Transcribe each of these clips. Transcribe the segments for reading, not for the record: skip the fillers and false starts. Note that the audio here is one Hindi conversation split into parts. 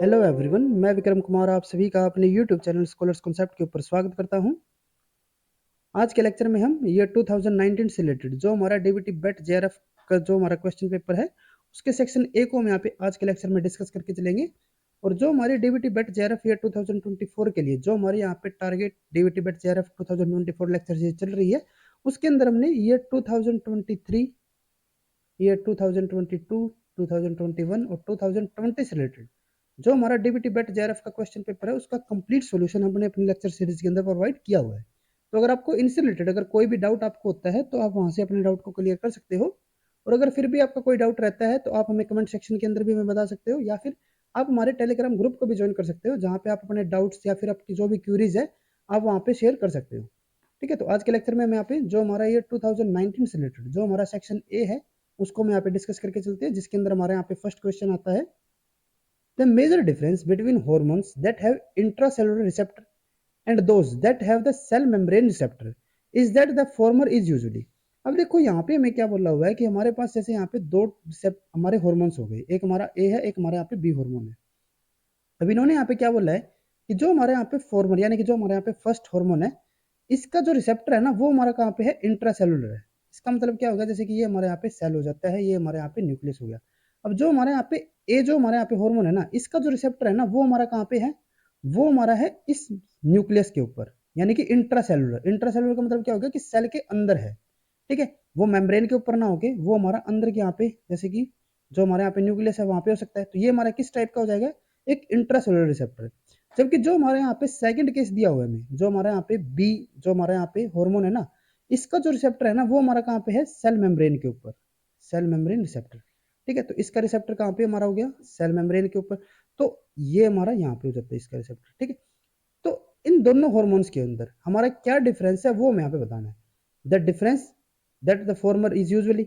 हेलो एवरीवन, मैं विक्रम कुमार आप सभी का अपने यूट्यूब चैनल स्कॉलर्स कॉन्सेप्ट के ऊपर स्वागत करता हूं। आज के लेक्चर में हम ईयर 2019 से रिलेटेड जो हमारा डीबीटी बेट जेआरएफ का जो हमारा क्वेश्चन पेपर है उसके सेक्शन ए को हम यहाँ पे आज के लेक्चर में डिस्कस करके चलेंगे। और जो हमारी डीबीटी बेट जेआरएफ ईयर 2024 के लिए जो हमारे यहाँ पे टारगेट डीबीटी बेट जेआरएफ 2024 लेक्चर सीरीज चल रही है उसके अंदर हमने ईयर 2023, ईयर 2022, 2021 और 2020 से रिलेटेड जो हमारा डीबीटी बेट जेआरएफ का क्वेश्चन पेपर है उसका कंप्लीट सॉल्यूशन हमने अपनी लेक्चर सीरीज के अंदर प्रोवाइड किया हुआ है। तो अगर आपको इनसे रिलेटेड अगर कोई भी डाउट आपको होता है तो आप वहां से अपने डाउट को क्लियर कर सकते हो। और अगर फिर भी आपका कोई डाउट रहता है तो आप हमें कमेंट सेक्शन के अंदर भी हमें बता सकते हो, या फिर आप हमारे टेलीग्राम ग्रुप को भी ज्वाइन कर सकते हो जहाँ पे आप अपने डाउट्स या फिर आपकी जो भी क्यूरीज है आप वहाँ पे शेयर कर सकते हो। ठीक है, तो आज के लेक्चर में हम यहाँ पे जो हमारा ये 2019 से रिलेटेड जो हमारा सेक्शन ए है उसको हम यहाँ पे डिस्कस करके चलते हैं, जिसके अंदर हमारे यहाँ पे फर्स्ट क्वेश्चन आता है the major difference between hormones that have intracellular receptor and those that have the cell membrane receptor is that the former is usually। अब देखो यहाँ पे हमें क्या बोला हुआ है कि हमारे पास जैसे यहाँ पे दो हमारे हॉर्मोन्स हो गए, एक हमारा ए है, एक हमारे यहाँ पे बी हार्मोन है। अब इन्होंने यहाँ पे क्या बोला है कि जो हमारे यहाँ पे फॉर्मर यानी कि जो हमारे यहाँ पे फर्स्ट हार्मोन है इसका जो रिसेप्टर है ना वो हमारा कहाँ पे है, इंट्रासेलुलर है। इसका मतलब क्या होगा, जैसे कि ये हमारे यहाँ पे सेल हो जाता है, ये हमारे यहाँ पे न्यूक्लियस हो गया। अब जो हमारे यहाँ पे ए जो हमारे यहाँ पे हार्मोन है ना इसका जो रिसेप्टर है ना वो हमारा कहाँ पे है, वो हमारा है इस न्यूक्लियस के ऊपर, यानी कि इंट्रासेलुलर। इंट्रासेलुलर का मतलब क्या होगा कि सेल के अंदर है। ठीक है, वो मेम्ब्रेन के ऊपर ना होके वो हमारा अंदर के यहाँ पे, जैसे कि जो हमारे यहाँ पे न्यूक्लियस है वहां पे हो सकता है। तो ये हमारा किस टाइप का हो जाएगा, एक इंट्रासेलुलर रिसेप्टर। जबकि जो हमारे यहाँ पे सेकंड केस दिया हुआ है हमें, जो हमारे यहाँ पे बी जो हमारे यहाँ पे हार्मोन है ना इसका जो रिसेप्टर है ना वो हमारा कहाँ पे है, सेल मेम्ब्रेन के ऊपर, सेल मेम्ब्रेन रिसेप्टर। ठीक है, तो इसका रिसेप्टर कहाँ पे हमारा हो गया, सेल मेम्ब्रेन के ऊपर। तो ये हमारा यहाँ पे हो जाता है इसका रिसेप्टर। ठीक है, तो इन दोनों हॉर्मोन्स के अंदर हमारा क्या डिफरेंस है वो हमें यहाँ पे बताना है। The difference that the former is usually.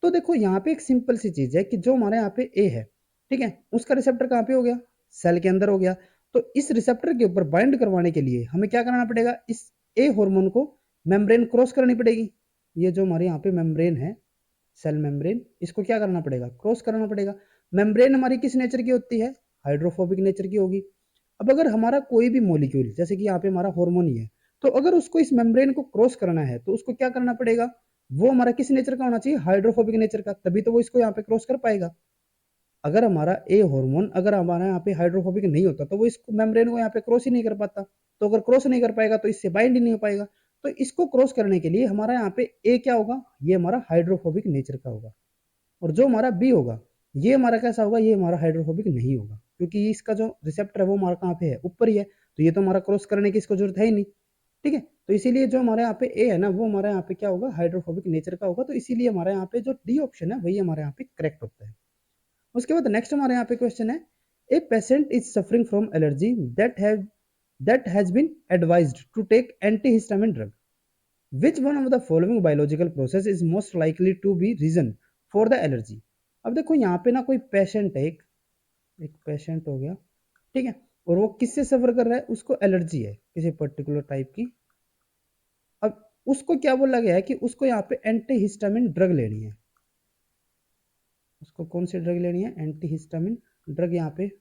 तो देखो यहाँ पे एक सिंपल सी चीज है कि जो हमारे यहाँ पे ए है, ठीक है, उसका रिसेप्टर कहाँ पे हो गया, सेल के अंदर हो गया। तो इस रिसेप्टर के ऊपर बाइंड करवाने के लिए हमें क्या करना पड़ेगा, इस ए हार्मोन को मेम्ब्रेन क्रॉस करनी पड़ेगी। ये जो हमारे यहाँ पे मेम्ब्रेन है, सेल मेम्ब्रेन, इसको क्या करना पड़ेगा, क्रॉस करना पड़ेगा। मेम्ब्रेन हमारी किस नेचर की होती है, हाइड्रोफोबिक नेचर की होगी। अब अगर हमारा कोई भी मॉलिक्यूल जैसे कि यहाँ पे हमारा हार्मोन ही है तो अगर उसको इस मेम्ब्रेन को क्रॉस करना है तो उसको क्या करना पड़ेगा, वो हमारा किस नेचर का होना चाहिए, हाइड्रोफोबिक नेचर का, तभी तो वो इसको यहाँ पे क्रॉस कर पाएगा। अगर हमारा ए हार्मोन अगर हमारा यहाँ पे हाइड्रोफोबिक नहीं होता तो वो इसको मेम्ब्रेन को यहाँ पे क्रॉस ही नहीं कर पाता। तो अगर क्रॉस नहीं कर पाएगा तो इससे बाइंड ही नहीं हो पाएगा। तो इसको क्रॉस करने के लिए हमारा यहाँ पे ए क्या होगा, ये हमारा हाइड्रोफोबिक नेचर का होगा। और जो हमारा बी होगा ये हमारा कैसा होगा, ये हमारा हाइड्रोफोबिक नहीं होगा, क्योंकि इसका जो रिसेप्टर है वो हमारा कहाँ पे है, ऊपर ही है। तो ये तो हमारा क्रॉस करने की इसको जरूरत है ही नहीं। ठीक है, तो इसीलिए जो हमारे यहाँ पे ए है ना वो हमारे यहाँ पे क्या होगा, हाइड्रोफोबिक नेचर का होगा। तो इसीलिए हमारे यहाँ पे जो डी ऑप्शन है वही हमारे यहाँ पे करेक्ट होता है। उसके बाद नेक्स्ट हमारे यहाँ पे क्वेश्चन है, a patient is suffering from allergy that has been advised to take antihistamine drug. Which one of the following biological process is most likely to be reason for the allergy। अब देखो यहाँ पे ना कोई पेशेंट है, एक पेशेंट हो गया, ठीक है, और वो किससे सफर कर रहा है, उसको एलर्जी है किसी पर्टिकुलर टाइप की। अब उसको क्या बोला गया है कि उसको यहाँ पे एंटीहिस्टामिन ड्रग लेनी है। उसको कौन सी ड्रग लेनी है, एंटीहिस्टामिन ड्रग यहाँ पे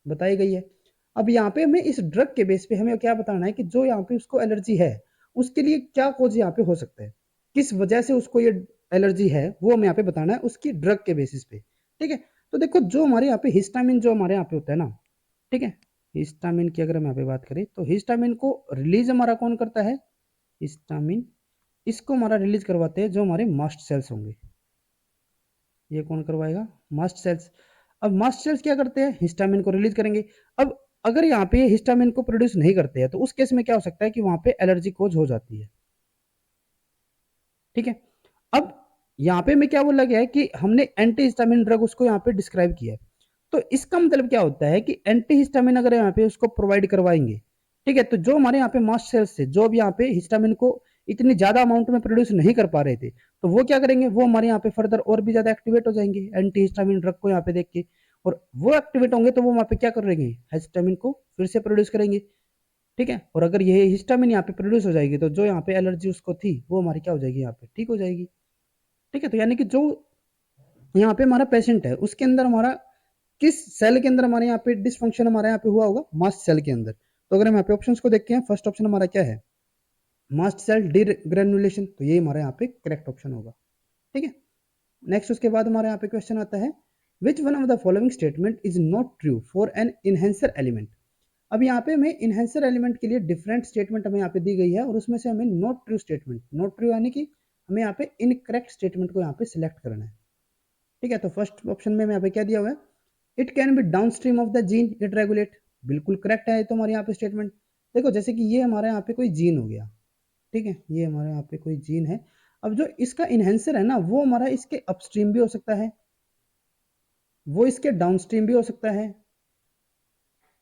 बताई गई है। अब यहाँ पे हमें इस ड्रग के बेस पे हमें क्या बताना है कि जो यहाँ पे उसको एलर्जी है उसके लिए क्या कोज यहाँ पे हो सकता है, किस वजह से उसको ये एलर्जी है वो हमें यहाँ पे बताना है उसकी ड्रग के बेसिस पे। ठीक है, तो देखो जो हमारे यहाँ पे हिस्टामिन जो हमारे यहाँ पे होता है ना, ठीक है, हिस्टामिन की अगर हम यहाँ पे बात करें तो हिस्टामिन को रिलीज हमारा कौन करता है, हिस्टामिन, इसको हमारा रिलीज करवाते हैं जो हमारे मास्ट सेल्स होंगे। ये कौन करवाएगा, मास्ट सेल्स। अब मास्ट सेल्स क्या करते हैं, हिस्टामिन को रिलीज करेंगे। अब अगर यहाँ पे हिस्टामिन को प्रोड्यूस नहीं करते हैं तो उस केस में क्या हो सकता है कि वहां पे एलर्जी कोज हो जाती है। ठीक है, अब यहाँ पे में क्या बोला गया है कि हमने एंटी हिस्टामिन ड्रग उसको यहाँ पे डिस्क्राइब किया है। तो इसका मतलब क्या होता है कि एंटी हिस्टामिन अगर यहाँ पे उसको प्रोवाइड करवाएंगे, ठीक है, तो जो हमारे यहाँ पे मास्ट सेल्स थे जो भी यहाँ पे हिस्टामिन को इतनी ज्यादा अमाउंट में प्रोड्यूस नहीं कर पा रहे थे, तो वो क्या करेंगे, वो हमारे यहाँ पे फर्दर और भी ज्यादा एक्टिवेट हो जाएंगे एंटी हिस्टामिन ड्रग को यहाँ पे देख के। और वो एक्टिवेट होंगे तो वो वहाँ पे क्या करेंगे, हिस्टामिन को फिर से प्रोड्यूस करेंगे। ठीक है, और अगर ये हिस्टामिन यहाँ पे प्रोड्यूस हो जाएगी तो जो यहाँ पे एलर्जी उसको थी वो हमारी क्या हो जाएगी, यहाँ पे ठीक हो जाएगी। ठीक है, तो यानी कि जो यहाँ पे हमारा पेशेंट है उसके अंदर हमारा किस सेल के अंदर हमारे यहाँ पे डिसफंक्शन हमारे यहाँ पे हुआ होगा? मास्ट सेल के अंदर। तो अगर हम यहाँ पे ऑप्शंस को देखते हैं, फर्स्ट ऑप्शन हमारा क्या है? मास्ट सेल डीग्रेनुलेशन, तो ये हमारे यहाँ पे करेक्ट ऑप्शन होगा। ठीक है, नेक्स्ट उसके बाद हमारे यहाँ पे क्वेश्चन आता है, which one of the following statement is not true for an enhancer element. अब यहाँ पे हमें इनहेंसर एलिमेंट के लिए डिफरेंट स्टेटमेंट हमें यहाँ पे दी गई है, और उसमें से हमें not true statement, not true यानी कि हमें यहाँ पे इनकरेक्ट स्टेटमेंट को यहाँ पे सिलेक्ट करना है। ठीक है, तो फर्स्ट ऑप्शन में यहाँ पे क्या दिया हुआ है? It can be down stream of the gene it regulate, बिल्कुल करेक्ट है तो हमारे यहाँ पे स्टेटमेंट। देखो जैसे कि ये हमारे यहाँ पे कोई जीन हो गया, ठीक है, ये हमारे यहाँ पे कोई जीन है। अब जो इसका इनहेंसर है ना, वो हमारा इसके अपस्ट्रीम भी हो सकता है, वो इसके डाउनस्ट्रीम भी हो सकता है,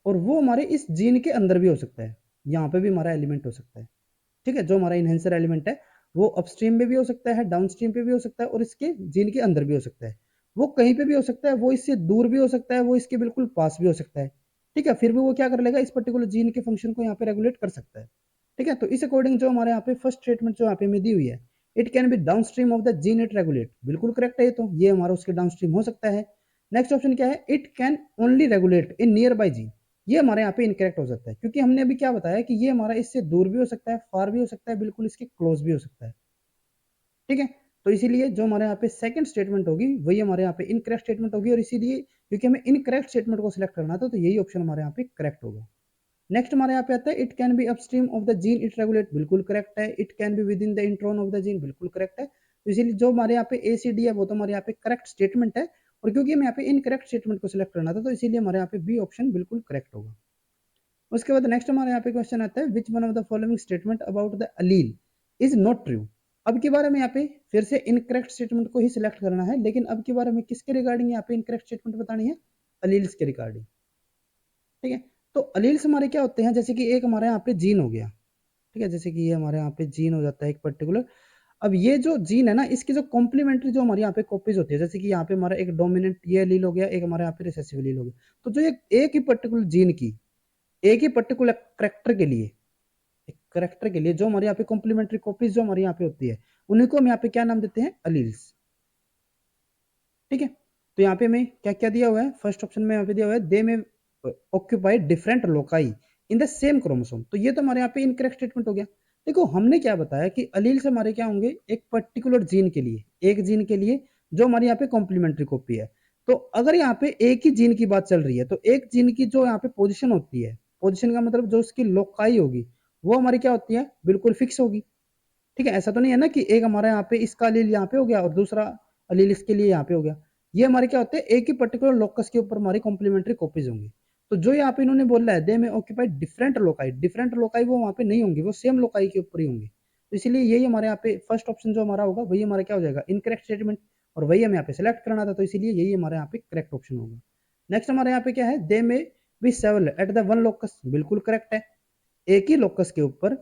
और वो हमारे इस जीन के अंदर भी हो सकता है, यहाँ पे भी हमारा एलिमेंट हो सकता है। ठीक है, जो हमारा इनहेंसर एलिमेंट है वो अपस्ट्रीम में भी हो सकता है, डाउनस्ट्रीम पे भी हो सकता है, और इसके जीन के अंदर भी हो सकता है। वो कहीं पे भी हो सकता है, वो इससे दूर भी हो सकता है, वो इसके बिल्कुल पास भी हो सकता है। ठीक है, फिर भी वो क्या कर लेगा? इस पर्टिकुलर जीन के फंक्शन को यहाँ पे रेगुलेट कर सकता है। ठीक है, तो इस अकॉर्डिंग जो हमारे यहाँ पे फर्स्ट स्टेटमेंट जो यहाँ पे में दी हुई है, it can B downstream of the gene it regulate, बिल्कुल करेक्ट है। तो ये हमारा उसके डाउनस्ट्रीम हो सकता है। नेक्स्ट ऑप्शन क्या है? It can only regulate in near by gene, ये हमारे यहाँ पे इनकरेक्ट हो सकता है, क्योंकि हमने अभी क्या बताया कि ये हमारा इससे दूर भी हो सकता है, फार भी हो सकता है, बिल्कुल इसके क्लोज भी हो सकता है। ठीक है, तो इसीलिए जो हमारे यहाँ पे सेकंड स्टेटमेंट होगी वही हमारे यहाँ पे इनकरेक्ट स्टेटमेंट होगी, और इसीलिए क्योंकि हमें इनकरेक्ट स्टेटमेंट को सिलेक्ट करना था, तो यही ऑप्शन हमारे यहाँ पे करेक्ट होगा। नेक्स्ट हमारे यहाँ पे आता है, it can B upstream of the gene it regulate, बिल्कुल करेक्ट है। It can be with in the intron of the gene, बिल्कुल करेक्ट है। तो इसीलिए जो हमारे यहाँ पे ACD है वो तो हमारे यहाँ पे करेक्ट स्टेटमेंट है, और क्योंकि हमें यहाँ पे इनकरेक्ट स्टेटमेंट को सिलेक्ट करना था, तो इसीलिए हमारे यहाँ पे बी ऑप्शन बिल्कुल करेक्ट होगा। उसके बाद नेक्स्ट हमारे यहाँ पे क्वेश्चन आता है, which one of the following statement about the Aleel is not true. अब की बार हमें यहाँ पे फिर से इनकरेक्ट स्टेटमेंट को ही सिलेक्ट करना है, लेकिन अब की बार हमें किसके रिगार्डिंग यहाँ पे इनकरेक्ट स्टेटमेंट बतानी है? अलील्स के रिगार्डिंग। ठीक है, तो अलील्स हमारे क्या होते हैं? जैसे कि एक हमारे यहाँ पे जीन हो गया, ठीक है, जैसे कि ये हमारे यहाँ पे जीन हो जाता है एक पर्टिकुलर। अब ये जो जीन है ना, इसकी जो कॉम्प्लीमेंट्री जो हमारे यहाँ पे कॉपीज होती है, जैसे कि यहाँ पे हमारा एक डोमिनेंट ये एलील हो गया, एक हमारे यहाँ पे रिसेसिव एलील हो गया, तो जो एक ही पर्टिकुलर जीन की एक ही पर्टिकुलर करेक्टर के लिए, एक करेक्टर के लिए जो हमारे यहाँ पे कॉम्प्लीमेंट्री कॉपीज जो हमारे यहाँ पे होती है, उन्हीं को हम यहाँ पे क्या नाम देते हैं? अलील्स। ठीक है, तो यहाँ पे हमें क्या क्या दिया हुआ है? फर्स्ट ऑप्शन में यहाँ पे दिया हुआ है, दे में occupy different loci in the same chromosome, तो ये तो हमारे यहाँ पे इनकरेक्ट स्टेटमेंट हो गया। देखो हमने क्या बताया कि अलील से हमारे क्या होंगे? एक पर्टिकुलर जीन के लिए, एक जीन के लिए जो हमारे यहाँ पे कॉम्प्लीमेंट्री कॉपी है। तो अगर यहाँ पे एक ही जीन की बात चल रही है, तो एक जीन की जो यहाँ पे पोजीशन होती है, पोजीशन का मतलब जो उसकी लोकाई होगी, वो हमारी क्या होती है? बिल्कुल फिक्स होगी। ठीक है, ऐसा तो नहीं है ना कि एक हमारा यहाँ पे इसका अलील यहाँ पे हो गया और दूसरा अलील इसके लिए यहाँ पे हो गया। ये हमारे क्या होते हैं? एक ही पर्टिकुलर लोकस के ऊपर हमारी कॉम्प्लीमेंट्री कॉपीज होंगी। तो जो यहाँ पे इन्होंने बोला है, दे में occupy different loci, different loci वो वहाँ पे नहीं होंगी, वो सेम लोकाई के ऊपर ही होंगी। तो इसीलिए यही हमारे यहाँ पे फर्स्ट ऑप्शन जो हमारा होगा वही हमारा क्या हो जाएगा? इनकरेक्ट स्टेटमेंट, और वही हमें यहाँ पे सिलेक्ट करना था, तो इसीलिए यही हमारे यहाँ पे करेक्ट ऑप्शन होगा। नेक्स्ट हमारे यहाँ पे क्या है? They may be several at the one locus, बिल्कुल करेक्ट है, एक ही लोकस के ऊपर।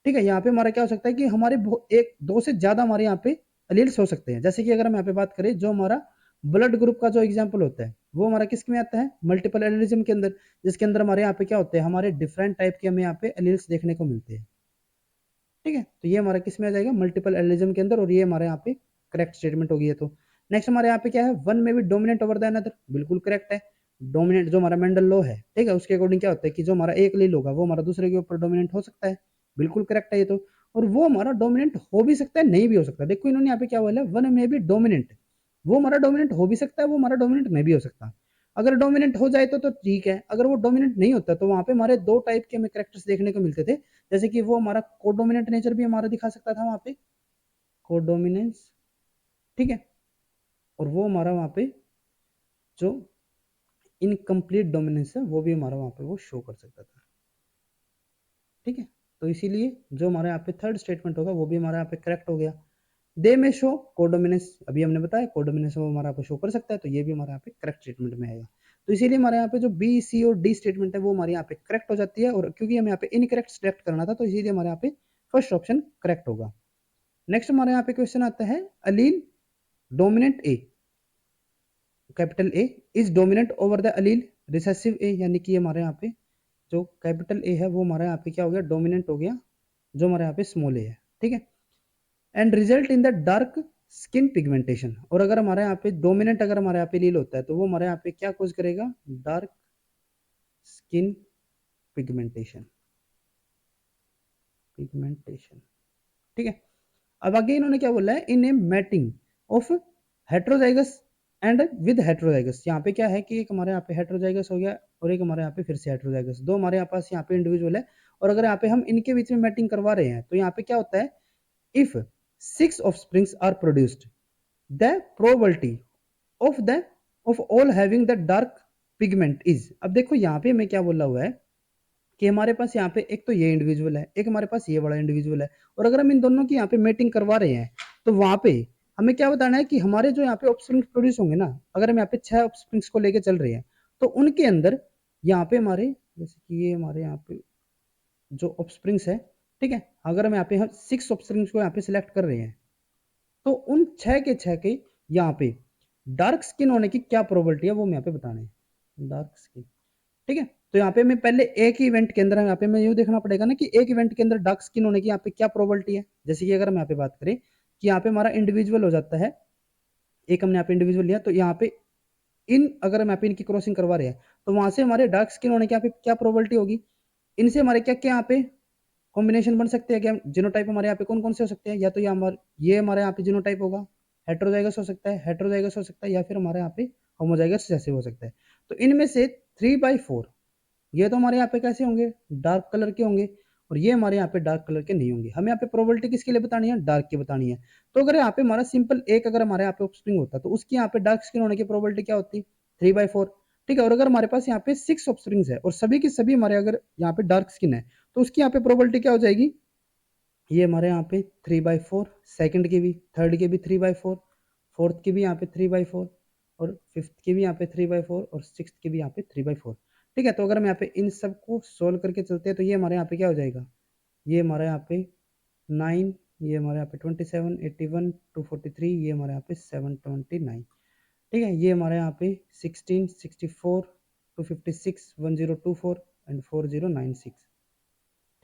ठीक है, यहाँ पे हमारा क्या हो सकता है कि हमारे एक दो से ज्यादा हमारे यहाँ पे अलील्स हो सकते हैं। जैसे कि अगर हम यहाँ पे बात करें, जो हमारा ब्लड ग्रुप का जो एग्जांपल होता है, वो हमारा किस में आता है? मल्टीपल एलिलिज्म के अंदर, जिसके अंदर हमारे यहाँ पे क्या होते हैं? हमारे डिफरेंट टाइप के हमें यहाँ पे एलील्स देखने को मिलते हैं। ठीक है, तो ये हमारा किस में आ जाएगा? मल्टीपल एलिलिज्म के अंदर, और ये हमारे यहाँ पे करेक्ट स्टेटमेंट होगी है। तो नेक्स्ट हमारे यहाँ पे क्या है? वन में भी डोमिनेंट ओवर द अनदर, बिल्कुल करेक्ट है। डोमिनेंट जो हमारा मेंडल लॉ है, ठीक है, उसके अकॉर्डिंग क्या होता है कि जो हमारा एक लील होगा वो हमारा दूसरे के ऊपर डोमिनेंट हो सकता है, बिल्कुल करेक्ट है ये तो। और वो हमारा डोमिनेंट हो भी सकता है, नहीं भी हो सकता। देखो इन्होंने यहाँ पे क्या बोला, वन में भी डोमिनेंट, वो हमारा डोमिनेंट हो भी सकता है, वो हमारा डोमिनेंट नहीं भी हो सकता। अगर डोमिनेंट हो जाए तो ठीक है, अगर वो डोमिनेंट नहीं होता तो वहां पे हमारे दो टाइप के हमें कैरेक्टर्स देखने को मिलते थे। जैसे कि वो हमारा कोडोमिनेंट नेचर भी हमारा दिखा सकता था वहां पे, कोडोमिनेंस, ठीक है, और वो हमारा वहां पे जो इनकम्प्लीट डोमिनेंस है वो भी हमारा वहां पे वो शो कर सकता था। ठीक है, तो इसीलिए जो हमारे यहाँ पे थर्ड स्टेटमेंट होगा वो भी हमारे यहाँ पे करेक्ट हो गया। दे में शो कोडोमिनेंस, अभी हमने बताया कोडोमिनेंस वो हमारा पे शो कर सकता है, तो ये भी हमारे यहाँ पे करेक्ट स्टेटमेंट में आएगा। तो इसीलिए हमारे यहाँ पे जो बी सी और डी स्टेटमेंट है वो हमारे यहाँ पे करेक्ट हो जाती है, और क्योंकि हमें यहाँ पे इनकरेक्ट सिलेक्ट करना था, तो इसीलिए हमारे यहाँ पे फर्स्ट ऑप्शन करेक्ट होगा। नेक्स्ट हमारे यहाँ पे क्वेश्चन आता है, allele dominant A, capital A is dominant over the allele recessive a, यानी कि हमारे यहाँ पे जो कैपिटल ए है वो हमारे यहाँ पे क्या हो गया? डोमिनेंट हो गया, जो हमारे यहाँ पे स्मॉल ए है। ठीक है, and result in the dark skin pigmentation. और अगर हमारे यहाँ पे डोमिनेंट अगर हमारे यहाँ पे लील होता है तो वो हमारे यहाँ पे क्या कोज करेगा, डार्क स्किन पिगमेंटेशन, पिगमेंटेशन। ठीक है। अब आगे इन्होंने क्या बोला है, in a mating of heterozygous and with heterozygous. यहाँ पे क्या है कि एक हमारे यहाँ पे हेट्रोजाइगस हो गया और एक हमारे यहाँ पे फिर से हेट्रोजाइगस, दो हमारे यहाँ पास यहाँ पे इंडिविजुअल है। और अगर यहाँ पे हम इनके बीच में मैटिंग करवा रहे हैं तो यहाँ पे क्या होता है, if 6 offsprings are produced the probability of the of all having the dark pigment is. अब देखो यहाँ पे मैं क्या बोला हुआ है कि हमारे पास यहाँ पे एक तो ये इंडिविजुअल है, एक हमारे पास ये बड़ा इंडिविजुअल है, और अगर हम इन दोनों की यहाँ पे मेटिंग करवा रहे हैं तो वहां पे हमें क्या बताना है कि हमारे जो यहाँ पे ऑफस्प्रिंग्स प्रोड्यूस होंगे ना, अगर हम यहाँ पे 6 ऑफस्प्रिंग्स को लेके चल रहे हैं तो उनके अंदर यहाँ पे हमारे, जैसे कि ये हमारे यहाँ पे जो ऑफस्प्रिंग्स है, ठीक है, अगर हम यहाँ पे 6 ऑफस्प्रिंग्स को यहाँ पे सिलेक्ट कर रहे हैं तो उन 6 के यहाँ पे डार्क स्किन होने की क्या प्रोबेबिलिटी है वो मैं यहाँ पे बताना है, डार्क स्किन। ठीक है, तो यहाँ पे मैं पहले एक ही इवेंट के अंदर, यहाँ पे मैं ये देखना पड़ेगा ना कि एक इवेंट के अंदर डार्क स्किन होने की यहाँ पे क्या प्रोबेबिलिटी है। जैसे कि अगर हम यहाँ पे बात करें कि यहाँ पे हमारा इंडिविजुअल हो जाता है, एक हमने यहाँ पे इंडिविजुअल लिया, तो यहाँ पे इन अगर हम यहाँ पे इनकी क्रॉसिंग करवा रहे हैं तो वहां से हमारे डार्क स्किन होने की यहाँ पे क्या प्रोबेबिलिटी होगी, इनसे हमारे क्या क्या यहाँ पे कॉम्बिनेशन बन सकते हैं, क्या जीनोटाइप हमारे यहाँ पे कौन कौन से हो सकते हैं, या तो ये हमारे यहाँ पे जीनोटाइप होगा, हेट्रोजाइगस हो सकता है, हेट्रोजाइगस हो सकता है, या फिर हमारे यहाँ पे होमोजाइगस जैसे हो सकता है। तो इनमें से 3/4 ये तो हमारे यहाँ पे कैसे होंगे, डार्क कलर के होंगे, और ये हमारे यहाँ पे डार्क कलर के नहीं होंगे। हमें यहाँ पे प्रोबेबिलिटी किसके लिए बतानी है, डार्क की बतानी है। तो अगर यहाँ पे हमारा सिंपल एक अगर हमारे यहाँ पे ऑफस्प्रिंग होता तो उसकी यहाँ पे डार्क स्किन होने की प्रोबेबिलिटी क्या होती, 3/4। ठीक है, और अगर हमारे पास यहाँ पे 6 ऑफस्प्रिंग्स है और सभी की सभी हमारे अगर यहाँ पे डार्क स्किन है तो उसकी यहाँ पे प्रोबेबिलिटी क्या हो जाएगी, ये हमारे यहाँ पे 3/4, सेकंड की भी, थर्ड की भी 3/4, फोर्थ की भी यहाँ पे 3/4, और फिफ्थ की भी यहाँ पे 3/4, और सिक्स की भी यहाँ पे 3/4। ठीक है, तो अगर हम यहाँ पे इन सब को सोल्व करके चलते हैं तो ये हमारे यहाँ पे क्या हो जाएगा, ये हमारे यहाँ पे 9, ये हमारे यहाँ पे 27, 81, 243, ये हमारे यहाँ पे 729। ठीक है, ये हमारे यहाँ पे 16, 64, 256, 1024 एंड 4096।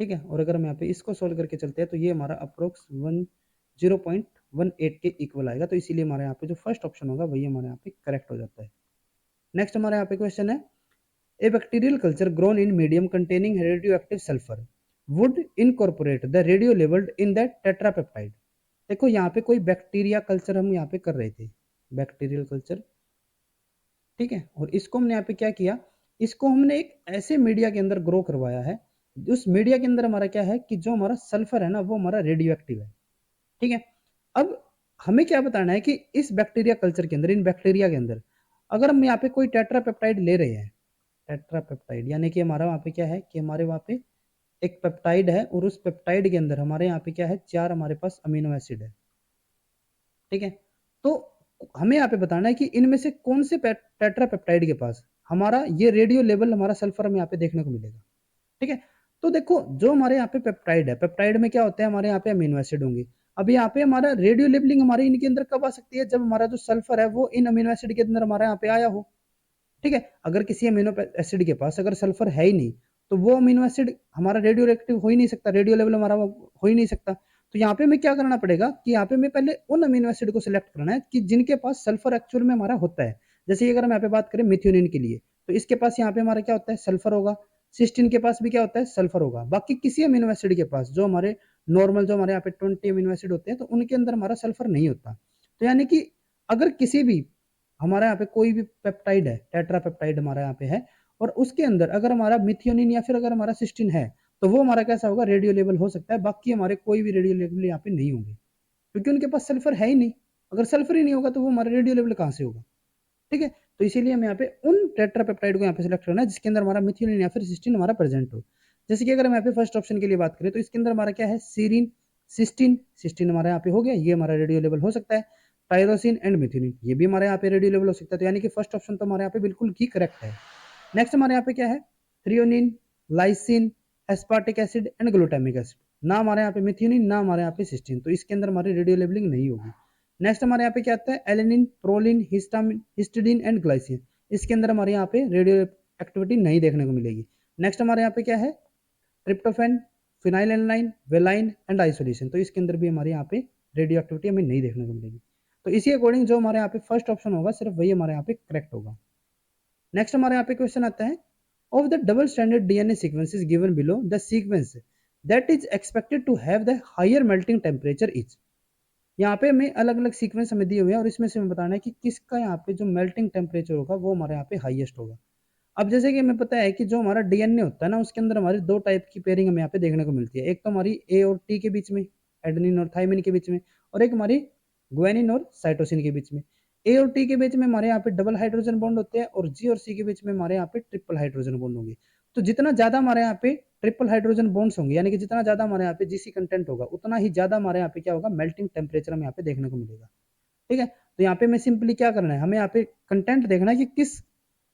ठीक है, और अगर हम यहाँ पे इसको सोल्व करके चलते हैं तो ये हमारा अप्रोक्स 0.18 के इक्वल आएगा। तो इसीलिए हमारे यहाँ पे जो फर्स्ट ऑप्शन होगा वही हमारे यहाँ पे करेक्ट हो जाता है। नेक्स्ट हमारे यहाँ पे क्वेश्चन है, a bacterial culture grown in medium containing radioactive sulphur would incorporate the radio labelled in the tetrapeptide. देखो यहाँ पे कोई बैक्टीरिया कल्चर हम यहाँ पे कर रहे थे, बैक्टीरियल कल्चर। ठीक है, और इसको हमने यहाँ पे क्या किया, इसको हमने एक ऐसे मीडिया के अंदर ग्रो करवाया है, उस मीडिया के अंदर हमारा क्या है कि जो हमारा सल्फर है ना वो हमारा रेडियो एक्टिव है। ठीक है, अब हमें क्या बताना है कि इस बैक्टीरिया कल्चर के अंदर, इन बैक्टीरिया के अंदर अगर हम यहाँ पे कोई टेट्रापेप्टाइड ले रहे हैं, टेट्रापेप्टाइड यानी कि हमारा वहाँ पे क्या है कि हमारे वहाँ पे एक पेप्टाइड है और उस पेप्टाइड के अंदर हमारे यहाँ पे क्या है, 4 हमारे पास अमीनो एसिड है। ठीक है, तो हमें यहाँ पे बताना है कि इनमें से कौन से टेट्रापेप्टाइड के पास हमारा ये रेडियो लेवल हमारा सल्फर हमें यहाँ पे देखने को मिलेगा। ठीक है, तो देखो जो हमारे यहाँ पे पेप्टाइड है, पेप्टाइड में क्या होता है, हमारे यहाँ पे अमीनो एसिड होंगे। अब यहाँ पे हमारा रेडियो लेबलिंग हमारे इनके अंदर कब आ सकती है, जब हमारा जो सल्फर है वो इन अमीनो एसिड के अंदर हमारे यहाँ पे आया हो। ठीक है, अगर किसी अमीनो एसिड के पास अगर सल्फर है ही नहीं तो वो अमीनो एसिड हमारा रेडियो एक्टिव हो ही नहीं सकता, रेडियो लेवल हमारा हो ही नहीं सकता। तो यहाँ पे हमें क्या करना पड़ेगा कि यहाँ पे हमें पहले उन अमीनो एसिड को सिलेक्ट करना है कि जिनके पास सल्फर एक्चुअल में हमारा होता है। जैसे अगर हम यहाँ पे बात करें मिथ्योनिन के लिए तो इसके पास यहाँ पे हमारा क्या होता है, सल्फर होगा। सिस्टीन के पास भी क्या होता है, सल्फर होगा। बाकी किसी अमीनो एसिड के पास जो हमारे नॉर्मल जो हमारे यहाँ पे 20 अमीनो एसिड होते हैं तो उनके अंदर हमारा सल्फर नहीं होता। तो यानी कि अगर किसी भी हमारे यहाँ पे कोई भी पेप्टाइड है, टेट्रापेप्टाइड हमारा यहाँ पे है, और उसके अंदर अगर हमारा मिथियोनिन या फिर अगर हमारा सिस्टीन है तो वो हमारा कैसा होगा, रेडियो लेवल हो सकता है। बाकी हमारे कोई भी रेडियो लेवल यहाँ पे नहीं होंगे क्योंकि उनके पास सल्फर है ही नहीं। अगर सल्फर ही नहीं होगा तो वो हमारा रेडियो लेवल कहाँ से होगा। ठीक है, तो इसीलिए हमें यहाँ पे उन टेट्रापेप्टाइड को यहाँ पे सिलेक्ट करना है जिसके अंदर हमारा मिथियोनिन या फिर सिस्टीन हमारा प्रेजेंट हो। जैसे कि अगर हम यहाँ पे फर्स्ट ऑप्शन के लिए बात करें तो इसके अंदर हमारा क्या है, सीरीन, सिस्टीन, सिस्टीन हमारा यहाँ पे हो गया, ये हमारा रेडियो लेवल हो सकता है। टायरोसिन एंड मिथियोनिन ये भी हमारे यहाँ पे रेडियो लेवल हो सकता है। तो यानी कि फर्स्ट ऑप्शन तो हमारे यहाँ पे बिल्कुल ही करेक्ट है। नेक्स्ट हमारे यहाँ पे क्या है, threonine, lysine, aspartic acid and glutamic acid. ना हमारे यहाँ पे मिथियोनिन ना हमारे यहाँ पे सिस्टीन, तो इसके अंदर हमारी रेडियो लेवलिंग नहीं होगी। नेक्स्ट हमारे यहाँ पे क्या आता है, alanine, proline, histamine, histidine and glycine. इसके अंदर हमारे यहाँ पे रेडियो एक्टिविटी नहीं देखने को मिलेगी। नेक्स्ट हमारे यहाँ पे क्या है, tryptophan, phenyl alanine, valine and isolation. तो इसके अंदर भी हमारे यहाँ पे रेडियो एक्टिविटी हमें नहीं देखने को मिलेगी। तो इसी अकॉर्डिंग जो हमारे यहाँ पे फर्स्ट ऑप्शन होगा सिर्फ वही हमारे यहाँ पे करेक्ट होगा। नेक्स्ट हमारे यहाँ पे क्वेश्चन आता है, of the double stranded DNA sequences given below the sequence that is expected to have the higher melting temperature is. यहाँ पे हमें अलग अलग सीक्वेंस हमें दिए हुए हैं और इसमें से हमें बताना है कि किसका यहाँ पे जो मेल्टिंग टेम्परेचर होगा वो हमारे यहाँ पे हाईएस्ट होगा। अब जैसे कि हमें पता है कि जो हमारा डीएनए होता है ना उसके अंदर हमारी दो टाइप की पेयरिंग हमें यहाँ पे देखने को मिलती है। एक तो हमारी ए और टी के बीच में, एडेनिन और थाइमिन के बीच में, और एक हमारी ग्वानिन और साइटोसिन के बीच में। ए और टी के बीच में हमारे यहाँ पे डबल हाइड्रोजन बॉन्ड होते हैं और जी और सी के बीच में हमारे यहाँ पे ट्रिपल हाइड्रोजन बॉन्ड होंगे। तो जितना ज्यादा हमारे यहाँ पे ट्रिपल हाइड्रोजन बॉन्ड्स होंगे यानी कि जितना ज्यादा हमारे यहाँ पे जीसी कंटेंट होगा उतना ही ज्यादा हमारे यहाँ पे क्या होगा, मेल्टिंग टेम्परेचर हमें यहाँ पे देखने को मिलेगा। ठीक है, तो यहाँ पे मैं सिंपली क्या करना है, हमें यहाँ पे कंटेंट देखना है कि किस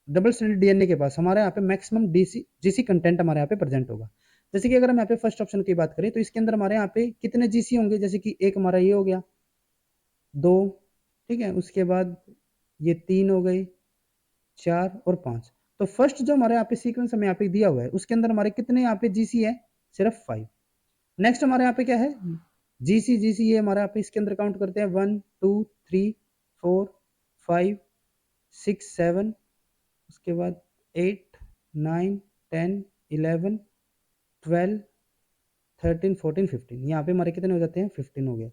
डबल स्टैंडर्ड डीएनए के पास हमारे यहाँ पे मैक्सिमम डीसी जीसी कंटेंट हमारे यहाँ पे प्रेजेंट होगा। जैसे कि अगर हम यहाँ पे फर्स्ट ऑप्शन की बात करें तो इसके अंदर हमारे यहाँ पे कितने जीसी होंगे, जैसे कि एक हमारा ये हो गया, दो, ठीक है, उसके बाद ये तीन हो गई, चार और पांच। तो फर्स्ट जो हमारे यहाँ पे सीक्वेंस हमें यहाँ पे दिया हुआ है उसके अंदर हमारे कितने यहाँ पे जीसी है, सिर्फ 5। नेक्स्ट हमारे यहाँ पे क्या है, जीसी जीसी ये हमारे यहाँ पे इसके अंदर काउंट करते हैं 1 2 3 4 5 6 7, उसके बाद 8 9 10 11 12 13 14 15, यहाँ पे हमारे कितने हो जाते हैं, 15 हो गया।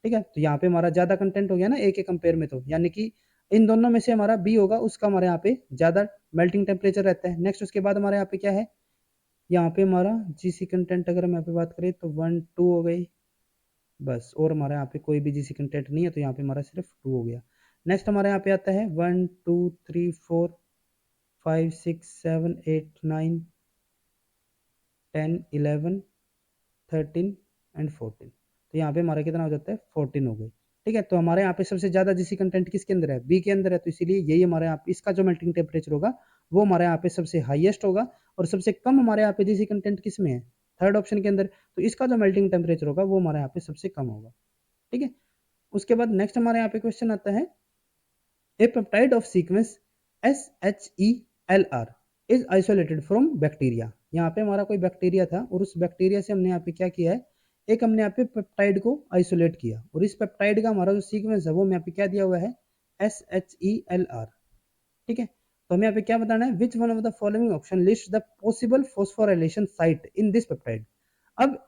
ठीक है, तो यहाँ पे हमारा ज्यादा कंटेंट हो गया ना ए के कंपेयर में, तो यानी कि इन दोनों में से हमारा बी होगा उसका हमारे यहाँ पे ज्यादा मेल्टिंग टेम्परेचर रहता है। नेक्स्ट उसके बाद हमारे यहाँ पे क्या है, यहाँ पे हमारा जीसी कंटेंट अगर हम यहाँ पे बात करें तो 1 2 हो गई बस, और हमारे यहाँ पे कोई भी जीसी कंटेंट नहीं है तो यहाँ पे हमारा सिर्फ 2 हो गया। नेक्स्ट हमारे यहाँ पे आता है 1 2 3 4 5 6 7 8 9 10 11 13 एंड 14, तो यहाँ पे हमारा कितना हो जाता है, 14 हो गई। ठीक है, तो हमारे यहाँ पे सबसे ज्यादा जीसी कंटेंट किसके अंदर है, बी के अंदर है, तो इसीलिए यही हमारे यहाँ पे इसका जो मेल्टिंग टेम्परेचर होगा वो हमारे यहाँ पे सबसे हाईएस्ट होगा। और सबसे कम हमारे यहाँ पे जीसी कंटेंट किस में है, थर्ड ऑप्शन के अंदर, तो इसका जो मेल्टिंग टेम्परेचर होगा वो हमारे यहाँ पे सबसे कम होगा। ठीक है, उसके बाद नेक्स्ट हमारे यहाँ पे क्वेश्चन आता है, a peptide of sequence SHELR is isolated from bacteria. यहाँ पे हमारा कोई बैक्टीरिया था और उस बैक्टीरिया से हमने यहाँ पे क्या किया है, एक हमने यहाँ पे पेप्टाइड को आइसोलेट किया और इस पेप्टाइड का हमारा जो सीक्वेंस है वो यहाँ पे क्या दिया हुआ है, SHELR। ठीक है, तो हमें यहाँ पे क्या बताना है, which one of the following option list the possible phosphorylation site in this peptide. अब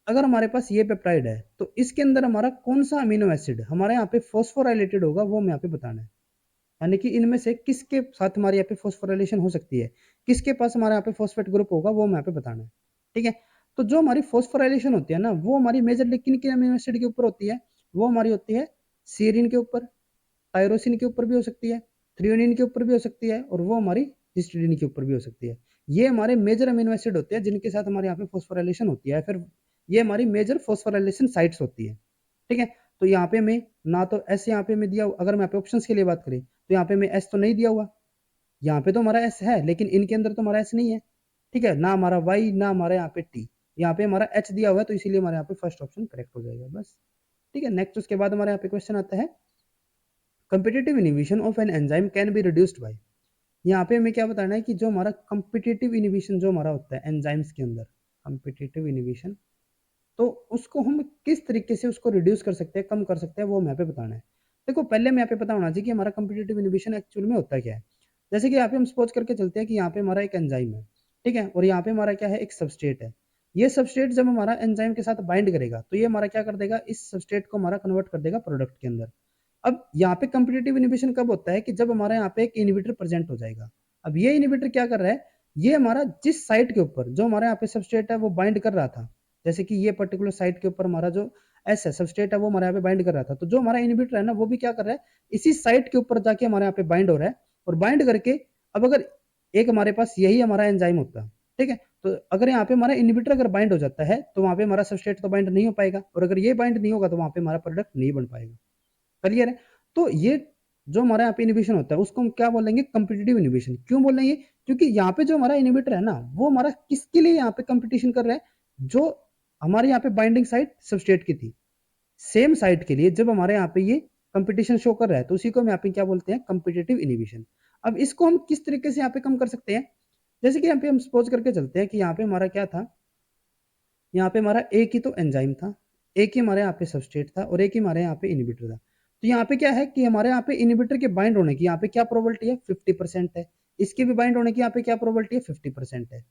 अगर हमारे पास ये पेप्टाइड है तो इसके अंदर हमारा कौन सा अमीनो एसिड हमारे यहाँ पे फॉस्फोराइलेटेड होगा वो हमें यहाँ पे बताना है। यानी कि इनमें से किसके साथ हमारे यहाँ पे फॉस्फोराइलेशन हो सकती है, किसके पास हमारे यहाँ पे फॉस्फेट ग्रुप होगा वो हमें यहाँ पे बताना है। ठीक है, तो जो हमारी फॉस्फोराइलेशन होती है ना वो हमारी मेजरली किन के अमीनो एसिड के ऊपर होती है, वो हमारी होती है सीरीन के ऊपर, टायरोसिन के ऊपर भी हो सकती है, थ्रियोनिन के ऊपर भी हो सकती है, और वो हमारी हिस्टीडीन के ऊपर भी हो सकती है। ये हमारे मेजर अमीनो एसिड होते हैं जिनके साथ हमारे यहाँ पे फॉस्फोराइलेशन होती है, फिर ये हमारी मेजर फॉस्फोराइलेशन साइट्स होती है। ठीक है, तो यहाँ पे हमें ना तो एस यहाँ पे हमें दिया, अगर हम यहाँ पे ऑप्शंस के लिए बात करें तो यहाँ पे हमें एस तो नहीं दिया हुआ, यहाँ पे तो हमारा एस है लेकिन इनके अंदर तो हमारा एस नहीं है। ठीक है, ना हमारा वाई ना हमारा यहाँ पे टी, यहाँ पे हमारा एच दिया हुआ है तो इसीलिए हमारे यहाँ पे फर्स्ट ऑप्शन करेक्ट हो जाएगा बस। ठीक है, नेक्स्ट उसके बाद हमारे यहाँ पे क्वेश्चन आता है, competitive inhibition of an enzyme can be reduced by. यहाँ पे हमें क्या बताना है कि जो हमारा कंपिटिटिव इनिबिशन जो हमारा होता है एंजाइम्स के अंदर, कंपिटिटिव इनिबिशन, तो उसको हम किस तरीके से उसको रिड्यूस कर सकते हैं, कम कर सकते हैं, वो हमें यहाँ पे बताना है। देखो पहले हमें यहाँ पे पता होना चाहिए कि हमारा कंपिटिटिव इनिबिशन एक्चुअल में होता क्या है। जैसे कि यहाँ पे हम सपोज करके चलते हैं कि यहाँ पे हमारा एक एंजाइम है, ठीक है, और यहाँ पे हमारा क्या है, एक सबस्ट्रेट है। ये सबस्ट्रेट जब हमारा एंजाइम के साथ बाइंड करेगा तो ये हमारा क्या कर देगा, इस सबस्ट्रेट को हमारा कन्वर्ट कर देगा प्रोडक्ट के अंदर। अब यहाँ पे कंपिटिटिव इनिबिशन कब होता है कि जब हमारे यहाँ पे एक इनिबिटर प्रेजेंट हो जाएगा। अब ये इनिबिटर क्या कर रहा है, ये हमारा जिस साइट के ऊपर जो हमारे यहाँ पे सबस्ट्रेट है वो बाइंड कर रहा था, जैसे कि ये पर्टिकुलर साइट के ऊपर हमारा जो एस है सबस्ट्रेट है वो हमारे यहाँ पे बाइंड कर रहा था, तो जो हमारा इनिबिटर है ना वो भी क्या कर रहा है, इसी साइट के ऊपर जाके हमारे यहाँ पे बाइंड हो रहा है। और बाइंड करके अब अगर एक हमारे पास यही हमारा एंजाइम होता, ठीक है, तो अगर यहाँ पे हमारा इनिबिटर अगर बाइंड हो जाता है तो वहां पे हमारा सबस्ट्रेट तो बाइंड नहीं हो पाएगा, और अगर ये बाइंड नहीं होगा तो वहां पे हमारा प्रोडक्ट नहीं बन पाएगा। क्लियर है, तो ये जो हमारा यहाँ पे इनिबिशन होता है उसको हम क्या बोलेंगे, कंपिटिटिव इनिबिशन। क्यों बोलेंगे, क्योंकि यहाँ पे जो हमारा इनिबिटर है ना वो हमारा किसके लिए यहाँ पे कंपटीशन कर रहा है, जो हमारे यहाँ पे बाइंडिंग साइट सबस्ट्रेट की थी, सेम साइट के लिए जब हमारे यहाँ पे ये कंपटीशन शो कर रहा है तो उसी को हम यहाँ पे क्या बोलते हैं, कंपिटिटिव इनिबिशन। अब इसको हम किस तरीके से यहाँ पे कम कर सकते हैं, जैसे कि यहाँ पे हम सपोज करके चलते हैं कि यहाँ पे हमारा क्या था, यहाँ पे हमारा एक ही तो एंजाइम था, एक ही हमारे यहाँ पे सबस्ट्रेट था और एक ही हमारे यहाँ पे इनिबिटर था। तो यहाँ पे क्या है कि हमारे यहाँ पे इनहिबिटर के बाइंड होने की यहाँ पे क्या प्रोबेबिलिटी है, 50% है। इसके भी बाइंड होने की यहाँ पे क्या प्रोबेबिलिटी है, 50% है।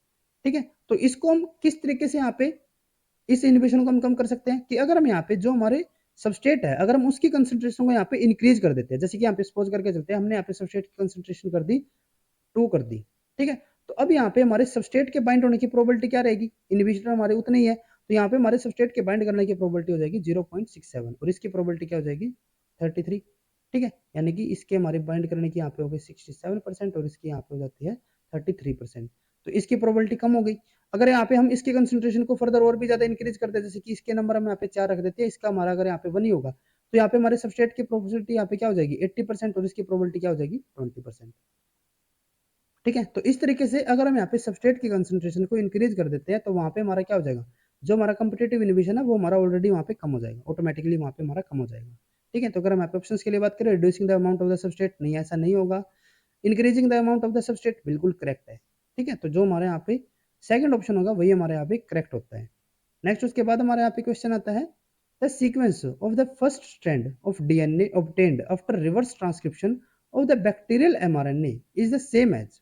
ठीक है, तो इसको हम किस तरीके से यहाँ पे इस इनहिबिशन को हम कम कर सकते हैं कि अगर हम यहाँ पे जो हमारे सबस्ट्रेट है, अगर हम उसकी कंसंट्रेशन को यहाँ पे इंक्रीज कर देते हैं, जैसे कि यहाँ पे सपोज करके चलते हैं, हमने यहाँ पे सबस्ट्रेट की कंसंट्रेशन कर दी 2 कर दी। ठीक है, तो अब यहाँ पे हमारे सबस्ट्रेट के बाइंड होने की प्रोबेबिलिटी क्या रहेगी, इनहिबिटर हमारे उतने ही है, तो यहाँ पे हमारे सबस्ट्रेट के बाइंड करने की प्रोबेबिलिटी हो जाएगी 0.67 और इसकी प्रोबेबिलिटी क्या हो जाएगी 33। ठीक है, यानी कि इसके हमारे बाइंड करने की यहाँ पे हो गई 67% और इसकी यहाँ पे हो जाती है 33%। तो इसकी प्रोबेबिलिटी कम हो गई। अगर यहाँ पे हम इसके कंसंट्रेशन को फर्दर और भी ज्यादा इंक्रीज करते हैं, जैसे कि इसके नंबर हम यहाँ पे 4 रख देते हैं, इसका हमारा अगर यहाँ पे 1 ही होगा, तो यहाँ पे हमारे सबस्ट्रेट की प्रोबेबिलिटी यहाँ पे क्या हो जाएगी 80% और इसकी प्रोबेबिलिटी क्या हो जाएगी 20%। ठीक है, तो इस तरीके से अगर हम यहाँ पे सबस्ट्रेट की कंसंट्रेशन को इंक्रीज कर देते हैं, तो वहाँ पे हमारा क्या हो जाएगा, जो हमारा कम्पिटेटिव इनहिबिशन है वो हमारा ऑलरेडी वहाँ पे कम हो जाएगा, ऑटोमेटिकली वहाँ पे हमारा कम हो जाएगा। ठीक है, तो अगर हम यहाँ पे ऑप्शंस के लिए बात करें, reducing the amount of the substrate, नहीं ऐसा नहीं होगा। Increasing the amount of the substrate, बिल्कुल करेक्ट है। ठीक है, तो जो हमारे यहाँ पे सेकंड ऑप्शन होगा वही हमारे यहाँ पे करेक्ट होता है। नेक्स्ट उसके बाद हमारे यहाँ पे क्वेश्चन आता है, the sequence of the first strand of DNA obtained after reverse transcription of the bacterial mRNA is the same as.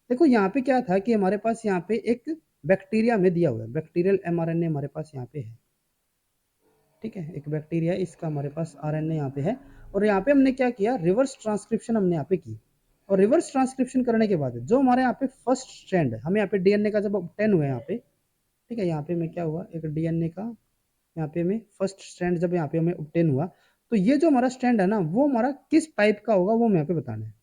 देखो यहाँ पे क्या था कि हमारे पास यहाँ पे एक बैक्टीरिया में दिया हुआ है, बैक्टीरियल एमआरएनए हमारे पास यहाँ पे है। ठीक है, एक बैक्टीरिया, इसका हमारे पास आरएनए यहाँ पे है, और यहाँ पे हमने क्या किया, रिवर्स ट्रांसक्रिप्शन हमने यहाँ पे की, और रिवर्स ट्रांसक्रिप्शन करने के बाद जो हमारे यहाँ पे फर्स्ट स्ट्रैंड है, हमें यहाँ पे डीएनए का जब ऑब्टेन हुआ है यहाँ पे, ठीक है, यहाँ पे में क्या हुआ, एक डीएनए का यहाँ पे हमें फर्स्ट स्ट्रैंड जब यहाँ पे हमें ऑब्टेन हुआ, तो ये जो हमारा स्ट्रैंड है ना, वो हमारा किस टाइप का होगा वो हमें यहाँ पे बताना है।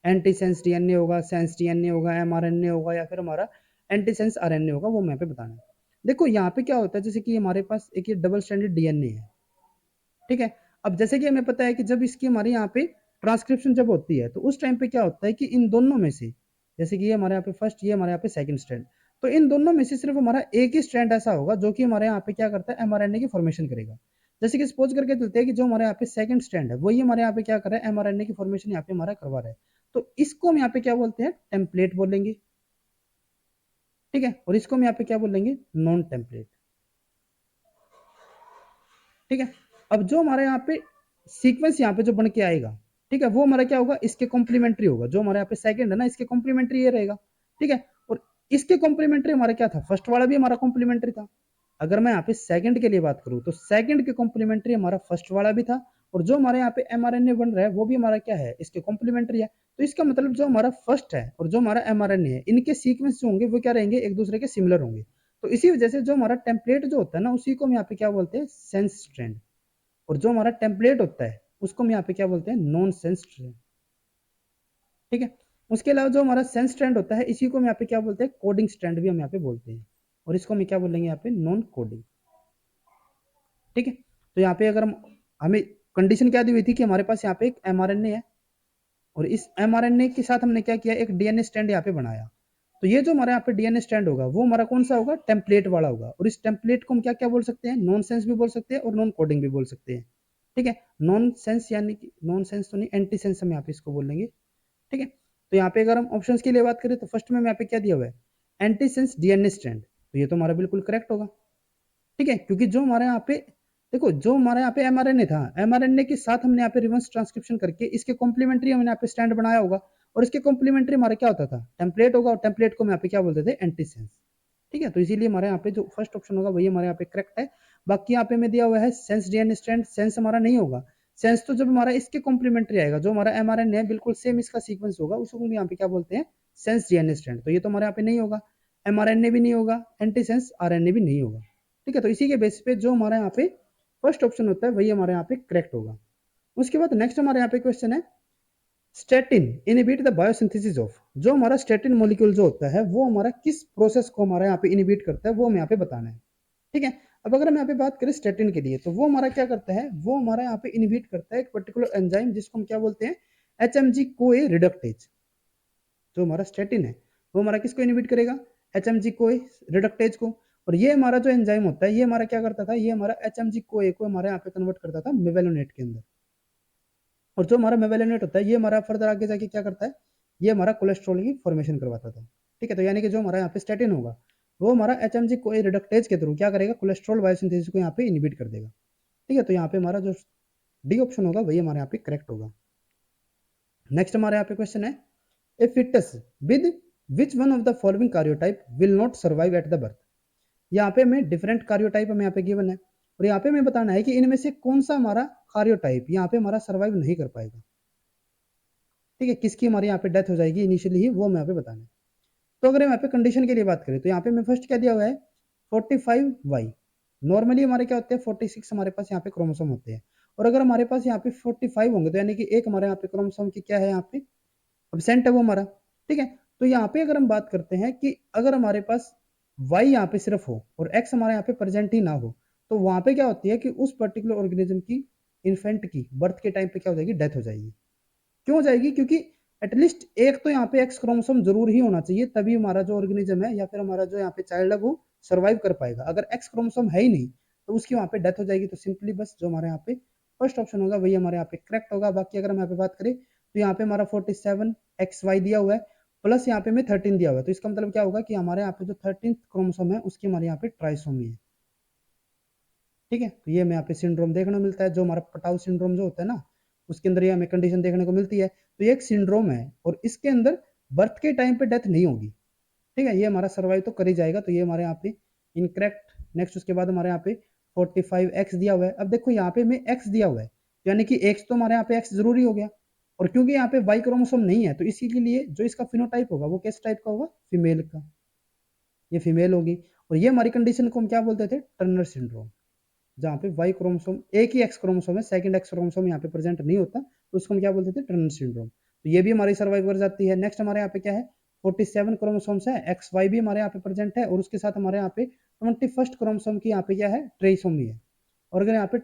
एंटी सेंस डीएनए होगा, सेंस डीएनए होगा, एमआरएनए होगा, या फिर हमारा एंटी सेंस आरएनए होगा, वो हमें यहाँ पे बताना है। देखो यहाँ पे क्या होता है, जैसे कि हमारे पास एक ये डबल स्ट्रैंडेड डीएनए है। ठीक है, अब जैसे कि हमें पता है कि जब इसकी हमारे यहाँ पे ट्रांसक्रिप्शन जब होती है, तो उस टाइम पे क्या होता है कि इन दोनों में से, जैसे कि ये हमारे यहाँ पे फर्स्ट, ये हमारे यहाँ पे सेकंड स्ट्रैंड, तो इन दोनों में से सिर्फ हमारा एक ही स्ट्रैंड ऐसा होगा जो कि हमारे यहाँ पे क्या करता है, एमआरएनए की फॉर्मेशन करेगा। जैसे कि सपोज करके चलते हैं कि जो हमारे यहाँ पे सेकंड स्ट्रैंड है, वही हमारे यहाँ पे क्या कर रहा है, एमआरएनए की फॉर्मेशन यहाँ पे हमारा करवा रहा है, तो इसको हम यहाँ पे क्या बोलते हैं, टेम्पलेट बोलेंगे। ठीक है, और इसको हम यहाँ पे क्या बोलेंगे, नॉन टेम्पलेट। ठीक है, अब जो हमारे यहाँ पे सीक्वेंस यहाँ पे जो बन के आएगा, ठीक है, वो हमारा क्या होगा, इसके कॉम्प्लीमेंट्री होगा। जो हमारे यहाँ पे सेकंड है ना, इसके कॉम्प्लीमेंट्री ये रहेगा। ठीक है, और इसके कॉम्प्लीमेंट्री हमारा क्या था, फर्स्ट वाला भी हमारा कॉम्प्लीमेंट्री था। अगर मैं यहाँ पे सेकंड के लिए बात करूँ, तो सेकंड के कॉम्प्लीमेंट्री हमारा फर्स्ट वाला भी था, और जो हमारे यहाँ पे एमआरएनए बन रहा है वो भी हमारा क्या है, इसके कॉम्प्लीमेंट्री है। तो इसका मतलब जो हमारा फर्स्ट है और जो हमारा एमआरएनए है, इनके सीक्वेंस जो होंगे वो क्या रहेंगे, एक दूसरे के सिमिलर होंगे। तो इसी वजह से जो हमारा टेम्पलेट जो होता है ना, उसी को हम यहाँ पे क्या बोलते हैं, सेंस स्ट्रैंड। और जो हमारा टेम्पलेट होता है उसको हम यहाँ पे क्या बोलते हैं, नॉन सेंस स्ट्रैंड। ठीक है, उसके अलावा जो हमारा सेंस स्ट्रैंड होता है, इसी को हम यहाँ पे क्या बोलते हैं, कोडिंग स्ट्रैंड भी हम यहाँ पे बोलते हैं, और इसको हम क्या बोलेंगे यहाँ पे, नॉन कोडिंग। ठीक है, तो यहाँ पे अगर हमें कंडीशन क्या दी हुई थी कि हमारे पास यहाँ पे एक एमआरएनए है, और इस एमआरएनए के साथ हमने क्या किया, एक डीएनए स्ट्रैंड यहाँ पे बनाया। तो ये जो हमारे यहाँ पे डीएनए स्ट्रैंड होगा वो हमारा कौन सा होगा, टेम्पलेट वाला होगा, और इस टेम्पलेट को हम क्या क्या बोल सकते हैं, नॉन सेंस भी बोल सकते हैं और नॉन कोडिंग भी बोल सकते हैं। ठीक है, नॉन सेंस यानी कि, नॉन सेंस तो नहीं, एंटी सेंस हम यहाँ पे इसको बोल लेंगे। ठीक है, तो यहाँ पे अगर हम ऑप्शंस के लिए बात करें, तो फर्स्ट में यहाँ पे क्या दिया हुआ है, एंटी सेंस डीएनए स्ट्रैंड, तो ये तो हमारा बिल्कुल करेक्ट होगा। ठीक है, क्योंकि जो हमारे यहाँ पे, देखो जो हमारे यहाँ पे एमआरएनए था, एमआरएनए के साथ हमने यहाँ पे रिवर्स ट्रांसक्रिप्शन करके इसके कॉम्प्लीमेंट्री हमने यहाँ पे स्टैंड बनाया होगा, और इसके कॉम्प्लीमेंट्री हमारा क्या होता था, टेम्पलेट होगा, और टेम्पलेट को हम यहाँ पे क्या बोलते थे, एंटीसेंस। ठीक है, तो इसीलिए हमारे यहाँ पे जो फर्स्ट ऑप्शन होगा वही हमारे यहाँ पे करेक्ट है। बाकी यहाँ पे हमें दिया हुआ है सेंस डीएनए स्ट्रैंड, सेंस हमारा नहीं होगा। सेंस तो जब हमारा इसके कॉम्प्लीमेंट्री आएगा, जो हमारा एमआरएनए है बिल्कुल सेम इसका सीक्वेंस होगा, उसको हम यहाँ पे क्या बोलते हैं, सेंस डीएनए स्ट्रैंड। तो ये तो हमारे यहाँ पे नहीं होगा, एमआरएनए भी नहीं होगा, एंटीसेंस आरएनए भी नहीं होगा। ठीक है, तो इसी के बेस पे जो हमारे यहाँ पे फर्स्ट ऑप्शन होता है वही हमारे यहाँ पे करेक्ट होगा। उसके बाद नेक्स्ट हमारे यहाँ पे क्वेश्चन है, statin inhibit the biosynthesis of, जो हमारा स्टेटिन मॉलिक्यूल जो होता है वो हमारा किस प्रोसेस को हमारे यहाँ पे इनहिबिट करता है, वो हमें यहाँ पे बताना है। ठीक है, अब अगर हम यहाँ पे बात करें स्टेटिन के लिए, तो वो हमारा क्या करता है, वो हमारा यहाँ पे इनहिबिट करता है एक पर्टिकुलर एंजाइम जिसको हम क्या बोलते हैं, एचएमजी कोए रिडक्टेज। जो हमारा स्टेटिन है वो हमारा किसको इनहिबिट करेगा, एचएमजी कोए रिडक्टेज को। और ये हमारा जो एंजाइम होता है, ये हमारा क्या करता था, ये हमारा एचएमजी कोए को हमारे यहाँ पे कन्वर्ट करता था मेवेलोनेट के अंदर। और जो हमारा मेवेलोनेट होता है, ये हमारा फर्दर आगे जाके क्या करता है, ये हमारा कोलेस्ट्रॉल की फॉर्मेशन करवाता था। ठीक है, तो यानी कि जो हमारा यहाँ पे स्टेटिन होगा वो हमारा एचएमजी कोए रिडक्टेज के थ्रू क्या करेगा, कोलेस्ट्रॉल बायोसिंथेसिस को यहाँ पे इनहिबिट कर देगा। ठीक है, तो यहाँ पे हमारा जो डी ऑप्शन होगा वही हमारे यहाँ पे करेक्ट होगा। नेक्स्ट हमारे यहाँ पे क्वेश्चन है, a fetus with which one of the following karyotype will not survive at the birth. यहाँ पे हमें डिफरेंट कार्योटाइप हमें यहाँ पे गिवन है और यहाँ पे हमें बताना है कि इनमें से कौन सा हमारा कार्योटाइप यहाँ पे हमारा सर्वाइव नहीं कर पाएगा। ठीक है, किसकी हमारे यहाँ पे डेथ हो जाएगी इनिशियली ही, वो हमें यहाँ पे बताना है। तो अगर हम यहाँ पे कंडीशन के लिए बात करें तो यहाँ पे मैं फर्स्ट क्या दिया हुआ है 45Y। नॉर्मली हमारे क्या होते हैं 46 हमारे पास यहाँ पे क्रोमोसोम होते हैं, और अगर हमारे पास यहाँ पे 45 होंगे तो यानी कि एक हमारे यहाँ पे क्रोमोसोम की क्या है यहाँ पे एब्सेंट है वो हमारा। ठीक है, तो यहाँ पे अगर हम बात करते हैं कि अगर हमारे पास वाई यहाँ पे सिर्फ हो और एक्स हमारे यहाँ पे प्रेजेंट ही ना हो, तो वहां पे क्या होती है कि उस पर्टिकुलर ऑर्गेनिज्म की इन्फेंट की बर्थ के टाइम पे क्या हो जाएगी, डेथ हो जाएगी। क्यों हो जाएगी, क्योंकि एटलीस्ट एक तो यहाँ पे एक्स क्रोमोसोम जरूर ही होना चाहिए, तभी हमारा जो ऑर्गेनिज्म है या फिर हमारा जो यहाँ पे चाइल्ड है वो सर्वाइव कर पाएगा। अगर एक्स क्रोमोसोम है ही नहीं तो उसकी वहां पे डेथ हो जाएगी। तो सिंपली बस जो हमारे यहाँ पे फर्स्ट ऑप्शन होगा वही हमारे यहाँ पे करेक्ट होगा। बाकी अगर हम यहाँ पे बात करें तो यहाँ पे हमारा 47XY दिया हुआ है, प्लस यहाँ पे में 13 दिया हुआ है, तो इसका मतलब क्या होगा कि हमारे यहाँ पे जो 13 क्रोमोसोम है उसकी हमारे यहाँ पे ट्राइसोमी है। ठीक है, तो ये हमें यहाँ पे सिंड्रोम देखने मिलता है, जो हमारा पटाउ सिंड्रोम जो होता है ना, उसके अंदर ये हमें कंडीशन देखने को मिलती है। तो ये एक सिंड्रोम है और इसके अंदर बर्थ के टाइम पे डेथ नहीं होगी। ठीक है, ये हमारा सर्वाइव तो कर ही जाएगा, तो ये हमारे यहाँ पे इनकरेक्ट। नेक्स्ट उसके बाद हमारे यहाँ पे 45X दिया हुआ है। अब देखो यहाँ पे हमें X दिया हुआ है, यानी कि X तो हमारे यहाँ पे X जरूरी हो गया, और क्योंकि यहाँ पे Y क्रोमोसोम नहीं है तो इसी के लिए जो इसका फिनोटाइप होगा वो किस टाइप का होगा, फीमेल का, ये फीमेल होगी। और ये हमारी कंडीशन को हम क्या बोलते थे, टर्नर सिंड्रोम, जहाँ पे वाई क्रोमोसोम एक ही एक्स क्रोमोसोम है, सेकंड एक्स क्रोमोसोम यहाँ पे प्रेजेंट नहीं होता, तो उसको हम क्या बोलते थे, टर्नर सिंड्रोम। तो ये भी हमारी सर्वाइव कर जाती है। नेक्स्ट हमारे यहाँ पे क्या है 47 क्रोमोसोम्स है, एक्स वाई भी हमारे यहाँ पे प्रेजेंट है, और उसके साथ हमारे यहाँ पे 21st क्रोमोसोम की यहाँ पे क्या है, ट्राइसोमी है। और अगर यहाँ पे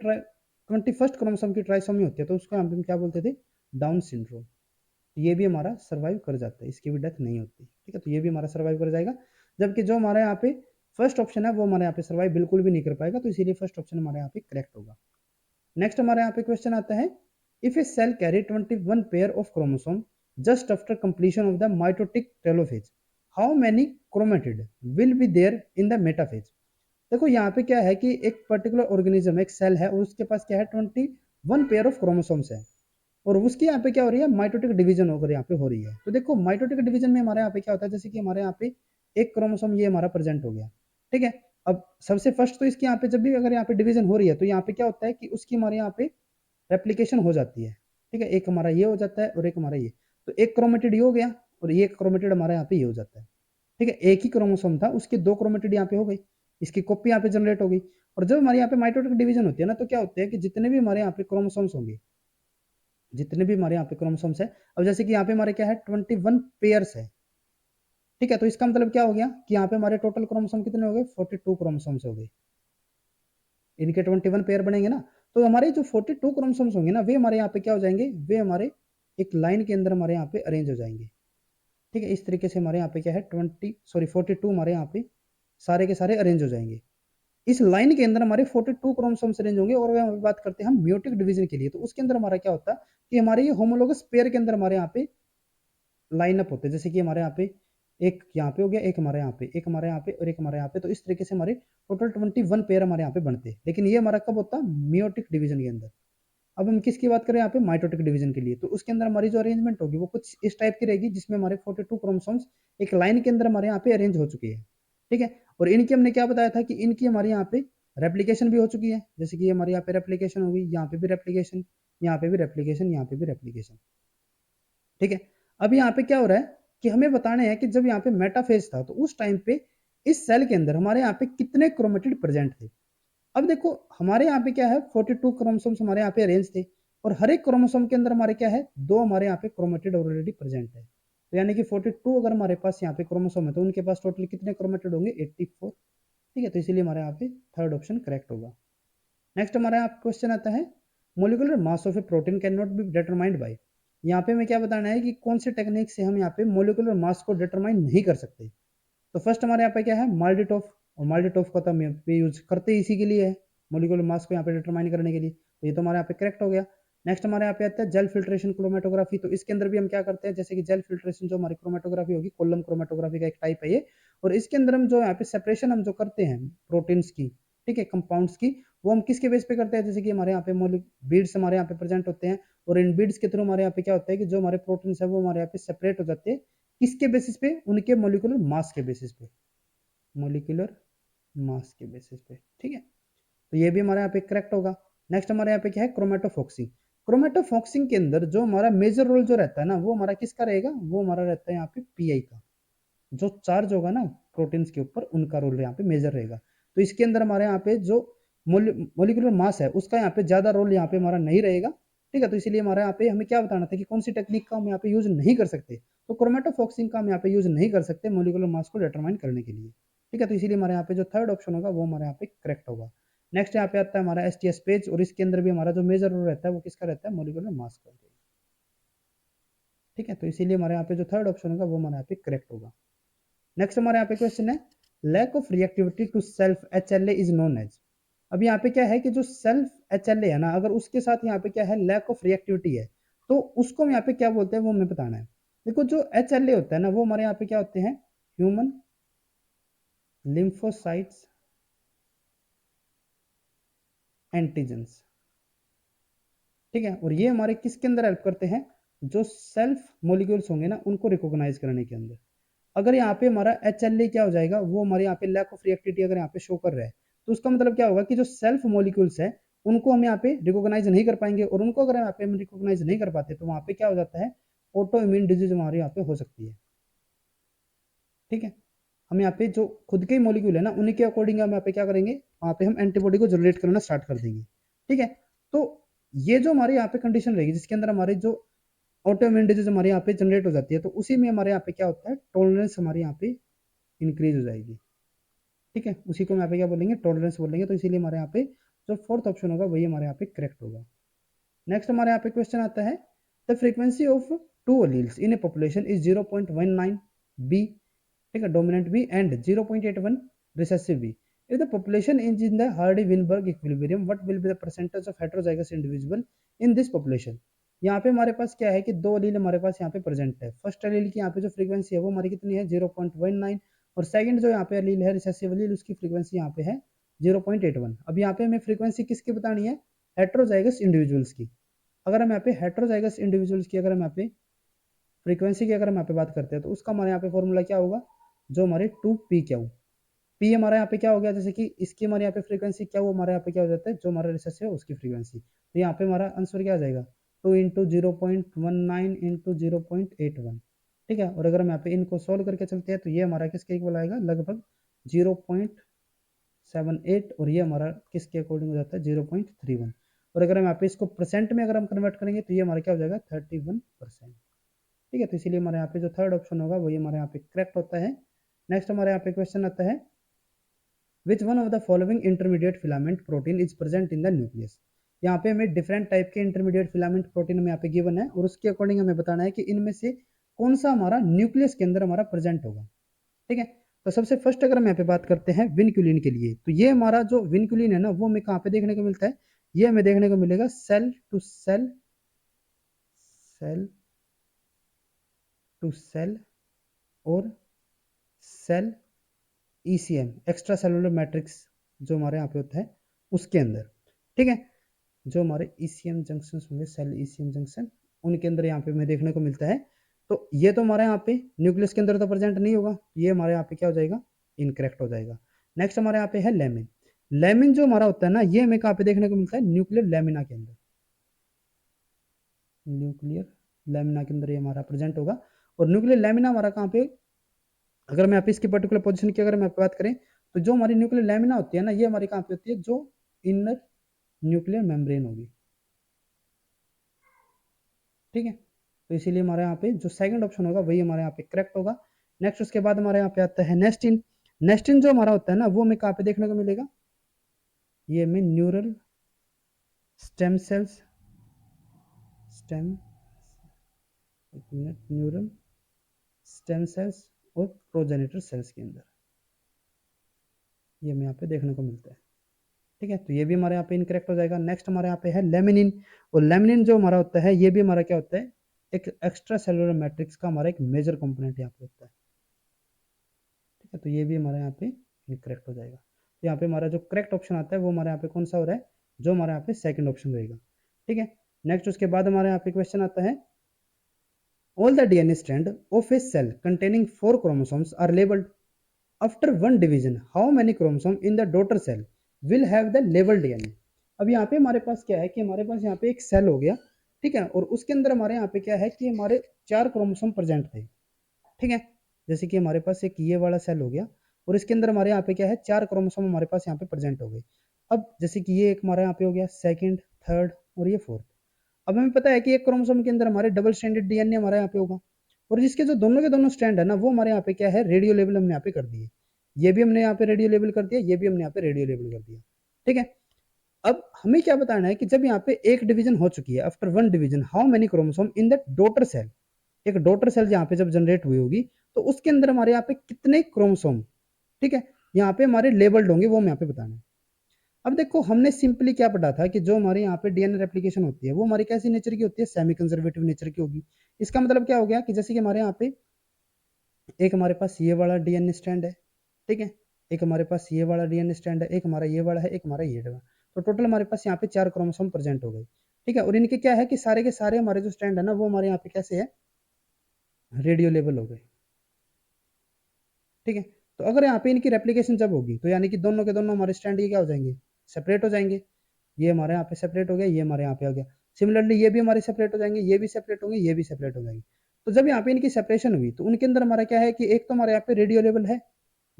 21st क्रोमोसोम की ट्राइसोमी होती है तो उसको यहाँ पे हम क्या बोलते थे, डाउन सिंड्रोम। ये भी हमारा सर्वाइव कर जाता है, इसकी भी डेथ नहीं होती। ठीक है, तो ये भी हमारा सर्वाइव कर जाएगा। जबकि जो हमारे यहाँ पे फर्स्ट ऑप्शन है वो हमारे यहाँ पे सर्वाइव बिल्कुल भी नहीं कर पाएगा, तो इसीलिए फर्स्ट ऑप्शन हमारे यहाँ पे करेक्ट होगा। नेक्स्ट हमारे यहाँ पे क्वेश्चन आता है, if a cell carry 21 pair of chromosome just after completion of the mitotic telophase, how many chromatid will be there in the metaphase. देखो यहाँ पे क्या है कि एक पर्टिकुलर ऑर्गेनिज्म, एक सेल है और उसके पास क्या है 21 पेयर ऑफ क्रोमोसोम्स है, और उसकी यहाँ पे क्या हो रही है, माइटोटिक डिवीजन होकर यहाँ पे हो रही है। तो देखो माइटोटिक डिवीजन में हमारे यहाँ पे क्या होता है, जैसे कि हमारे यहाँ पे एक क्रोमोसोम ये हमारा प्रेजेंट हो गया। ठीक है, अब सबसे फर्स्ट तो इसके यहाँ पे जब भी अगर यहाँ पे डिवीजन हो रही है तो यहाँ पे क्या होता है कि उसकी हमारे यहाँ पे रेप्लीकेशन हो जाती है। ठीक है, एक हमारा ये हो जाता है और एक हमारा ये, तो एक क्रोमेटिड ये हो गया और ये क्रोमेटिड हमारे यहाँ पे ये हो जाता है। ठीक है, एक ही क्रोमोसोम था, उसके दो क्रोमेटिड यहाँ पे हो गई, इसकी कॉपी यहाँ पे जनरेट हो गई। और जब हमारे यहाँ पे माइटोटिक डिवीजन होती है ना, तो क्या होते हैं कि जितने भी हमारे यहाँ पे क्रोमोसोम्स होंगे, जितने भी हमारे यहाँ पे क्रोमोसोम्स है, अब जैसे कि यहाँ पे हमारे क्या है 21 पेयर्स है। ठीक है, तो इसका मतलब क्या हो गया कि यहाँ पे हमारे टोटल क्रोमोसोम कितने हो गए, 42 क्रोमोसोम्स हो गए। इनके 21 पेयर बनेंगे ना, तो हमारे जो 42 क्रोमोसोम्स होंगे ना, वे हमारे यहाँ पे क्या हो जाएंगे, वे हमारे एक लाइन के अंदर हमारे यहाँ पे अरेंज हो जाएंगे। ठीक है, इस तरीके से हमारे यहाँ पे क्या है 42 हमारे यहाँ पे सारे के सारे अरेंज हो जाएंगे। इस लाइन के अंदर हमारे 42 क्रोमोसोम्स अरेंज होंगे। और अगर बात करते हैं हम म्यूटिक डिवीजन के लिए, तो उसके अंदर हमारा क्या होता है कि हमारे ये होमोलोगस पेयर के अंदर हमारे यहाँ पे लाइन अप होते हैं। जैसे कि हमारे यहाँ पे एक यहाँ पे हो गया, एक हमारे यहाँ पे, एक हमारे यहाँ पे और एक हमारे यहाँ पे, तो इस तरीके से हमारे टोटल 21 पेयर हमारे यहाँ पे बनते हैं। लेकिन ये हमारा कब होता है, म्यूटिक डिवीजन के अंदर। अब हम किसकी बात करें यहाँ पे, माइटोटिक डिवीजन के लिए, तो उसके अंदर हमारी जो अरेंजमेंट होगी वो कुछ इस टाइप की रहेगी, जिसमें हमारे 42 क्रोमोसोम्स एक लाइन के अंदर हमारे यहाँ पे अरेंज हो चुके हैं। ठीक है, और इनकी हमने क्या बताया था कि इनकी हमारे यहाँ पे रेप्लीकेशन भी हो चुकी है। जैसे कि हमारे यहाँ पे रेप्लीकेशन होगी, यहाँ पे भी रेप्लीकेशन, यहाँ पे भी रेप्लीकेशन, यहाँ पे भी रेप्लीकेशन। ठीक है, अब यहाँ पे क्या हो रहा है कि हमें बताना है कि जब यहाँ पे मेटाफेज था तो उस टाइम पे इस सेल के अंदर हमारे यहाँ पे कितने क्रोमेटिड प्रेजेंट थे। अब देखो हमारे यहाँ पे क्या है 42 क्रोमोसोम्स हमारे यहाँ पे अरेंज थे, और हर एक क्रोमोसोम के अंदर हमारे क्या है, दो हमारे यहाँ पे क्रोमेटिड ऑलरेडी प्रेजेंट है। तो यानी कि 42 अगर हमारे पास यहाँ पे क्रोमोसोम है तो उनके पास टोटल कितने क्रोमेटिड होंगे, 84। ठीक है, तो इसीलिए हमारे यहाँ पे थर्ड ऑप्शन करेक्ट होगा। नेक्स्ट हमारे यहाँ क्वेश्चन आता है, molecular mass of A protein can not be determined by. यहाँ पे हमें क्या बताना है कि कौन से टेक्निक से हम यहाँ पे मोलिकुलर मास को डिटरमाइन नहीं कर सकते। तो फर्स्ट हमारे यहाँ पे क्या है, माल्डिटोफ, और माल्डिटोफ का तो हम यहाँ पे यूज करते ही इसी के लिए है, मोलिकुलर मास को यहाँ पे डिटरमाइन करने के लिए, तो ये तो हमारे यहाँ पे करेक्ट हो गया। नेक्स्ट हमारे यहाँ पे आता है जेल फिल्ट्रेशन क्रोमेटोग्राफी। तो इसके अंदर भी हम क्या करते हैं, जैसे कि जेल फिल्ट्रेशन जो हमारी क्रोमेटोग्राफी होगी, कोलम क्रोमेटोग्राफी का एक टाइप है ये, और इसके अंदर हम जो यहाँ पे सेपरेशन हम जो करते हैं प्रोटीन्स की, ठीक है, कंपाउंड्स की, वो हम किसके बेस पे करते हैं, जैसे कि हमारे यहाँ पे मॉलिक बीड्स हमारे यहाँ पे प्रेजेंट होते हैं, और इन बीड्स के थ्रू हमारे यहाँ पे क्या होता है कि जो हमारे प्रोटीन्स है वो हमारे यहाँ पे सेपरेट हो जाते हैं, किसके बेसिस पे, उनके मोलिकुलर मास के बेसिस पे, मोलिकुलर मास के बेसिस पे, ठीक है। तो ये भी हमारे यहाँ पे करेक्ट होगा। नेक्स्ट हमारे यहाँ पे क्या है, क्रोमेटोफॉक्सिंग। क्रोमेटोफॉक्सिंग के अंदर जो हमारा मेजर रोल जो रहता है ना, वो हमारा किसका रहेगा, वो हमारा रहता है यहाँ पे पीआई का, जो चार्ज होगा ना प्रोटीन्स के ऊपर, उनका रोल यहाँ पे मेजर रहेगा। तो इसके अंदर हमारे यहाँ पे जो मोलिकुलर मास है उसका यहाँ पे ज्यादा रोल यहाँ पे हमारा नहीं रहेगा, ठीक है। तो इसीलिए हमारे यहाँ पे हमें क्या बताना था कि कौन सी टेक्निक का हम यहाँ पे यूज नहीं कर सकते, तो क्रोमेटोफॉक्सिंग का हम यहाँ पे यूज नहीं कर सकते मोलिकुलर मास को डिटरमाइन करने के लिए, ठीक है। तो इसीलिए हमारे यहाँ पे जो थर्ड ऑप्शन होगा वो हमारे यहाँ पे करेक्ट होगा। नेक्स्ट यहाँ पे आता है हमारा एसटीएस पेज, और इसके अंदर भी हमारा जो मेजर रोल रहता है वो किसका रहता है, मोलिकुलर मास का, ठीक है। तो इसीलिए हमारे यहाँ पे जो थर्ड ऑप्शन होगा वो हमारे यहाँ पे करेक्ट होगा। नेक्स्ट हमारे यहाँ पे क्वेश्चन है, lack of reactivity to self HLA is known as. अब यहाँ पे क्या है कि जो सेल्फ HLA है ना, अगर उसके साथ यहाँ पे क्या है, लैक ऑफ रिएक्टिविटी है, तो उसको हम यहाँ पे क्या बोलते हैं वो हमें बताना है। देखो जो HLA होता है ना, वो हमारे यहाँ पे क्या होते हैं, ह्यूमन लिम्फोसाइट्स एंटीजेंस, ठीक है। और ये हमारे किसके अंदर हेल्प करते हैं, जो सेल्फ मोलिक्यूल्स होंगे ना उनको रिकॉग्नाइज करने के अंदर। अगर यहाँ पे हमारा HLA क्या हो जाएगा, वो हमारे यहाँ पे लैक ऑफ रिएक्टिविटी अगर यहाँ पे शो कर रहा है, तो उसका मतलब क्या होगा कि जो सेल्फ मोलिक्यूल्स है उनको हम यहाँ पे रिकॉग्नाइज नहीं कर पाएंगे, और उनको अगर यहाँ पे हम रिकॉग्नाइज नहीं कर पाते तो वहाँ पे क्या हो जाता है, ऑटो इम्यून डिजीज हमारे यहाँ पे हो सकती है, ठीक है। हम यहाँ पे जो खुद के मोलिक्यूल है ना उन्हीं के अकॉर्डिंग हम यहाँ पे क्या करेंगे, वहाँ पे हम एंटीबॉडी को जनरेट करना स्टार्ट कर देंगे, ठीक है। तो ये जो हमारे यहाँ पे कंडीशन रहेगी जिसके अंदर हमारे जो ऑटो इम्यून डिजीज हमारे यहाँ पे जनरेट हो जाती है, तो उसी में हमारे यहाँ पे क्या होता है, टॉलरेंस हमारे यहाँ पे इंक्रीज हो जाएगी, ठीक है। उसी को हम यहाँ पे क्या बोलेंगे, टॉलरेंस बोलेंगे। तो इसीलिए हमारे यहाँ पे जो फोर्थ ऑप्शन होगा वही हमारे यहाँ पे करेक्ट होगा। नेक्स्ट हमारे यहाँ पे क्वेश्चन आता है, the frequency of two alleles in a population is 0.19 B, ठीक है, dominant B and 0.81 recessive B. If the population is in the Hardy Weinberg equilibrium, what will be the percentage of heterozygous individual in this population. यहाँ पे हमारे पास क्या है कि दो अलील हमारे पास यहाँ पे प्रेजेंट है। फर्स्ट अलील की यहाँ पे जो फ्रीक्वेंसी है वो हमारी कितनी है, 0.19, और सेकंड जो यहाँ पे अलील है रिसेसिव अलील, उसकी फ्रीक्वेंसी यहाँ पे है 0.81। अब यहाँ पे हमें फ्रीक्वेंसी किसकी बतानी है, हेटेरोजाइगस इंडिविजुअल्स की। अगर हम यहाँ पे हेटेरोजाइगस इंडिविजुअल्स की अगर हम यहाँ पे फ्रीक्वेंसी की अगर हम यहाँ पे बात करते हैं, तो उसका हमारे यहाँ पे फॉर्मूला क्या होगा, जो हमारे 2p पी हमारा यहाँ पे क्या हो गया, जैसे कि इसकी हमारे यहाँ पे फ्रीक्वेंसी क्या, वो हमारे यहाँ पे क्या हो जाता है, जो हमारा रिसेसिव है उसकी फ्रीक्वेंसी। तो यहाँ पे हमारा आंसर क्या आ जाएगा, 2 इंटू 0.19 इंटू 0.81, ठीक है। और अगर हम यहाँ पे इनको सोल्व करके चलते हैं तो ये हमारा किसके इक्वल आएगा, लगभग 0.78, और ये हमारा किसके अकॉर्डिंग हो जाता है, 0.31। और अगर हम यहाँ पे इसको परसेंट में अगर हम कन्वर्ट करेंगे तो ये हमारा क्या हो जाएगा, 31%, ठीक है। तो इसीलिए हमारे यहाँ पे जो थर्ड ऑप्शन होगा वही हमारे यहाँ पे करेक्ट होता है। नेक्स्ट हमारे यहाँ पे क्वेश्चन आता है, which one of the following intermediate filament protein is present in the nucleus. यहाँ पे हमें डिफरेंट टाइप के इंटरमीडिएट फिलामेंट प्रोटीन हमें यहाँ पे गिवन है, और उसके अकॉर्डिंग हमें बताना है कि इनमें से कौन सा हमारा न्यूक्लियस के अंदर हमारा प्रेजेंट होगा, ठीक है। तो सबसे फर्स्ट अगर हम यहाँ पे बात करते हैं विनक्यूलिन के लिए, तो ये हमारा जो विनक्यूलिन है ना वो हमें कहाँ पे देखने को मिलता है, ये हमें देखने को मिलेगा cell to cell, cell to cell और cell ECM, extra cellular matrix, जो हमारे यहाँ पे होता है उसके अंदर, ठीक है। जो हमारे ECM जंक्शन होंगे, सेल ECM जंक्शन, उनके अंदर यहाँ पे हमें देखने को मिलता है। तो ये तो हमारे यहाँ पे न्यूक्लियस के अंदर तो प्रेजेंट नहीं होगा, ये हमारे यहाँ पे क्या हो जाएगा, इनकरेक्ट हो जाएगा। नेक्स्ट हमारे यहाँ पे है लेमिन। लेमिन जो हमारा होता है ना, ये हमें कहाँ पे देखने को मिलता है, न्यूक्लियर लेमिना के अंदर, न्यूक्लियर लेमिना के अंदर ये हमारा प्रेजेंट होगा। और न्यूक्लियर लेमिना हमारा कहाँ पे, अगर मैं यहाँ पे इसकी पर्टिकुलर पोजीशन की अगर मैं बात करें, तो जो हमारी न्यूक्लियर लेमिना होती है ना, ये हमारी कहाँ पे होती है, जो इनर न्यूक्लियर मेम्ब्रेन होगी, ठीक है। तो इसीलिए हमारे यहाँ पे जो सेकंड ऑप्शन होगा वही हमारे यहाँ पे करेक्ट होगा। नेक्स्ट उसके बाद हमारे यहाँ पे आता है नेस्टिन। नेस्टिन जो हमारा होता है ना, वो हमें कहाँ पे देखने को मिलेगा, ये हमें neural stem cells, stem, neural stem cells और प्रोजेनिटर सेल्स के अंदर ये हमें यहाँ पे देखने को मिलता है, ठीक है। तो ये भी हमारे यहाँ पे इनकरेक्ट हो जाएगा। नेक्स्ट हमारे यहाँ पे है लेमिनिन, और लेमिनिन जो हमारा होता है ये भी हमारा क्या होता है, एक एक्स्ट्रा सेलुलर मैट्रिक्स का हमारा एक मेजर कंपोनेंट यहाँ पे होता है, ठीक है। तो ये भी हमारे यहाँ पे इनकरेक्ट हो जाएगा। तो यहाँ पे हमारा जो करेक्ट ऑप्शन आता है वो हमारे यहाँ पे कौन सा हो रहा है, जो हमारे यहाँ पे सेकंड ऑप्शन रहेगा। ठीक है, नेक्स्ट उसके बाद हमारे यहाँ पे क्वेश्चन आता है, all the DNA strand of a cell containing 4 chromosomes are labeled. After one division how many chromosome in the daughter cell will have the label DNA. अब यहाँ पे हमारे पास क्या है कि हमारे पास यहाँ पे एक सेल हो गया, ठीक है, और उसके अंदर हमारे यहाँ पे क्या है कि हमारे 4 क्रोमोसोम प्रेजेंट थे। ठीक है, जैसे कि हमारे पास एक ये वाला सेल हो गया और इसके अंदर हमारे यहाँ पे क्या है, 4 क्रोमोसोम हमारे पास यहाँ पे प्रेजेंट हो गए। अब जैसे कि ये एक हमारे यहाँ पे हो गया, सेकंड, थर्ड और ये फोर्थ। अब हमें पता है कि एक क्रोमोसोम के अंदर हमारे डबल स्ट्रैंडेड डीएनए हमारे यहाँ पे होगा, और जिसके जो दोनों के दोनों स्ट्रैंड है ना वो हमारे यहाँ पे क्या है, रेडियो लेवल हमने यहाँ पे कर दिए। ये भी हमने यहाँ पे रेडियो लेवल कर दिया, ये भी हमने यहाँ पे रेडियो लेवल कर दिया। ठीक है, अब हमें क्या बताना है कि जब यहाँ पे एक डिवीजन हो चुकी है, after one division how many chromosome in the daughter cell, एक डॉटर सेल यहाँ पे जब जनरेट हुई होगी तो उसके अंदर हमारे यहाँ पे कितने क्रोमोसोम, ठीक है, यहाँ पे हमारे लेबल्ड होंगे, वो हमें यहाँ पे बताना है। अब देखो हमने सिंपली क्या पढ़ा था कि जो हमारे यहाँ पे डीएनए रेप्लिकेशन होती है वो हमारी कैसी नेचर की होती है, सेमी कंजर्वेटिव नेचर की होगी। इसका मतलब क्या हो गया कि जैसे कि हमारे यहाँ पे एक हमारे पास ये वाला डीएनए स्ट्रैंड है, ठीक है, एक हमारे पास ये वाला डीएनए स्ट्रैंड है, एक हमारा ये वाला है, एक हमारा ये वाला, तो टोटल हमारे पास यहाँ पे 4 क्रोमोसोम प्रेजेंट हो गए। ठीक है, और इनके क्या है कि सारे के सारे हमारे जो स्ट्रैंड है ना वो हमारे यहाँ पे कैसे है, रेडियो लेवल हो गए। ठीक है, तो अगर यहाँ पे इनकी रेप्लिकेशन जब होगी तो यानी कि दोनों के दोनों हमारे स्ट्रैंड ये क्या हो जाएंगे, सेपरेट हो जाएंगे। ये हमारे यहाँ पे सेपरेट हो गया, ये हमारे यहाँ पे हो गया। सिमिलरली ये भी हमारे सेपरेट हो जाएंगे, ये भी सेपरेट होंगे, ये भी सेपरेट हो जाएंगे। तो जब यहाँ पे इनकी सेपरेशन हुई तो उनके अंदर हमारा क्या है कि एक तो हमारे यहाँ पे रेडियो लेवल है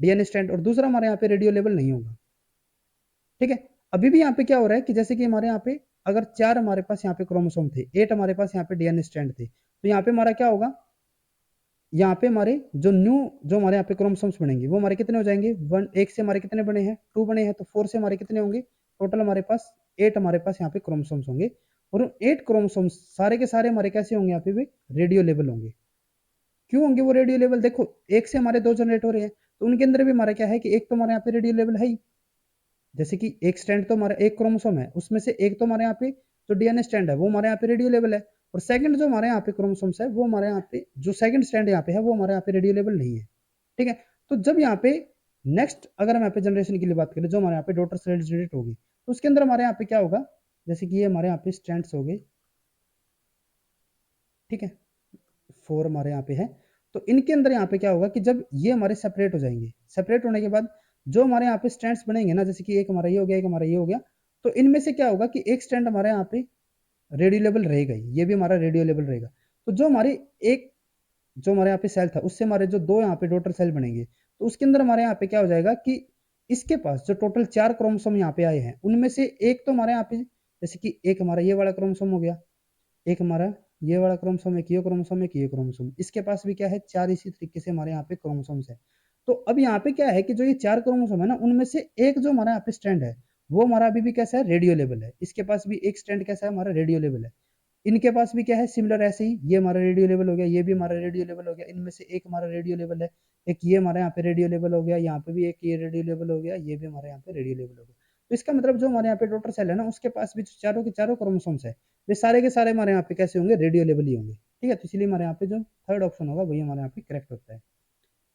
डीएनए स्ट्रैंड, और दूसरा हमारे यहाँ पे रेडियो लेवल नहीं होगा। ठीक है, अभी भी यहाँ पे क्या हो रहा है कि जैसे कि हमारे यहाँ पे अगर 4 हमारे पास यहाँ पे क्रोमोसोम थे, 8 हमारे पास यहाँ पे डीएनए स्ट्रैंड थे, तो यहाँ पे हमारा क्या होगा, यहाँ पे हमारे जो न्यू जो हमारे यहाँ पे क्रोमोसोम्स बनेंगे वो हमारे कितने हो जाएंगे, वन, एक से हमारे कितने बने हैं, 2 बने हैं, तो 4 से हमारे कितने होंगे, टोटल हमारे पास 8 हमारे पास यहाँ पे क्रोमोसोम्स होंगे। और 8 क्रोमोसोम्स सारे के सारे हमारे कैसे होंगे, यहाँ पे भी रेडियो लेवल होंगे। क्यों होंगे वो रेडियो लेवल, देखो एक से हमारे 2 जनरेट हो रहे हैं तो उनके अंदर भी हमारा क्या है कि एक तो हमारे यहाँ पे रेडियो लेवल है ही, जैसे कि एक स्ट्रैंड तो हमारा एक क्रोमोसोम है, उसमें से एक तो हमारे यहाँ पे जो डीएनए स्ट्रैंड है वो हमारे यहाँ पे रेडियो लेवल है, और सेकंड जो हमारे यहाँ पे क्रोमोसोम्स है वो हमारे यहाँ पे जो सेकंड स्ट्रैंड यहाँ पे है वो हमारे यहाँ पे रेडियो लेवल नहीं है। ठीक है, तो जब यहाँ पे नेक्स्ट अगर हम यहाँ पे जनरेशन की बात करें जो हमारे यहाँ पे डॉटर सेल जनरेट होगी तो उसके अंदर हमारे यहाँ पे क्या होगा, जैसे कि ये हमारे यहाँ पे स्ट्रैंड्स हो गए, ठीक है, 4 हमारे यहाँ पे है, तो इनके अंदर यहाँ पे क्या होगा कि जब ये हमारे सेपरेट हो जाएंगे, सेपरेट होने के बाद जो हमारे यहाँ पे स्ट्रैंड्स बनेंगे ना, जैसे कि एक हमारा ये हो गया, एक हमारा ये हो गया, तो इनमें से क्या होगा कि एक स्ट्रैंड हमारे यहाँ पे रेडियो लेवल रहेगा ही, ये भी हमारा रेडियो लेवल रहेगा। तो जो हमारी एक जो हमारे यहाँ पे सेल था उससे हमारे जो 2 यहाँ पे डॉटर सेल बनेंगे तो उसके अंदर हमारे यहाँ पे क्या हो जाएगा कि इसके पास जो टोटल 4 क्रोमोसोम यहाँ पे आए हैं उनमें से एक तो हमारे यहाँ पे जैसे कि एक हमारा ये वाला क्रोमोसोम हो गया, एक हमारा ये वाला क्रोमोसोम, एक ये क्रोमोसोम, एक ये क्रोमोसोम, इसके पास भी क्या है 4 इसी तरीके से हमारे यहाँ पे क्रोमोसोम्स है। तो अब यहाँ पे क्या है कि जो ये 4 क्रोमोसोम है ना उनमें से एक जो हमारा यहाँ पे स्ट्रैंड है वो हमारा अभी भी कैसा है, रेडियो लेवल है। इसके पास भी एक स्ट्रैंड कैसा है, हमारा रेडियो लेवल है। इनके पास भी क्या है, सिमिलर ऐसे ही ये हमारा रेडियो लेवल हो गया, ये भी हमारा रेडियो लेवल हो गया, इनमें से एक हमारा रेडियो लेवल है, एक ये हमारे यहाँ पे रेडियो लेवल हो गया, यहाँ पे भी एक ये रेडियो लेवल हो गया, ये भी हमारे यहाँ पे रेडियो लेवल हो गया। तो इसका मतलब जो हमारे यहाँ पे डॉटर सेल है ना उसके पास भी चारों के चारों क्रोमोसोम्स है, वे सारे के सारे हमारे यहाँ पे कैसे होंगे, रेडियो लेवल ही होंगे। ठीक है, तो इसलिए हमारे यहाँ पे जो थर्ड ऑप्शन होगा वही हमारे यहाँ पे करेक्ट होता है।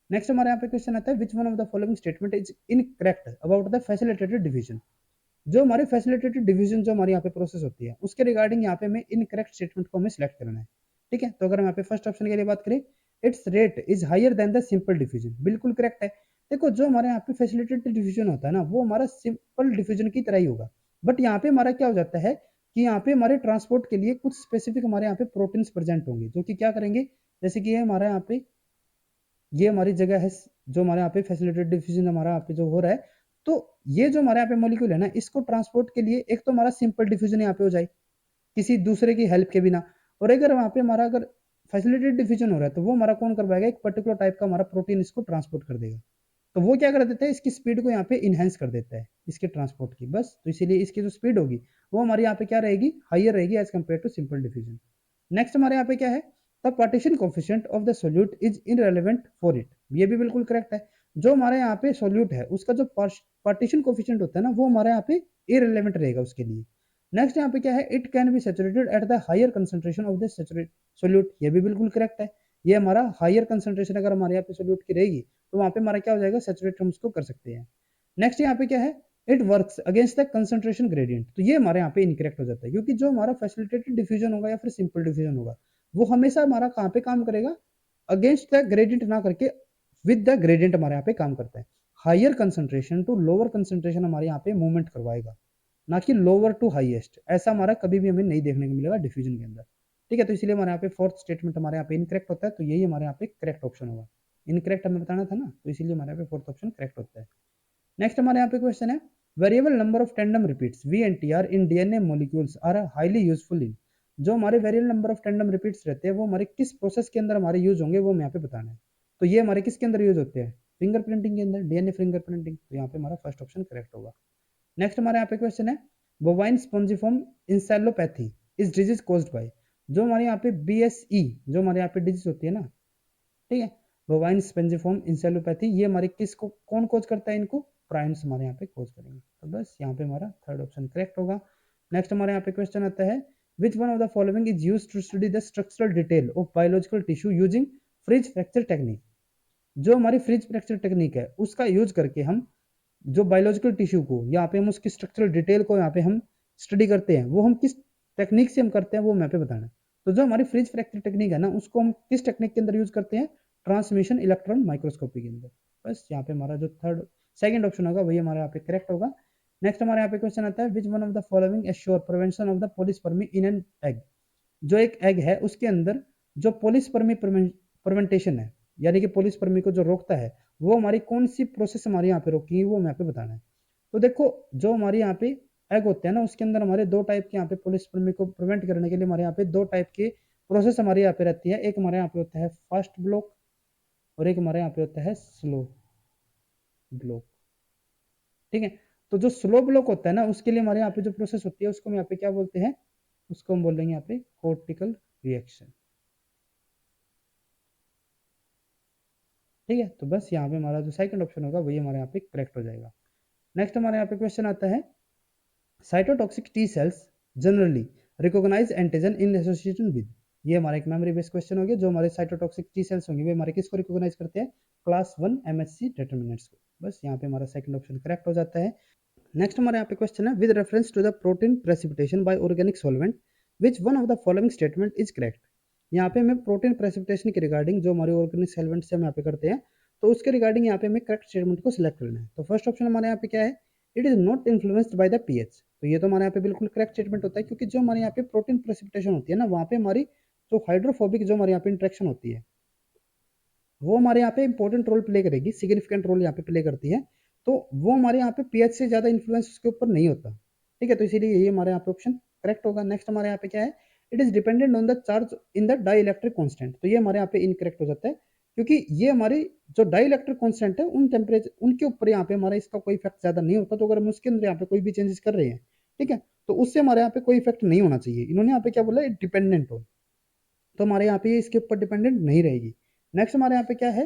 नेक्स्ट हमारे यहाँ पे क्वेश्चन आता है, which one of the following statement is incorrect about the facilitated division. जो हमारे फैसिलिटेटेड डिवीजन जो हमारे यहाँ पे प्रोसेस होती है उसके रिगार्डिंग यहाँ पे हमें इनकरेक्ट स्टेटमेंट को हमें सिलेक्ट करना है। ठीक है, तो अगर हम यहाँ पे फर्स्ट ऑप्शन के लिए बात करें, its rate is higher than the simple diffusion, बिल्कुल करेक्ट है। देखो जो हमारे यहाँ पे फैसिलिटेटेड डिफिजन होता है ना वो हमारा सिंपल डिफिजन की तरह ही होगा, बट यहाँ पे हमारा क्या हो जाता है कि यहाँ पे हमारे ट्रांसपोर्ट के लिए कुछ स्पेसिफिक हमारे यहाँ पे प्रोटीन्स प्रेजेंट होंगे जो कि क्या करेंगे, जैसे कि ये हमारे यहाँ पे ये हमारी जगह है जो हमारे यहाँ पे फैसिलिटेटेड डिफिजन हमारा यहाँ पे जो हो रहा है, तो ये जो हमारे यहाँ पे मॉलिक्यूल है ना इसको ट्रांसपोर्ट के लिए एक तो हमारा सिंपल डिफ्यूजन यहाँ पे हो जाए किसी दूसरे की हेल्प के बिना, और अगर वहाँ पे हमारा अगर फैसिलिटेटेड डिफ्यूजन हो रहा है तो वो हमारा कौन करवाएगा, एक पर्टिकुलर टाइप का हमारा प्रोटीन इसको ट्रांसपोर्ट कर देगा। तो वो क्या कर देता है, इसकी स्पीड को यहाँ पे इनहेंस कर देता है इसके ट्रांसपोर्ट की, बस तो इसीलिए इसकी जो स्पीड होगी वो हमारे यहाँ पे क्या रहेगी, हाइयर रहेगी as compared to simple diffusion. Next हमारे यहाँ पे क्या है, the partition coefficient of the solute is irrelevant for it, ये भी बिल्कुल करेक्ट है। जो हमारे यहाँ पे सोल्यूट है उसका जो पार्टीशन कोफिशिएंट होता है ना वो हमारे यहाँ पे इररिलेवेंट रहेगा उसके लिए। नेक्स्ट यहाँ पे क्या है, it can be saturated at the higher concentration of the solute, ये भी बिल्कुल करेक्ट है। ये हमारा हायर कंसंट्रेशन अगर हमारे यहाँ पे सोल्यूट की रहेगी तो वहाँ पे हमारा क्या हो जाएगा, सैचुरेट हम उसको कर सकते हैं। नेक्स्ट यहाँ पे क्या है, it works against the concentration gradient, तो ये हमारे यहाँ पे इनकरेक्ट हो जाता है, क्योंकि जो हमारा फैसिलिटेटेड डिफ्यूजन होगा या फिर सिंपल डिफ्यूजन होगा वो हमेशा हमारा कहाँ पे काम करेगा, अगेंस्ट द ग्रेडियंट ना करके विद द ग्रेडियंट हमारे यहाँ पे काम करता है। Higher concentration to lower concentration हमारे यहाँ पे मूवमेंट करवाएगा, ना कि लोअर टू हाईएस्ट, ऐसा हमारा कभी भी हमें नहीं देखने को मिलेगा डिफ्यूजन के अंदर। ठीक है, तो इसलिए हमारे यहाँ पे फोर्थ स्टेटमेंट हमारे यहाँ पे इनकरेक्ट होता है, तो यही हमारे यहाँ पे करेक्ट ऑप्शन होगा। इनकरेक्ट हमें बताना था ना, तो इसीलिए हमारे यहाँ पे फोर्थ ऑप्शन करेक्ट होता है। नेक्स्ट हमारे यहाँ पे क्वेश्चन है, variable number of tandem repeats VNTR in DNA molecules are highly useful in, जो हमारे variable number of tandem repeats रहते हैं वो हमारे किस प्रोसेस के अंदर हमारे यूज होंगे वो हमें यहाँ पे बताना है। तो ये हमारे किसके अंदर यूज होते हैं, फिंगरप्रिंटिंग के अंदर, डीएनए फिंगरप्रिंटिंग, तो यहाँ पे हमारा फर्स्ट ऑप्शन करेक्ट होगा। नेक्स्ट हमारे यहाँ पे क्वेश्चन है, bovine spongiform encephalopathy is disease caused by, जो हमारे यहाँ पे BSE जो हमारे यहाँ पे डिजीज होती है ना, ठीक है, बोवाइन स्पॉन्जिफॉर्म इंसेलोपैथी, ये हमारे किसको कौन कोज करता है, इनको प्राइम्स हमारे यहाँ पे कोज करेंगे, तो बस यहाँ पे हमारा थर्ड ऑप्शन करेक्ट होगा। नेक्स्ट हमारे यहाँ पे क्वेश्चन आता है, which one of the following is used to study the structural detail of biological tissue using freeze fracture technique, जो हमारी फ्रिज फ्रैक्चर टेक्निक है उसका यूज करके हम जो बायोलॉजिकल टिश्यू को यहाँ पे हम उसकी स्ट्रक्चरल डिटेल को यहाँ पे हम स्टडी करते हैं, वो हम किस टेक्निक से हम करते हैं वो यहाँ पे बताना है। तो जो हमारी फ्रिज फ्रैक्चर टेक्निक है ना उसको हम किस टेक्निक के अंदर यूज करते हैं, ट्रांसमिशन इलेक्ट्रॉन माइक्रोस्कोपी के अंदर। बस यहाँ पे हमारा जो थर्ड सेकंड ऑप्शन होगा वही हमारे यहाँ पे करेक्ट होगा। नेक्स्ट हमारे यहाँ पे क्वेश्चन आता है, which one of the following assure prevention of the polyspermy in an egg, जो एक एग है उसके अंदर जो पॉलीस्पर्मी परमेंटेशन है यानी कि पॉलीस्पर्मी को जो रोकता है वो हमारी कौन सी प्रोसेस हमारे यहाँ पे रोकी वो हमें यहाँ पे बताना है। तो देखो जो हमारे यहाँ पे एग होते हैं ना उसके अंदर हमारे दो टाइप के यहाँ पे पॉलीस्पर्मी को प्रिवेंट करने के लिए हमारे यहाँ पे दो टाइप के प्रोसेस हमारे यहाँ पे रहती है, एक हमारे यहाँ पे होता है फास्ट ब्लॉक और एक हमारे यहाँ पे होता है स्लो ब्लॉक। ठीक है, तो जो स्लो ब्लॉक होता है ना उसके लिए हमारे यहाँ पे जो प्रोसेस होती है उसको हम यहाँ पे क्या बोलते हैं, उसको हम बोल देंगे यहाँ पे कोर्टिकल रिएक्शन। ठीक है, तो बस यहाँ पे हमारा जो सेकंड ऑप्शन होगा वही हमारे यहाँ पे करेक्ट हो जाएगा। नेक्स्ट हमारे यहाँ पे क्वेश्चन आता है, cytotoxic T cells generally recognise antigen in association with, ये हमारा एक मेमोरी बेस्ड क्वेश्चन हो गया, जो हमारे साइटोटॉक्सिक टी सेल्स होंगे वे हमारे किसको रिकॉग्नाइज करते हैं, क्लास 1 MHC डिटर्मिनेंट्स को। बस यहाँ पे हमारा सेकंड ऑप्शन करेक्ट हो जाता है। नेक्स्ट हमारे यहाँ पे क्वेश्चन है, with reference to the protein precipitation by organic solvent which one of the following statement is correct, यहाँ पे हमें प्रोटीन प्रेसिपिटेशन के रिगार्डिंग जो हमारे ऑर्गेनिक सॉल्वेंट से हम यहाँ पे करते हैं तो उसके रिगार्डिंग यहाँ पे हमें करेक्ट स्टेटमेंट को सिलेक्ट करना है। तो फर्स्ट ऑप्शन हमारे यहाँ पे क्या है, it is not influenced by the pH, तो ये तो हमारे यहाँ पे बिल्कुल करेक्ट स्टेटमेंट होता है, क्योंकि जो हमारे यहाँ पे प्रोटीन प्रेसिपिटेशन होती है ना वहाँ पे हमारी जो हाइड्रोफोबिक जो हमारे यहाँ पे इंट्रैक्शन होती है वो हमारे यहाँ पे इंपॉर्टेंट रोल प्ले करेगी, सिग्निफिकेंट रोल यहाँ पे प्ले करती है, तो वो हमारे यहाँ पे पीएच से ज्यादा इन्फ्लुएंस उसके ऊपर नहीं होता। ठीक है, तो इसीलिए यही हमारे यहाँ पे ऑप्शन करेक्ट होगा। नेक्स्ट हमारे यहाँ पे क्या है, it is dependent on the charge in the dielectric constant, तो ये हमारे यहाँ पे इनकरेक्ट हो जाता है, क्योंकि ये हमारी जो डाइलेक्ट्रिक कांस्टेंट है उन टेम्परेचर उनके ऊपर यहाँ पे हमारा इसका कोई इफेक्ट ज्यादा नहीं होता, तो अगर हम उसके अंदर यहाँ पे कोई भी चेंजेस कर रहे हैं ठीक है तो उससे हमारे यहाँ पे कोई इफेक्ट नहीं होना चाहिए। इन्होंने यहाँ पे क्या बोला, डिपेंडेंट हो, तो हमारे यहाँ पे इसके ऊपर डिपेंडेंट नहीं रहेगी। नेक्स्ट हमारे यहाँ पे क्या है,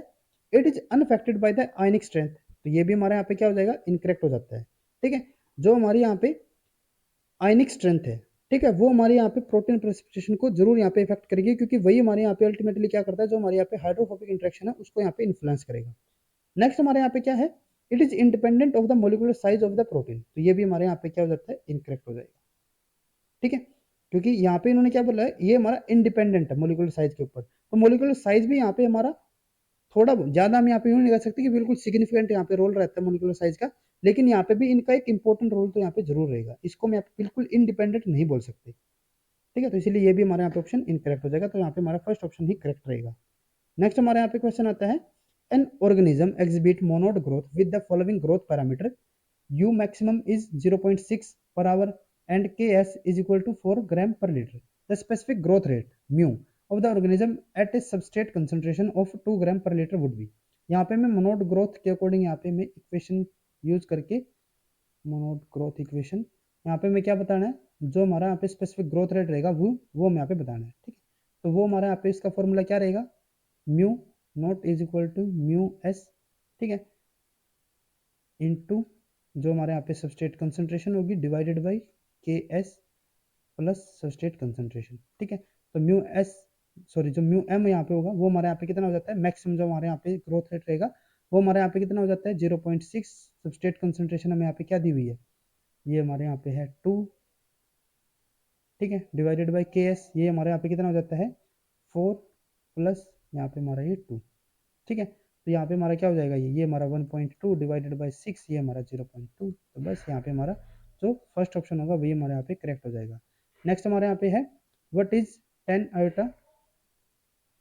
it is unaffected by the ionic strength, तो ये भी हमारे यहाँ पे क्या हो जाएगा, इनकरेक्ट हो जाता है। ठीक है, जो हमारे यहाँ पे आयनिक स्ट्रेंथ है ठीक है वो हमारे यहाँ पे प्रोटीन प्रेसिपिटेशन को जरूर यहाँ पे इफेक्ट करेगी, क्योंकि वही हमारे यहाँ पे अल्टीमेटली क्या करता है, जो हमारे यहाँ पे हाइड्रोफोबिक इंट्रैक्शन है उसको यहाँ पे इन्फ्लुएंस करेगा। नेक्स्ट हमारे यहाँ पे क्या है, it is independent of the molecular size of the protein, तो ये भी हमारे यहाँ पे क्या हो जाता है, इनकरेक्ट हो जाएगा। ठीक है, क्योंकि यहाँ पे इन्होंने क्या बोला है, ये हमारा इंडिपेंडेंट है मोलिकुलर साइज के ऊपर, तो मोलिकुलर साइज भी यहाँ पे हमारा थोड़ा ज्यादा हम यहाँ पे यूं नहीं कह सकते कि बिल्कुल सिग्निफिकेंट यहाँ पे रोल रहता है मोलिकुलर साइज का, लेकिन यहाँ पे भी इनका एक इंपॉर्टेंट रोल तो यहाँ पे जरूर रहेगा, इसको हम यहाँ पे बिल्कुल इंडिपेंडेंट नहीं बोल सकते। ठीक है, तो इसीलिए ये भी हमारे यहाँ पे ऑप्शन इनकरेक्ट हो जाएगा, तो यहाँ पे हमारा फर्स्ट ऑप्शन ही करेक्ट रहेगा। नेक्स्ट हमारे यहाँ पे क्वेश्चन आता है, an organism exhibit Monod growth with the following growth parameter, u maximum is 0.6 per hour and ks is equal to 4 gram per liter, the specific growth rate mu of the organism at a substrate concentration of 2 gram per liter would be, यहाँ पे मैं मोनोड ग्रोथ के अकॉर्डिंग यहाँ पे मैं इक्वेशन यूज करके मोनोड ग्रोथ इक्वेशन यहाँ पे मैं क्या बताना है, जो हमारा यहाँ पे स्पेसिफिक ग्रोथ रेट रहेगा वो हमें यहाँ पे बताना है। ठीक है, तो वो हमारा यहाँ पे इसका फॉर्मूला क्या रहेगा, mu not is equal to mu S, ठीक है, इनटू जो हमारे यहाँ पे सबस्ट्रेट कंसंट्रेशन होगी divided by K S plus substrate concentration. ठीक है, तो म्यू एस सॉरी जो म्यू एम यहाँ पे होगा वो हमारे यहाँ पे कितना हो जाता है, मैक्सिमम जो हमारे यहाँ पे ग्रोथ रेट रहेगा वो हमारे यहाँ पे कितना हो जाता है 0.6। सबस्ट्रेट कंसंट्रेशन हमें यहाँ पे क्या दी हुई है, ये हमारे यहाँ पे है 2, ठीक है, डिवाइडेड बाई के एस, ये हमारे यहाँ पे कितना हो जाता है 4 प्लस यहाँ पे हमारा ये 2, ठीक है। तो यहाँ पे हमारा क्या हो जाएगा, ये हमारा 1.2 डिवाइडेड बाई 6, ये हमारा 0.2। तो बस यहाँ पे हमारा जो फर्स्ट ऑप्शन होगा वही हमारे यहाँ पे करेक्ट हो जाएगा। नेक्स्ट हमारे यहाँ पे है what is 10 iota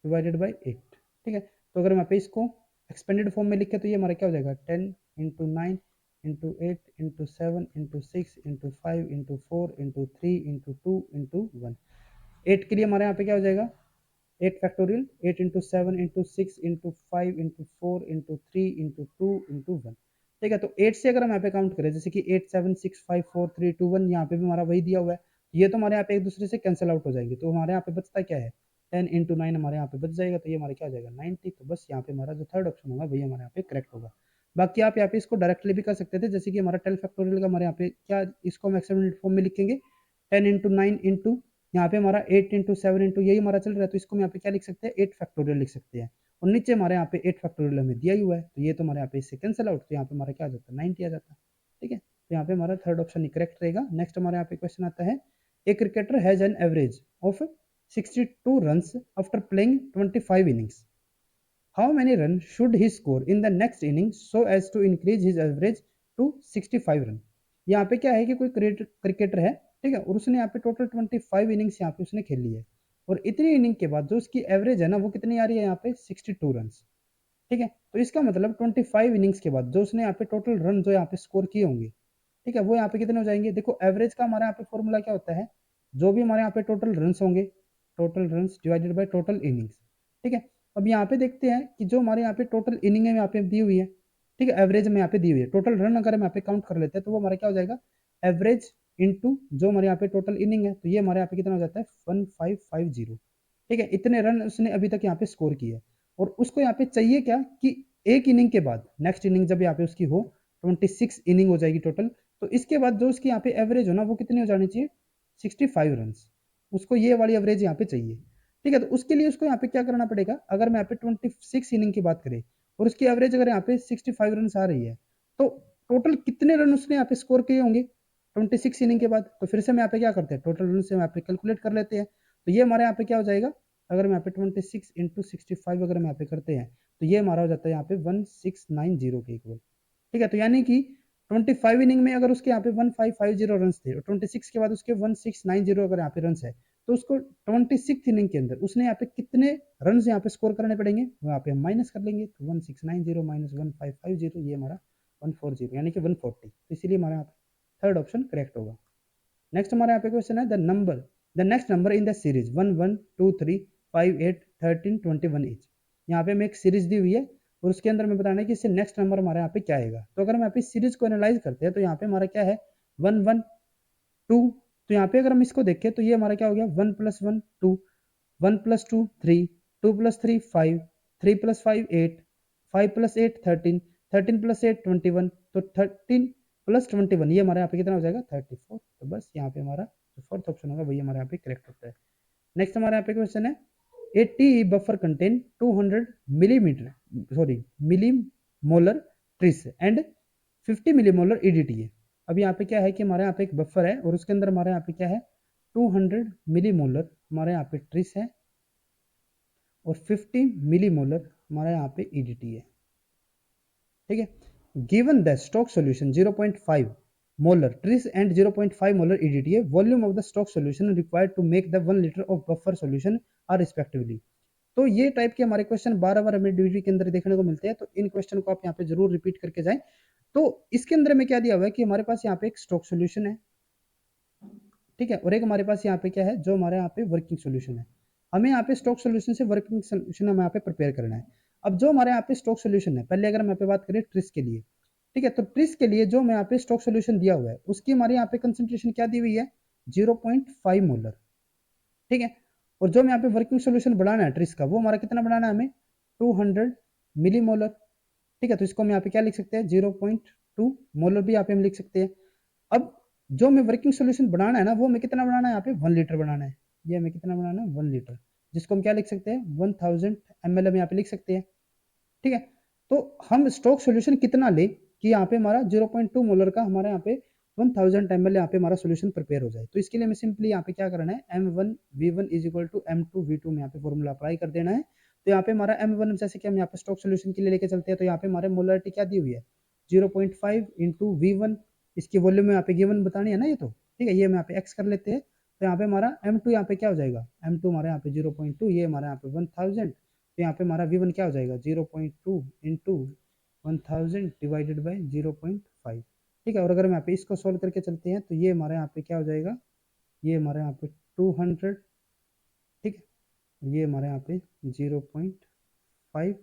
divided by 8, ठीक है। तो अगर हम यहाँ पे इसको एक्सपेंडेड फॉर्म में लिखे तो ये हमारा क्या हो जाएगा 10 into 9 into 8 into 7 into 6 into 5 into 4 into 3 into 2 into 1। 8 के लिए हमारे यहाँ पे क्या हो जाएगा 8 factorial, 8 into 7 into 6 into 5 into 4 into 3 into 2 into 1, ठीक है। तो 8 से अगर हम यहाँ पे काउंट करें जैसे कि 8 7 6 5 4 3 2 1, यहाँ पे भी हमारा वही दिया हुआ है, ये तो हमारे यहाँ पे एक दूसरे से कैंसिल आउट हो जाएंगे, तो हमारे यहाँ पे बचता क्या है 10 इंटू 9 हमारे यहाँ पे बच जाएगा, तो ये हमारा क्या हो जाएगा 90। तो बस यहाँ पे हमारा जो थर्ड ऑप्शन होगा वही हमारे यहाँ पे करेक्ट होगा। बाकी आप यहाँ पे इसको डायरेक्टली भी कर सकते थे, जैसे कि हमारा 12 फैक्टोरियल का हमारे यहाँ पे क्या, इसको हम एक्सपेरिमेंट फॉर्म में लिखेंगे 10 इंटू 9 इंटू यहाँ पे हमारा 8 इंटू 7 इंटू यही हमारा चल रहा है, तो इसको हम यहाँ पे क्या लिख सकते हैं 8 फैक्टोरियल लिख सकते हैं, और नीचे हमारे यहाँ पे 8 फैक्टोरियल हमें दिया ही हुआ है, तो ये तो हमारे यहाँ पे इससे कैंसिल आउट, तो यहाँ पे हमारा क्या आ जाता है 90 आ जाता है, ठीक है। तो यहाँ पे हमारा थर्ड ऑप्शन ही करेक्ट रहेगा। नेक्स्ट हमारे यहाँ पे क्वेश्चन आता है a cricketer has an average of 62 runs after playing 25 innings. How many runs should he score in the next inning so as to increase his average to 65 run. यहाँ पे क्या है कि कोई क्रिकेटर है, ठीक है, और उसने यहाँ पे टोटल 25 इनिंग्स यहाँ पे उसने खेल ली है, और इतनी इनिंग के बाद जो उसकी एवरेज है ना वो कितनी आ रही है यहाँ पे 62 रन, ठीक है। तो इसका मतलब 25 इनिंग्स के बाद जो उसने यहाँ पे टोटल रन जो यहाँ पे स्कोर किए होंगे, ठीक है, वो यहाँ पे कितने हो जाएंगे। देखो एवरेज का हमारे यहाँ पे फॉर्मूला क्या होता है, जो भी हमारे यहाँ पे टोटल रन होंगे, total run divided by total innings, ठीक है। अब यहाँ पे देखते हैं कि जो हमारे यहाँ पे टोटल इनिंग है यहाँ पे दी हुई है, ठीक है, एवरेज में यहाँ पे दी हुई है, टोटल रन अगर हम यहाँ पे काउंट कर लेते हैं तो वो हमारा क्या हो जाएगा एवरेज इंटू जो हमारे यहाँ पे टोटल इनिंग है, तो ये हमारे यहाँ पे कितना हो जाता है 1550, ठीक है। इतने रन उसने अभी तक यहाँ पे स्कोर किए, और उसको यहाँ पे चाहिए क्या कि एक इनिंग के बाद नेक्स्ट इनिंग जब यहाँ पे उसकी हो 26 इनिंग हो जाएगी टोटल, तो इसके बाद जो उसकी यहाँ पे एवरेज हो ना वो कितनी हो जानी चाहिए 65 रन, उसको ये वाली एवरेज यहाँ पे चाहिए, ठीक है। तो उसके लिए उसको यहाँ पे क्या करना पड़ेगा, अगर मैं यहाँ पे 26 इनिंग की बात करें और उसकी एवरेज अगर यहाँ पे 65 रन आ रही है, तो टोटल कितने रन उसने यहाँ पे स्कोर किए होंगे 26 इनिंग के बाद। तो फिर से हम यहाँ पे क्या करते हैं टोटल रन से यहाँ पे कैलकुलेट कर लेते हैं, तो ये हमारे यहाँ पे क्या हो जाएगा, अगर हम यहाँ पे 26 इंटू 65 अगर हम यहाँ पे करते हैं तो ये हमारा हो जाता है यहाँ पे 1690 के इक्वल, ठीक है। तो यानी कि 25 इनिंग में अगर उसके यहाँ पे 1550 रन थे और 26 के बाद उसके 1690 अगर यहाँ पे रन है, तो उसको 26 इनिंग के अंदर उसने यहाँ पे कितने रन यहाँ पे स्कोर करने पड़ेंगे, वहाँ पे हम माइनस कर लेंगे, तो 1690 माइनस 1550 ये हमारा 140 यानी कि 140, तो इसीलिए हमारे यहाँ पे थर्ड ऑप्शन करेक्ट होगा। नेक्स्ट हमारे यहाँ पे क्वेश्चन है the next number in the series 1 1 2 3 5 8 13 21 H. यहाँ पे हमें एक सीरीज दी हुई है और उसके अंदर में बताना है कि इससे नेक्स्ट नंबर हमारे यहाँ पे क्या आएगा। तो अगर हम यहाँ पे सीरीज को एनालाइज करते हैं तो यहाँ पे हमारा क्या है 1 1 2, तो यहाँ पे अगर हम इसको देखें तो ये हमारा क्या हो गया 1 + 1 2, 1 + 2 3, 2 + 3 5, 3 + 5 8, 5 + 8 13, 13 + 8 21, तो 13 + 21 ये हमारे यहाँ पे कितना हो जाएगा 34। तो बस यहाँ पे हमारा जो फोर्थ ऑप्शन होगा वही हमारे यहाँ पे करेक्ट होता है। नेक्स्ट हमारे यहाँ पे क्वेश्चन है 80 buffer contain 200 millimolar Tris and 50 millimolar EDT है। अब यहाँ पे क्या है कि हमारे यहाँ पे एक बफर है और उसके अंदर हमारे यहाँ पे क्या है 200 मिलीमोलर हमारे यहाँ पे ट्रिस है और 50 मिलीमोलर हमारे यहाँ पे ईडीटी है, ठीक है। Given the stock solution 0.5 molar tris and 0.5 molar EDTA है, volume of the stock solution required to make the 1 litre of buffer solution are respectively. तो ये टाइप के हमारे क्वेश्चन बार बार हमें डीवीडी के अंदर देखने को मिलते हैं, तो इन क्वेश्चन को आप यहाँ पे जरूर रिपीट करके जाएं। तो इसके अंदर में क्या दिया हुआ है कि हमारे पास यहाँ पे एक स्टॉक सॉल्यूशन है, ठीक है, और एक हमारे पास यहाँ पे क्या है जो हमारे यहाँ पे वर्किंग सॉल्यूशन है। हमें यहाँ पे स्टॉक सॉल्यूशन से वर्किंग सॉल्यूशन हमें यहाँ पे प्रिपेयर करना है। अब जो हमारे यहाँ पे स्टॉक सॉल्यूशन है, पहले अगर हम यहाँ पे बात करें ट्रिस के लिए, ठीक है, तो ट्रिस के लिए जो हमें यहाँ पे स्टॉक सॉल्यूशन दिया हुआ है उसकी हमारे यहाँ पे कंसेंट्रेशन क्या दी हुई है 0.5 मोलर, ठीक है। और जो हमें यहाँ पे वर्किंग सॉल्यूशन बनाना है ट्रिस का वो हमारा कितना बनाना है हमें 200 मिलीमोलर, ठीक है। तो इसको हम यहाँ पे क्या लिख सकते हैं 0.2 मोलर भी यहाँ पे हम लिख सकते हैं। अब जो हमें वर्किंग सॉल्यूशन बनाना है ना वो हमें कितना बनाना है यहाँ पे 1 लीटर बनाना है, ये हमें कितना बनाना है 1 लीटर, जिसको हम क्या लिख सकते हैं 1000 ml हम यहाँ पे लिख सकते हैं, ठीक है। तो हम स्टॉक सोल्यूशन कितना ले कि यहाँ पे हमारा 0.2 मोलर का हमारा यहाँ पे 1000 ml यहाँ पे हमारा सोल्यूशन प्रिपेयर हो जाए। तो इसके लिए हमें सिंपली यहाँ पे क्या करना है, m1v1 is equal to m2v2 में यहाँ पे फॉर्मूला अप्लाई कर देना है। तो यहाँ पे हमारा m1 जैसे कि हम यहाँ पे स्टॉक सोल्यूशन के लिए लेके चलते हैं, तो यहाँ पे हमारे मोलरिटी क्या दी हुई है 0.5 इंटू v1, इसकी वॉल्यूम में यहाँ पे गिवन बतानी है ना ये, तो ठीक है, ये हम यहाँ पे x कर लेते हैं। तो यहाँ पे हमारा m2 यहाँ पे क्या हो जाएगा, m2 हमारे यहाँ पे 0.2, ये हमारे यहाँ पे 1000, तो यहाँ पे हमारा v1 क्या हो जाएगा 0.2 इंटू 1000 डिवाइडेड बाई 0.5, ठीक है। और अगर हम यहाँ पे इसको सोल्व करके चलते हैं तो ये हमारे यहाँ पे क्या हो जाएगा, ये हमारे यहाँ पे 200, ठीक है, ये हमारे यहाँ पे 0.5,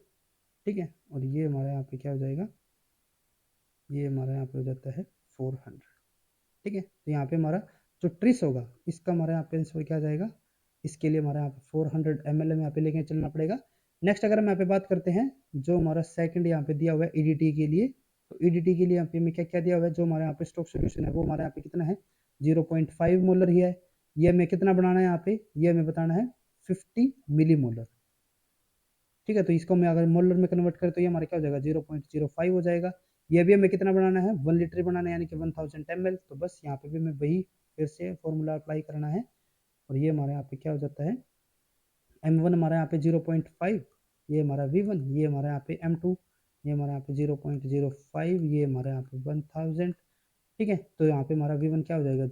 ठीक है, और ये हमारे यहाँ पे क्या हो जाएगा, ये हमारे यहाँ पे हो जाता है 400, ठीक है। तो यहाँ पे हमारा जो ट्रिस होगा इसका हमारे यहाँ पे आंसर क्या जाएगा, इसके लिए हमारे यहाँ पे 400 ml में यहाँ पे लेके चलना पड़ेगा। नेक्स्ट अगर हम यहाँ पे बात करते हैं जो हमारा सेकंड यहाँ पे दिया हुआ है ईडीटी के लिए, तो ईडीटी के लिए यहाँ पे हमें क्या क्या दिया हुआ है, जो हमारे यहाँ पे स्टॉक सोल्यूशन है वो हमारे यहाँ पे कितना है 0.5 मोलर ही है। ये हमें कितना बनाना है यहाँ पे, ये हमें बताना है 50 मिली मोलर, ठीक है। तो इसको मैं अगर मोलर में कन्वर्ट करें तो ये हमारे क्या हो जाएगा 0.05 हो जाएगा। ये भी हमें कितना बनाना है 1 लीटर बनाना है, यानी कि 1000 ml। तो बस यहाँ पे भी हमें वही फिर से फॉर्मूला अप्लाई करना है, और ये हमारे यहाँ पे क्या हो जाता है m1 हमारा यहाँ पे 0.5, ये हमारा v1, ये हमारा यहाँ पे m2, ये हमारा यहाँ पे 0.05, ये हमारा यहाँ पे 1000, ठीक है। तो यहाँ पे हमारा v1 क्या हो जाएगा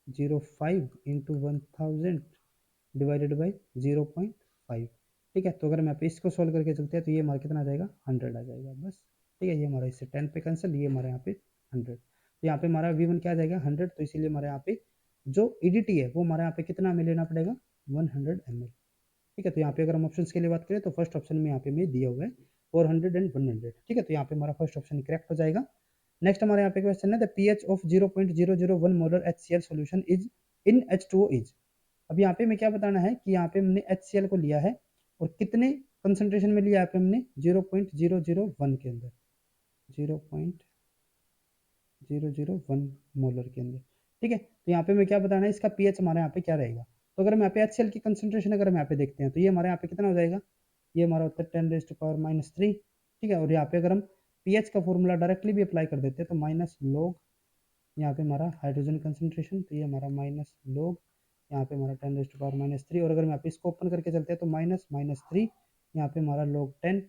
0.05 इंटू 1000 डिवाइडेड बाई 0.5, ठीक है। तो अगर हम यहाँ पे इसको सोल्व करके चलते हैं तो ये हमारा कितना आ जाएगा 100 आ जाएगा बस, ठीक है। ये हमारा इससे 10 पे कैंसिल, ये हमारे यहाँ पे 100, तो यहाँ पे हमारा v1 क्या आ जाएगा 100, तो इसीलिए हमारे यहाँ पे जो ईडीटी है वो हमारे यहाँ पे कितना हमें लेना पड़ेगा 100 ml, ठीक है। तो यहाँ पे अगर हम ऑप्शन के लिए बात करें तो फर्स्ट ऑप्शन में यहाँ पे हमें दिया हुआ है 400 एंड 100, ठीक है। तो यहाँ पे हमारा फर्स्ट ऑप्शन करेक्ट हो जाएगा। नेक्स्ट हमारे यहाँ पे क्वेश्चन है the pH of 0.001 molar HCl solution is in H2O is. अब यहाँ पे हमें क्या बताना है कि यहाँ पे हमने HCl को लिया है और कितने कंसंट्रेशन में लिया है पे हमने 0.001 के अंदर, 0.001 मोलर के अंदर, ठीक है। तो यहाँ पे हमें क्या बताना है इसका pH हमारे यहाँ पे क्या रहेगा। तो अगर हम यहाँ पे HCl की कंसंट्रेशन अगर हम यहाँ पे देखते हैं तो ये हमारे यहाँ पे कितना हो जाएगा, ये हमारा होता है 10⁻³ ठीक है। और यहाँ पे अगर हम pH का फॉर्मूला डायरेक्टली भी अप्लाई कर देते हैं तो माइनस लॉग यहाँ पे हमारा हाइड्रोजन कंसंट्रेशन, तो ये हमारा माइनस लॉग यहाँ पे हमारा 10⁻³ और अगर हम यहाँ पे इसको ओपन करके चलते हैं तो -3 यहाँ पे हमारा log 10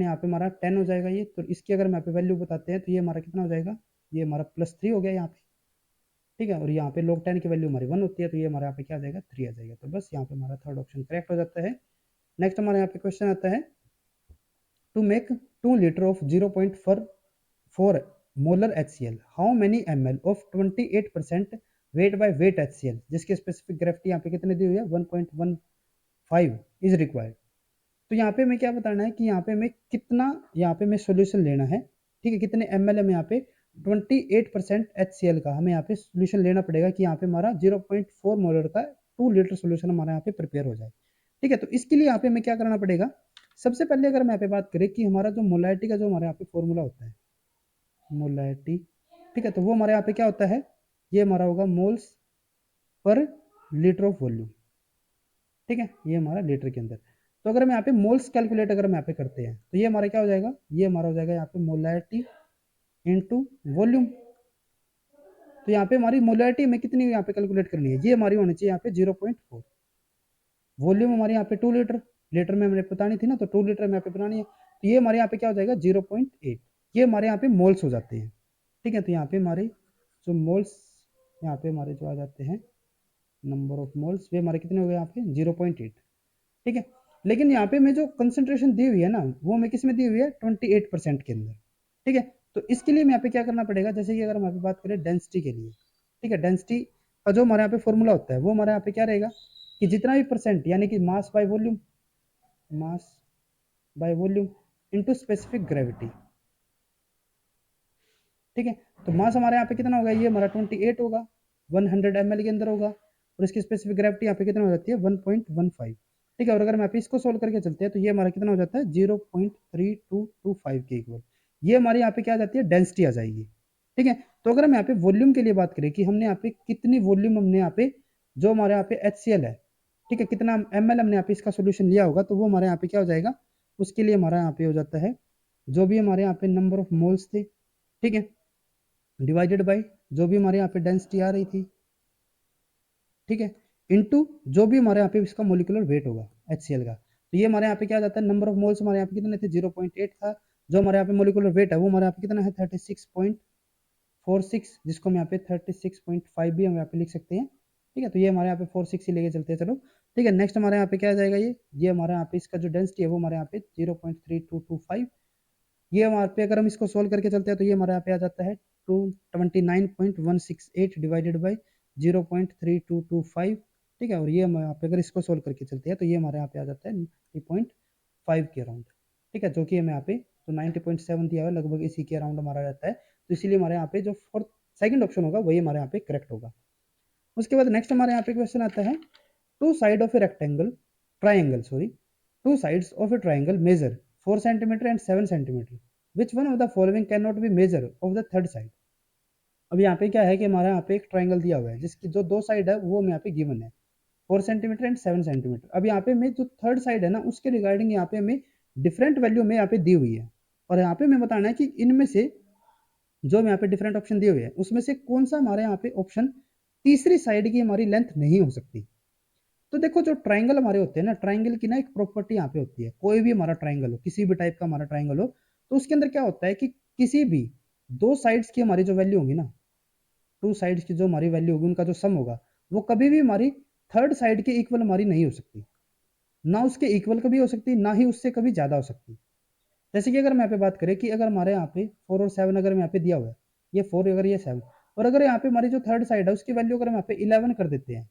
यहाँ पे हमारा 10 हो जाएगा ये। तो इसकी अगर हम यहाँ पे वैल्यू बताते हैं तो ये हमारा कितना हो जाएगा, ये हमारा +3 हो गया यहाँ पे, ठीक है। और यहाँ पे log 10 की वैल्यू हमारी 1 होती है, तो ये हमारे यहाँ पे क्या आ जाएगा 3 आ जाएगा। तो बस यहाँ पे हमारा थर्ड ऑप्शन करेक्ट हो जाता है। नेक्स्ट हमारे यहाँ पे क्वेश्चन आता है to make 2 litre of 0.4 molar HCl how many ml of 28% weight by weight HCl, जिसकी स्पेसिफिक ग्रेविटी यहाँ पे कितने दी हुई है 1.15 इज रिक्वायर्ड। तो यहाँ पे हमें क्या बताना है कि यहाँ पे हमें कितना यहाँ पे हमें सोल्यूशन लेना है, ठीक है, कितने ml में यहाँ पे 28% HCl का हमें यहाँ पे सोल्यूशन लेना पड़ेगा कि यहाँ पे हमारा 0.4 मोलर का 2 लीटर सोल्यूशन हमारा यहाँ पे प्रिपेयर हो जाए, ठीक है। तो इसके लिए यहाँ पे हमें क्या करना पड़ेगा, सबसे पहले अगर हम यहाँ पे बात करें कि हमारा जो मोलैरिटी का जो हमारे यहाँ पे फॉर्मूला होता है मोलैरिटी, ठीक है, तो वो हमारे यहाँ पे क्या होता है, ये हमारा होगा moles per litre of volume, ठीक है, ये हमारा लीटर के अंदर। तो अगर हम यहाँ पे मोल्स कैलकुलेट अगर हम यहाँ पे करते हैं तो ये हमारा क्या हो जाएगा, ये हमारा हो जाएगा यहाँ पे मोलैरिटी इनटू वॉल्यूम। तो यहाँ पे हमारी मोलैरिटी में कितनी यहाँ पे कैलकुलेट करनी है, ये हमारी होनी चाहिए यहाँ पे 0.4, वॉल्यूम हमारे यहाँ पे 2 लीटर, लीटर में हमने बतानी थी ना, तो 2 लीटर में यहाँ पे बनानी है, तो ये हमारे यहाँ पे क्या हो जाएगा 0.8, ये हमारे यहाँ पे मोल्स हो जाते हैं, ठीक है। तो यहाँ पे हमारे जो मोल्स यहाँ पे हमारे जो आ जाते हैं नंबर ऑफ मोल्स, वे हमारे कितने हो गए यहाँ पे 0.8, ठीक है। लेकिन यहाँ पे हमें जो कंसंट्रेशन दी हुई है ना वो हमें किस में दी हुई है 28% के अंदर, ठीक है। तो इसके लिए यहाँ पे क्या करना पड़ेगा, जैसे कि अगर हम यहाँ पे बात करें डेंसिटी के लिए, ठीक है, डेंसिटी का जो हमारे यहाँ पे फॉर्मूला होता है वो हमारे यहाँ पे क्या रहेगा कि जितना भी परसेंट यानी कि mass by volume into specific gravity, ठीक है। तो मास हमारे यहाँ पे कितना होगा, ये हमारा 28 होगा, 100 ml के अंदर होगा, और इसकी स्पेसिफिक ग्रेविटी यहाँ पे कितना हो जाती है 1.15, ठीक है। और अगर हम यहाँ पे इसको सोल्व करके चलते हैं तो ये हमारा कितना हो जाता है 0.3225 के इक्वल, ये हमारे यहाँ पे क्या आ जाती है डेंसिटी आ जाएगी, ठीक है। तो अगर हम यहाँ पे वॉल्यूम के लिए बात करें कि हमने यहाँ पे कितनी वॉल्यूम हमने यहाँ पे जो हमारे यहाँ पे HCl है, ठीक है, कितना ml हमने यहाँ पे इसका सोल्यूशन लिया होगा, तो वो हमारे यहाँ पे क्या हो जाएगा उसके लिए हमारा यहाँ पे हो जाता है जो भी हमारे यहाँ पे नंबर ऑफ मोल्स थे, ठीक है, डिवाइडेड बाय जो भी हमारे यहाँ पे डेंसिटी आ रही थी, ठीक है, इनटू जो भी हमारे यहाँ पे इसका मोलिकुलर वेट होगा HCl का। तो ये हमारे यहाँ पे क्या जाता है, नंबर ऑफ मोल्स हमारे यहाँ पे कितने थे 0.8 था, जो हमारे यहाँ पे मोलिकुलर वेट है वो हमारे यहाँ पे कितना है 36.46, जिसको हम यहाँ पे 36.5 भी हम यहाँ पे लिख सकते हैं, ठीक है। तो ये हमारे यहाँ पे 46 ही लेके चलते हैं, चलो ठीक है। नेक्स्ट हमारे यहाँ पे क्या आ जाएगा, ये हमारे यहाँ पे इसका जो डेंसिटी है वो हमारे यहाँ पे 0.3225, ये हमारे पे अगर हम इसको सोल्व करके चलते हैं तो ये हमारे यहाँ पे आ जाता है 229.168 डिवाइडेड बाई 0.3225, ठीक है। और ये हम यहाँ पे अगर इसको सोल्व करके चलते हैं तो ये हमारे यहाँ पे आ जाता है 90.5 के अराउंड, ठीक है, जो कि हमें यहाँ पे तो 90.7 दिया हुआ है, लगभग इसी के अराउंड हमारा रहता है। तो इसीलिए हमारे यहाँ पे जो फोर्थ सेकंड ऑप्शन होगा वही हमारे यहाँ पे करेक्ट होगा। उसके बाद नेक्स्ट हमारे यहाँ पे क्वेश्चन आता है, two side of a rectangle triangle sorry two sides of a triangle measure 4 centimetre and 7 centimetre, which one of the following can not be measure of the third side. अब यहाँ पे क्या है कि हमारा यहाँ पे एक ट्राइंगल दिया हुआ है जिसकी जो दो साइड है वो यहाँ पे गिवन है 4 सेंटीमीटर एंड 7 सेंटीमीटर। अब यहाँ पे हमें जो थर्ड साइड है ना उसके रिगार्डिंग यहाँ पे हमें डिफरेंट वैल्यू में यहाँ पे दी हुई है, और यहाँ पे हमें बताना है कि इनमें से जो यहाँ पे डिफरेंट ऑप्शन दिए हुए हैं उसमें से कौन सा हमारे यहाँ पे ऑप्शन तीसरी साइड की हमारी लेंथ नहीं हो सकती। तो देखो जो ट्राइंगल हमारे होते हैं ना, ट्राइंगल की ना एक प्रॉपर्टी यहाँ पे होती है, कोई भी हमारा ट्राइंगल हो, किसी भी टाइप का हमारा ट्राइंगल हो, तो उसके अंदर क्या होता है कि किसी भी दो साइड्स की हमारी जो वैल्यू होगी ना, टू साइड्स की जो हमारी वैल्यू होगी उनका जो सम होगा वो कभी भी हमारी थर्ड साइड के इक्वल हमारी नहीं हो सकती, ना उसके इक्वल कभी हो सकती, ना ही उससे कभी ज्यादा हो सकती। जैसे कि अगर मैं यहाँ पे बात करें कि अगर हमारे यहाँ पे 4 और 7 अगर यहाँ पे दिया हुआ है, ये 4 अगर ये 7, और अगर यहाँ पे हमारी जो थर्ड साइड है उसकी वैल्यू अगर हम यहाँ पे 11 कर देते हैं,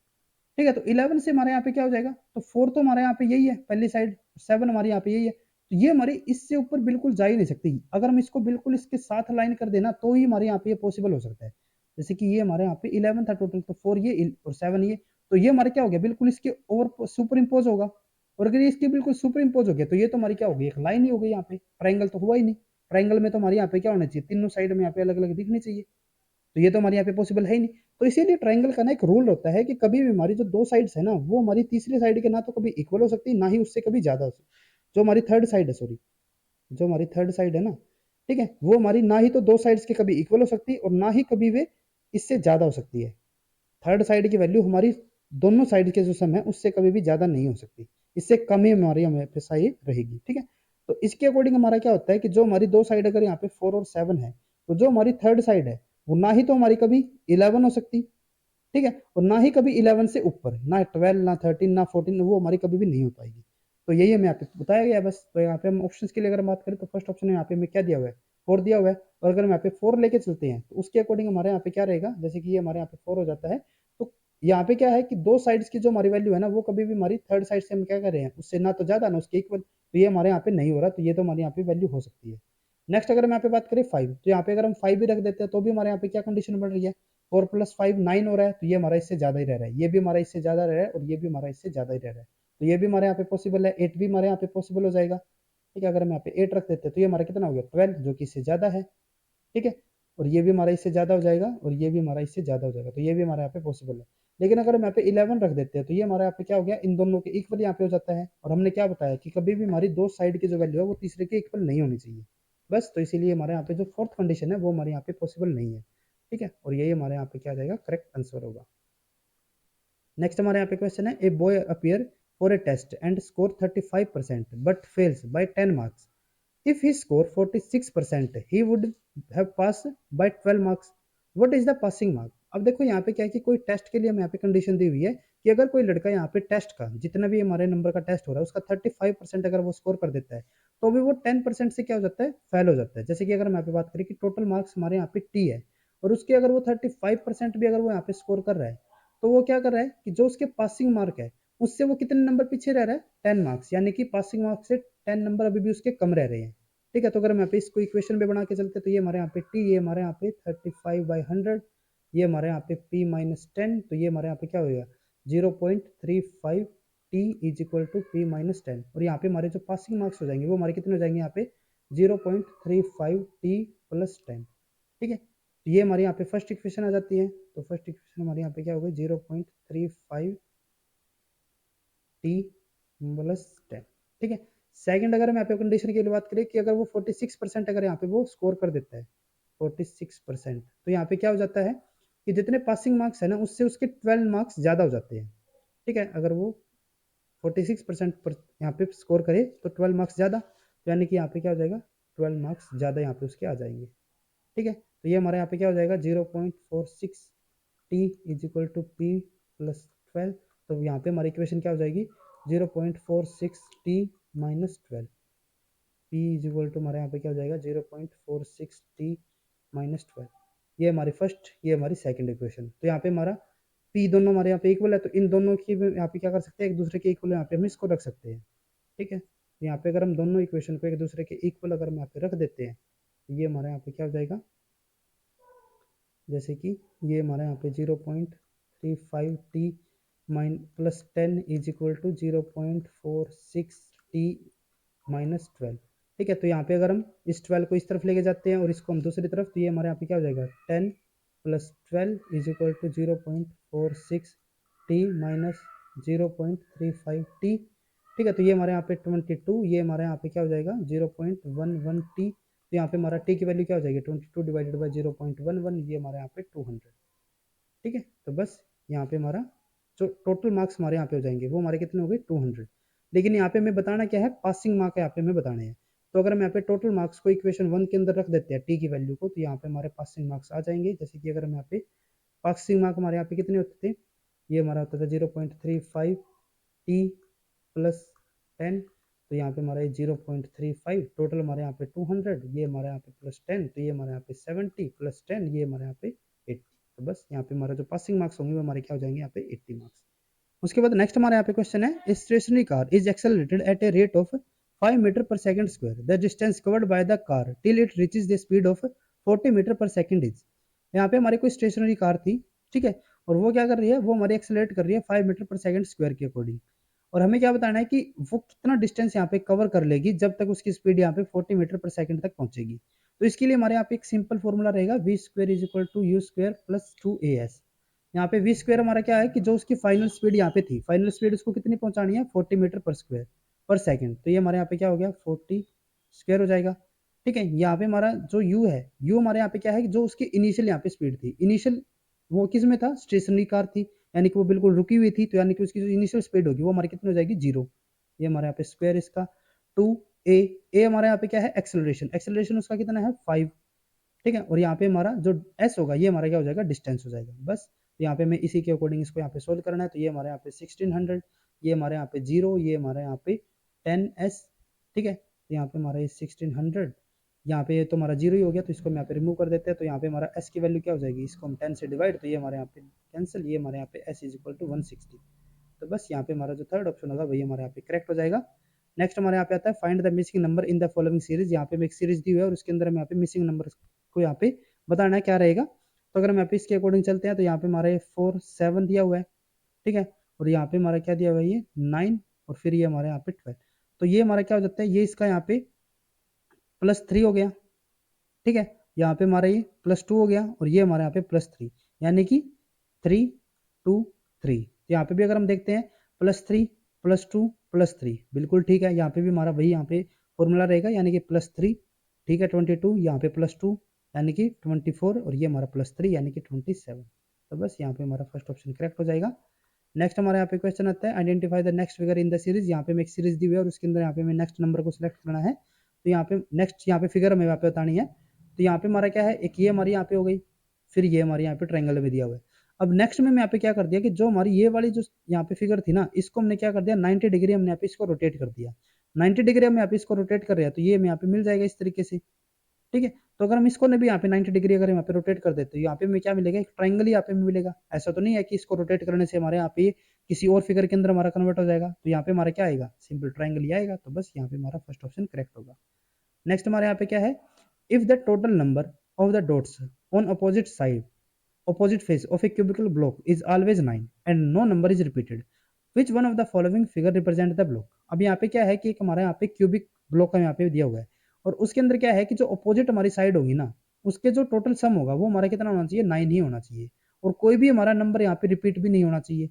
ठीक है, तो 11 से हमारे यहाँ पे क्या हो जाएगा, तो 4 तो हमारे यहाँ पे यही है पहली साइड, 7 हमारे यहाँ पे यही है, तो ये हमारी इससे ऊपर बिल्कुल जा ही नहीं सकती। अगर हम इसको बिल्कुल इसके साथ लाइन कर देना तो ही हमारे यहाँ पे ये पॉसिबल हो सकता है। जैसे कि ये हमारे यहाँ पे 11 था टोटल, तो 4 ये और 7 ये, तो ये हमारे क्या हो गया बिल्कुल इसके ओवर सुपर इम्पोज होगा, और अगर ये इसके बिल्कुल सुपर इम्पोज हो गया तो ये तो हमारी क्या होगी, एक लाइन ही हो गई यहाँ पे, ट्राइंगल तो हुआ ही नहीं। ट्राइंगल में तो हमारे यहाँ पे क्या होना चाहिए, तीनों साइड में यहाँ पे अलग अलग दिखनी चाहिए, तो ये तो हमारे यहाँ पे पॉसिबल है ही नहीं। तो इसीलिए ट्राइंगल का ना एक रूल होता है कि कभी भी हमारी जो दो साइड्स है ना वो हमारी तीसरी साइड के ना तो कभी इक्वल हो सकती, ना ही उससे कभी ज्यादा हो सकती। जो हमारी थर्ड साइड है सॉरी, जो हमारी थर्ड साइड है ना, ठीक है, वो हमारी ना ही तो दो साइड्स के कभी इक्वल हो सकती और ना ही कभी वे इससे ज्यादा हो सकती है। थर्ड साइड की वैल्यू हमारी दोनों साइड के जो सम है उससे कभी भी ज्यादा नहीं हो सकती, इससे कम ही हमारी हमेशा ये रहेगी, ठीक है। तो इसके अकॉर्डिंग हमारा क्या होता है कि जो हमारी दो साइड अगर यहाँ पे 4 और 7 है, तो जो हमारी थर्ड साइड है वो ना ही तो हमारी कभी 11 हो सकती, ठीक है, और ना ही कभी 11 से ऊपर, ना 12 ना 13 ना 14, वो हमारी कभी भी नहीं हो पाएगी। तो यही हमें यहाँ पे बताया गया है बस। तो यहाँ पे हम ऑप्शंस के लिए अगर बात करें तो फर्स्ट ऑप्शन यहाँ पे हमें क्या दिया हुआ है, 4 दिया हुआ है, और अगर हम यहाँ पे 4 लेके चलते हैं तो उसके अकॉर्डिंग हमारे यहाँ पे क्या रहेगा, जैसे कि ये हमारे यहाँ पे 4 हो जाता है, तो यहाँ पे क्या है कि दो साइड्स की जो हमारी वैल्यू है ना वो कभी भी हमारी थर्ड साइड से हम क्या कर रहे हैं, उससे ना तो ज्यादा ना उसके इक्वल, तो ये हमारे यहाँ पे नहीं हो रहा, तो ये तो हमारे यहाँ पे वैल्यू हो सकती है। नेक्स्ट अगर हम यहाँ पे बात करें 5, तो यहाँ पे अगर हम 5 भी रख देते हैं तो भी हमारे यहाँ पे क्या कंडीशन बन रही है, 4 + 5 9 हो रहा है, तो ये हमारा इससे ज्यादा ही रह रहा है, ये भी हमारा इससे ज्यादा रह रहा है, और ये भी हमारा इससे ज्यादा ही रह रहा है, तो ये भी हमारे यहाँ पे पॉसिबल है। 8 भी हमारे यहाँ पे पॉसिबल हो जाएगा, ठीक है। अगर हम यहाँ पे 8 रख देते हैं तो ये हमारा कितना हो गया 12, जो कि इससे ज्यादा है, ठीक है, और ये भी हमारा इससे ज्यादा हो जाएगा, और ये भी हमारा इससे ज्यादा हो जाएगा, तो ये भी हमारे यहाँ पे पॉसिबल है। लेकिन अगर हम यहाँ पे 11 रख देते हैं तो ये हमारे यहाँ पे क्या हो गया, इन दोनों के इक्वल यहाँ पे हो जाता है, और हमने क्या बताया कि कभी भी हमारी दो साइड की जो वैल्यू है वो तीसरे के इक्वल नहीं होनी चाहिए बस। तो इसीलिए हमारे यहाँ पे जो फोर्थ कंडीशन है वो हमारे यहाँ पे पॉसिबल नहीं है, ठीक है, और यही हमारे यहाँ पे क्या जाएगा, करेक्ट आंसर होगा। नेक्स्ट हमारे यहाँ पे क्वेश्चन है, a boy appear for a test and score 35% but fails by 10 marks, if he scored 46% he would have passed by 12 marks, what is the passing mark। अब देखो यहाँ पे क्या है कि कोई टेस्ट के लिए हमें यहाँ पे कंडीशन दी हुई है कि अगर कोई लड़का यहाँ पे टेस्ट का जितना भी हमारे नंबर का टेस्ट हो रहा है उसका 35% अगर वो स्कोर कर देता है तो भी वो 10% से क्या हो जाता है, फेल हो जाता है। जैसे कि अगर हम यहाँ पे बात करें कि टोटल मार्क्स हमारे यहाँ पे टी है, और उसके अगर वो 35% भी अगर वो यहाँ पे स्कोर कर रहा है, तो वो क्या कर रहा है कि जो उसके पासिंग मार्क है उससे वो कितने नंबर पीछे रह रहा है, 10 मार्क्स, यानी कि पासिंग मार्क से 10 नंबर अभी भी उसके कम रह रहे हैं, ठीक है। तो अगर हम यहाँ पे इसको इक्वेशन में बना के चलते तो ये हमारे यहाँ पे टी, ये हमारे यहाँ पे 35/100, ये हमारे यहाँ पे p-10, तो ये हमारे यहाँ पे क्या होगा 0.35 T is equal to p-10, और यहाँ पे हमारे जो पासिंग मार्क्स हो जाएंगे वो हमारे कितने हो जाएंगे यहाँ पे 0.35 टी + 10, ठीक है। तो ये हमारे यहाँ पे फर्स्ट इक्वेशन आ जाती है, तो फर्स्ट इक्वेशन हमारे यहाँ पे क्या होगा 0.35 टी + 10, ठीक है। सेकंड अगर हम यहाँ पे कंडीशन की बात करें कि अगर वो 46% अगर यहाँ पे वो स्कोर कर देता है 46%, तो यहाँ पे क्या हो जाता है कि जितने पासिंग मार्क्स है ना उससे उसके 12 मार्क्स ज़्यादा हो जाते हैं। ठीक है, अगर वो 46% पर यहाँ पे स्कोर करे तो 12 मार्क्स ज़्यादा, तो यानी कि यहाँ पे क्या हो जाएगा 12 मार्क्स ज़्यादा यहाँ पे उसके आ जाएंगे। ठीक है, तो ये हमारे यहाँ पे क्या हो जाएगा 0.46 T is equal to P plus 12। तो यहाँ पे हमारी इक्वेशन क्या हो जाएगी 0.46 T minus 12। P is equal to हमारे यहाँ पे क्या हो जाएगा 0.46 टी माइनस 12। ये हमारी फर्स्ट, ये हमारी सेकंड इक्वेशन। तो यहाँ पे हमारा पी दोनों हमारे यहाँ पे इक्वल है, तो इन दोनों की यहाँ पे क्या कर सकते हैं, एक दूसरे के इक्वल यहाँ पे हम इसको रख सकते हैं। ठीक है, तो यहाँ पे अगर हम दोनों इक्वेशन को एक दूसरे के इक्वल अगर हम यहाँ पे रख देते हैं तो ये हमारे यहाँ पे क्या हो जाएगा, जैसे कि ये हमारे यहाँ पे 0.35 T mine plus 10 is equal to 0.46 T minus 12। ठीक है, तो यहाँ पे अगर हम इस 12 को इस तरफ लेके जाते हैं और इसको हम दूसरी तरफ, तो ये हमारे यहाँ पे क्या हो जाएगा 10 plus 12 is equal to 0.46 T minus 0.35 T. ठीक है, तो ये हमारे यहाँ पे 22, ये हमारे यहाँ पे क्या हो जाएगा 0.11 टी। तो यहाँ पे हमारा टी की वैल्यू क्या हो जाएगी 22 डिवाइडेड बाई 0.11, ये हमारे यहाँ पे 200। ठीक है, तो बस यहाँ पे हमारा जो टोटल मार्क्स हमारे यहाँ पे हो जाएंगे वो हमारे कितने हो गए 200। लेकिन यहाँ पे हमें बताना क्या है, पासिंग मार्क यहाँ पे हमें बताने हैं। तो अगर हम यहाँ पे टोटल मार्क्स को इक्वेशन 1 के अंदर रख देते हैं टी की वैल्यू को, तो यहाँ पे हमारे पासिंग मार्क्स आ जाएंगे। जैसे कि अगर हम यहाँ पे पासिंग मार्क हमारे यहाँ पे कितने होते थे, ये हमारा होता था 0.35 टी प्लस 10। तो यहाँ पे हमारा 0.35 टोटल हमारे यहाँ पे 200, ये हमारे यहाँ पे प्लस 10, तो ये हमारे यहाँ पे 70 प्लस 10, ये हमारे यहाँ पे 80। तो बस यहाँ पे हमारा जो पासिंग मार्क्स होंगे वो हमारे क्या हो जाएंगे यहाँ पे 80 मार्क्स। उसके बाद नेक्स्ट हमारे यहाँ पे क्वेश्चन है, stationary car is accelerated at a rate of 5 metre per second square, the distance covered by the car till it reaches the speed of 40 metre per second is. यहाँ पे हमारी कोई स्टेशनरी कार थी, ठीक है, और वो क्या कर रही है, वो हमारी एक्सेलरेट कर रही है 5 मीटर पर सेकंड स्क्वायर के अकॉर्डिंग। और हमें क्या बताना है कि वो कितना डिस्टेंस यहाँ पे कवर कर लेगी जब तक उसकी स्पीड यहाँ पे 40 मीटर पर सेकंड तक पहुंचेगी। तो इसके लिए हमारे यहाँ पे एक सिंपल फॉर्मूला रहेगा V square is equal to U square plus 2as। यहाँ पे वी स्क्वायर हमारा क्या है कि जो उसकी फाइनल स्पीड यहाँ पे थी, फाइनल स्पीड उसको कितनी पहुंचानी है 40 मीटर पर स्क्वायर पर सेकंड। तो ये हमारे यहाँ पे क्या हो गया 40 स्क्वायर हो जाएगा। ठीक है, यहाँ पे हमारा जो यू है, यू हमारे यहाँ पे क्या है कि जो उसकी इनिशियल यहाँ पे स्पीड थी, इनिशियल वो किस में था, स्टेशनरी कार थी, यानी कि वो बिल्कुल रुकी हुई थी, तो यानी कि उसकी जो इनिशियल स्पीड होगी वो हमारी कितनी हो जाएगी 0। ये हमारे यहाँ पे स्क्वायर इसका 2a। ए हमारे यहाँ पे क्या है एक्सेलरेशन, एक्सेलरेशन उसका कितना है 5। ठीक है, और यहाँ पे हमारा जो s होगा ये हमारा क्या हो जाएगा डिस्टेंस हो जाएगा। बस यहाँ पे हमें इसी के अकॉर्डिंग इसको यहाँ पे सोल्व करना है। तो ये हमारे यहाँ पे 1600, ये हमारे यहाँ पे 0, ये हमारे यहाँ पे 10s। ठीक है, तो यहाँ पे हमारा ये 1600, यहाँ पे ये तो हमारा 0 ही हो गया, तो इसको हम यहाँ पे रिमूव कर देते हैं। तो यहाँ पे हमारा s की वैल्यू क्या हो जाएगी, इसको हम 10 से डिवाइड, तो ये हमारे यहाँ पे कैंसिल, ये हमारे यहाँ पे s इज इक्वल टू 160। तो बस यहाँ पे हमारा जो थर्ड ऑप्शन होगा वही हमारे यहाँ पे करेक्ट हो जाएगा। नेक्स्ट हमारे यहाँ पे आता है find the missing number in the following series. यहाँ पे हमें एक सीरीज दी हुई है और उसके अंदर हम यहाँ पे मिसिंग नंबर को यहाँ पे बताना है क्या रहेगा। तो अगर हम यहाँ पे इसके अकॉर्डिंग चलते हैं तो यहाँ पे हमारा 4 7 दिया हुआ है। ठीक है, और यहाँ पे हमारा क्या दिया हुआ है ये 9, और फिर ये हमारे यहाँ पे 12। तो ये हमारा क्या हो जाता है, ये इसका यहाँ पे +3 हो गया। ठीक है, यहाँ पे हमारा ये +2 हो गया और ये हमारे यहाँ पे +3, यानी कि 3 2 3। यहाँ पे भी अगर हम देखते हैं +3 +2 +3 बिल्कुल ठीक है, यहाँ पे भी हमारा वही यहाँ पे फॉर्मूला रहेगा, यानी कि +3। ठीक है, 22, यहाँ पे +2 यानी कि 24, और ये हमारा +3 यानी कि 27। तो बस यहाँ पे हमारा फर्स्ट ऑप्शन करेक्ट हो जाएगा। नेक्स्ट हमारे यहाँ पे क्वेश्चन आता है identify the next figure in the series. यहाँ पे हमें एक सीरीज दी हुई है और उसके अंदर यहाँ पे हमें नेक्स्ट नंबर को सिलेक्ट करना है। तो यहाँ पे नेक्स्ट यहाँ पे फिगर हमें यहाँ पे बतानी है। तो यहाँ पे हमारा क्या है, एक ये हमारी यहाँ पे हो गई, फिर ये हमारे यहाँ पे ट्रायंगल में दिया हुआ है। अब नेक्स्ट में यहाँ पे क्या कर दिया कि जो हमारी ये वाली जो यहाँ पे फिगर थी ना, इसको हमने क्या कर दिया 90 डिग्री हमने यहाँ पे इसको रोटेट कर दिया। 90 डिग्री हम यहाँ पे इसको रोटेट कर रहे हैं, तो ये हमें यहाँ पे मिल जाएगा इस तरीके से। ठीक है, तो अगर हम इसको भी यहाँ पे 90 डिग्री अगर यहाँ पे रोटेट कर देते तो यहाँ पे हमें क्या मिलेगा, एक ट्रायंगल ही यहाँ पे मिलेगा। ऐसा तो नहीं है कि इसको रोटेट करने से हमारे यहाँ पे किसी और फिगर के अंदर हमारा कन्वर्ट हो जाएगा। तो यहाँ पे हमारा क्या आएगा, सिंपल ट्रायंगल ही आएगा। तो बस यहाँ पे हमारा फर्स्ट ऑप्शन करेक्ट होगा। नेक्स्ट हमारे यहाँ पे क्या है, if the total number of the dots on opposite side opposite face of a cubical block is always 9 and no number is repeated, which one of the following figure represent the block। अब यहाँ पे क्या है कि एक हमारा यहाँ पे क्यूबिक ब्लॉक का यहाँ पे दिया हुआ है और उसके अंदर क्या है कि जो अपोजिट हमारी साइड होगी ना, उसके जो टोटल सम होगा वो हमारा कितना होना चाहिए 9 ही होना चाहिए, और कोई भी हमारा नंबर यहाँ पे रिपीट भी नहीं होना चाहिए।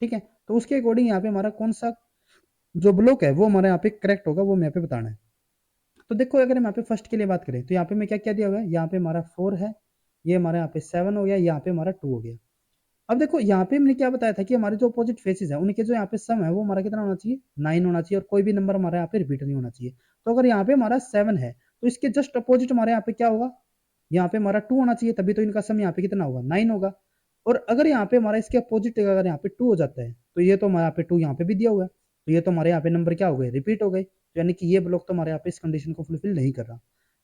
ठीक है, तो उसके अकॉर्डिंग यहाँ पे हमारा कौन सा जो ब्लॉक है वो हमारे यहाँ पे करेक्ट होगा, वो हमें यहाँ पे बताना है। तो देखो अगर हम यहाँ पे फर्स्ट के लिए बात करें तो यहाँ पे मैं क्या क्या दिया हुआ है, यहाँ पे हमारा 4 है, ये हमारा यहाँ पे 7 हो गया, यहाँ पे हमारा 2 हो गया। अब देखो यहाँ पे हमने क्या बताया था कि हमारे जो अपोजिट फेसेस है उनके जो यहाँ पे सम है वो हमारा कितना होना चाहिए, 9 होना चाहिए, और कोई भी नंबर हमारे यहाँ पे रिपीट नहीं होना चाहिए। तो अगर यहाँ पे हमारा 7 है तो इसके जस्ट अपोजिट हमारे यहाँ पे क्या होगा, यहाँ पे हमारा 2 होना चाहिए, तभी तो इनका सम यहाँ पे कितना होगा, 9 होगा। और अगर यहाँ पे हमारा इसके अपोजिट अगर यहाँ पे 2 हो जाता है तो ये तो हमारे यहाँ पे 2 यहाँ पे भी दिया हुआ है, तो ये तो हमारे यहाँ पे नंबर क्या हो गए, रिपीट हो गए, तो यानी कि ये ब्लॉक तो हमारे यहाँ पे इस कंडीशन को फुलफिल नहीं कर रहा।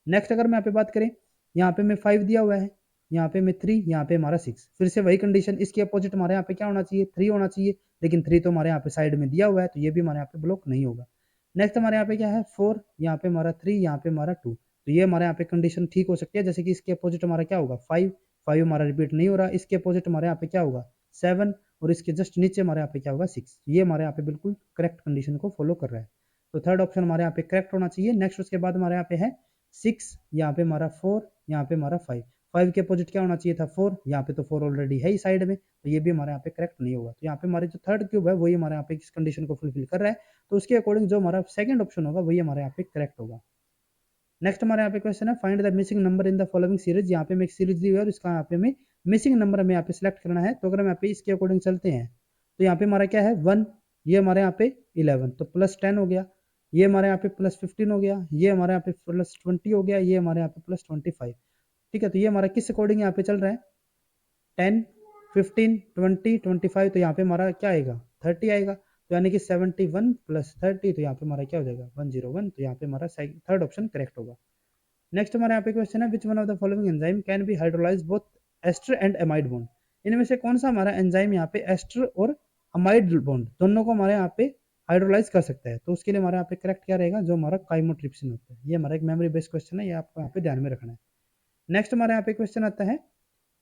नेक्स्ट अगर मैं यहाँ पे बात करें, यहाँ पे मैं 5 दिया हुआ है, यहाँ पे मैं 3, यहाँ पे हमारा 6, फिर से वही कंडीशन, इसके अपोजिट हमारे यहाँ पे क्या होना चाहिए, 3 होना चाहिए, लेकिन 3 तो हमारे यहाँ पे साइड में दिया हुआ है, तो ये भी हमारे यहाँ पे ब्लॉक नहीं होगा। नेक्स्ट हमारे यहाँ पे क्या है, 4, यहाँ पे हमारा 3, यहाँ पे हमारा 2, तो ये हमारे यहाँ पे कंडीशन ठीक हो सकती है, जैसे कि इसके अपोजिट हमारा क्या होगा, 5, 5 हमारा रिपीट नहीं हो रहा, इसके अपोजिट हमारे यहाँ पे क्या होगा, 7, और इसके जस्ट नीचे हमारे यहाँ पे क्या होगा, 6, ये हमारे यहाँ पे बिल्कुल करेक्ट कंडीशन को फॉलो कर रहा है। तो थर्ड ऑप्शन हमारे यहाँ पे करेक्ट होना चाहिए। नेक्स्ट उसके बाद हमारे यहाँ पे है 6, यहाँ पे हमारा 4, यहाँ पे हमारा 5, 5 के अपोजिट क्या होना चाहिए था, 4, यहाँ पे तो 4 ऑलरेडी है ही साइड में, तो ये भी हमारे यहाँ पे करेक्ट नहीं होगा। तो यहाँ पे हमारे जो थर्ड क्यूब है वही हमारे यहाँ पे इस कंडीशन को फुलफिल कर रहा है, तो उसके अकॉर्डिंग जो हमारा सेकंड ऑप्शन होगा वही हमारे यहाँ पे करेक्ट होगा। नेक्स्ट हमारे यहाँ पे क्वेश्चन है, find the missing number in the following series. यहाँ पे मैं एक सीरीज दी हुई है और इसका यहाँ पे हमें मिसिंग नंबर हमें यहाँ पे सिलेक्ट करना है। तो अगर हम यहाँ पे इसके अकॉर्डिंग चलते हैं तो यहाँ पे हमारा क्या है, 1, ये हमारे यहाँ पे 11, तो +10 हो गया, ये हमारे यहाँ पे +15 हो गया, ये हमारे यहाँ पे +20 हो गया, ये हमारे यहाँ पे +25। ठीक है, तो ये हमारा किस अकॉर्डिंग यहाँ पे चल रहा है, 10, 15, 20, 25, तो यहाँ पे हमारा क्या आएगा, 30 आएगा, तो यानी कि 71 + 30, तो यहाँ पे हमारा क्या हो जाएगा, 101, तो यहाँ पे हमारा थर्ड ऑप्शन करेक्ट होगा। नेक्स्ट हमारे यहाँ पे क्वेश्चन है, which one of the following enzyme can be hydrolyse both ester and amide bond. इनमें से कौन सा हमारा एंजाइम यहाँ पे एस्टर और अमाइड बॉन्ड दोनों को हमारे यहाँ पे हाइड्रोलाइज कर सकता है। तो उसके लिए हमारे यहाँ पे करेक्ट क्या रहेगा, जो हमारा काइमोट्रिप्सिन होता है। ये हमारा एक मेमोरी बेस्ड क्वेश्चन है, ये आपको यहाँ पे ध्यान में रखना है। नेक्स्ट हमारे यहाँ पे क्वेश्चन आता है,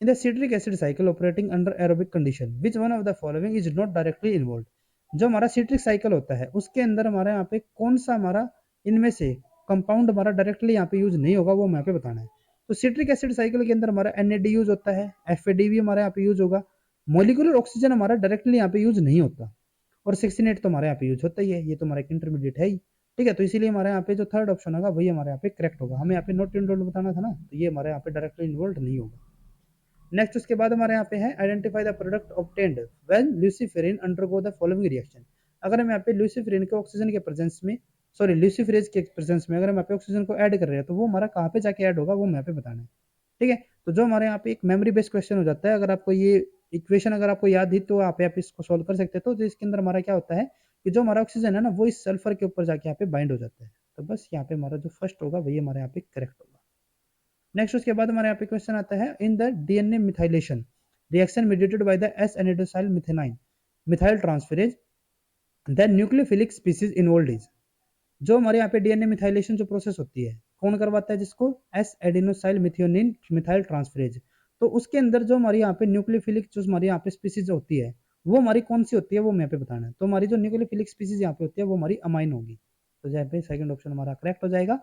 in the citric acid cycle operating under aerobic condition which one of the following is not directly involve. जो हमारा सिट्रिक साइकिल होता है उसके अंदर हमारे यहाँ पे कौन सा हमारा इनमें से कंपाउंड हमारा डायरेक्टली यहाँ पे यूज नहीं होगा, वो हमें यहाँ पे बताना है। तो सिट्रिक एसिड साइकिल के अंदर हमारा NAD यूज होता है, FAD भी हमारे यहाँ पे यूज होगा, मोलिकुलर ऑक्सीजन हमारा डायरेक्टली यहाँ पे यूज नहीं होता, और 16 तो हमारे यहाँ पे यूज होता ही है, ये तो हमारा एक इंटरमीडिएट है ही। ठीक है, तो इसीलिए हमारे यहाँ पे जो थर्ड ऑप्शन होगा वही हमारे यहाँ पे करेक्ट होगा। हमें यहाँ पे नॉट इन्वॉल्व बताना था ना, तो ये हमारे यहाँ पे डायरेक्टली इन्वॉल्व नहीं होगा। नेक्स्ट उसके बाद हमारे यहाँ पे है, identify the product obtained when ल्यूसीफेरिन undergo the following reaction. अगर हम यहाँ पे ल्यूसीफेरिन के ऑक्सीजन के प्रेजेंस में, सॉरी ल्यूसीफेरेज के प्रेजेंस में अगर हम यहाँ पे ऑक्सीजन को ऐड कर रहे हैं तो वो हमारा कहाँ पे जाके ऐड होगा, वो यहाँ पे बताना है। ठीक है, तो जो हमारे यहाँ पे एक मेमोरी बेस्ड क्वेश्चन हो जाता है, अगर आपको ये इक्वेशन अगर आपको याद ही तो आप इसको सोल्व कर सकते हो। तो इसके अंदर हमारा क्या होता है कि जो हमारा ऑक्सीजन है ना वो इस सल्फर के ऊपर जाके यहाँ पे बाइंड हो जाता है। तो बस यहाँ पे हमारा जो फर्स्ट होगा वही हमारे यहाँ पे करेक्ट होगा। नेक्स्ट उसके बाद हमारे यहाँ पे क्वेश्चन आता है, in the DNA methylation reaction mediated by the S-एनिडोसाइल methionine methyl transferase the nucleophilic species involved is. जो हमारे यहाँ पे DNA मिथाइलेशन जो प्रोसेस होती है कौन करवाता है, जिसको S-एडेनोसाइल मिथियोनिन मिथाइल ट्रांसफेरेज। तो उसके अंदर जो हमारी यहाँ पे न्यूक्लियोफिलिक जो हमारी यहाँ पे स्पीसीज होती है वो हमारी कौन सी होती है, वो मैं पे बताना है। तो हमारी जो न्यूक्लियोफिलिक स्पीसीज यहाँ पे होती है वो हमारी अमाइन होगी, तो यहाँ पे सेकंड ऑप्शन हमारा करेक्ट हो जाएगा।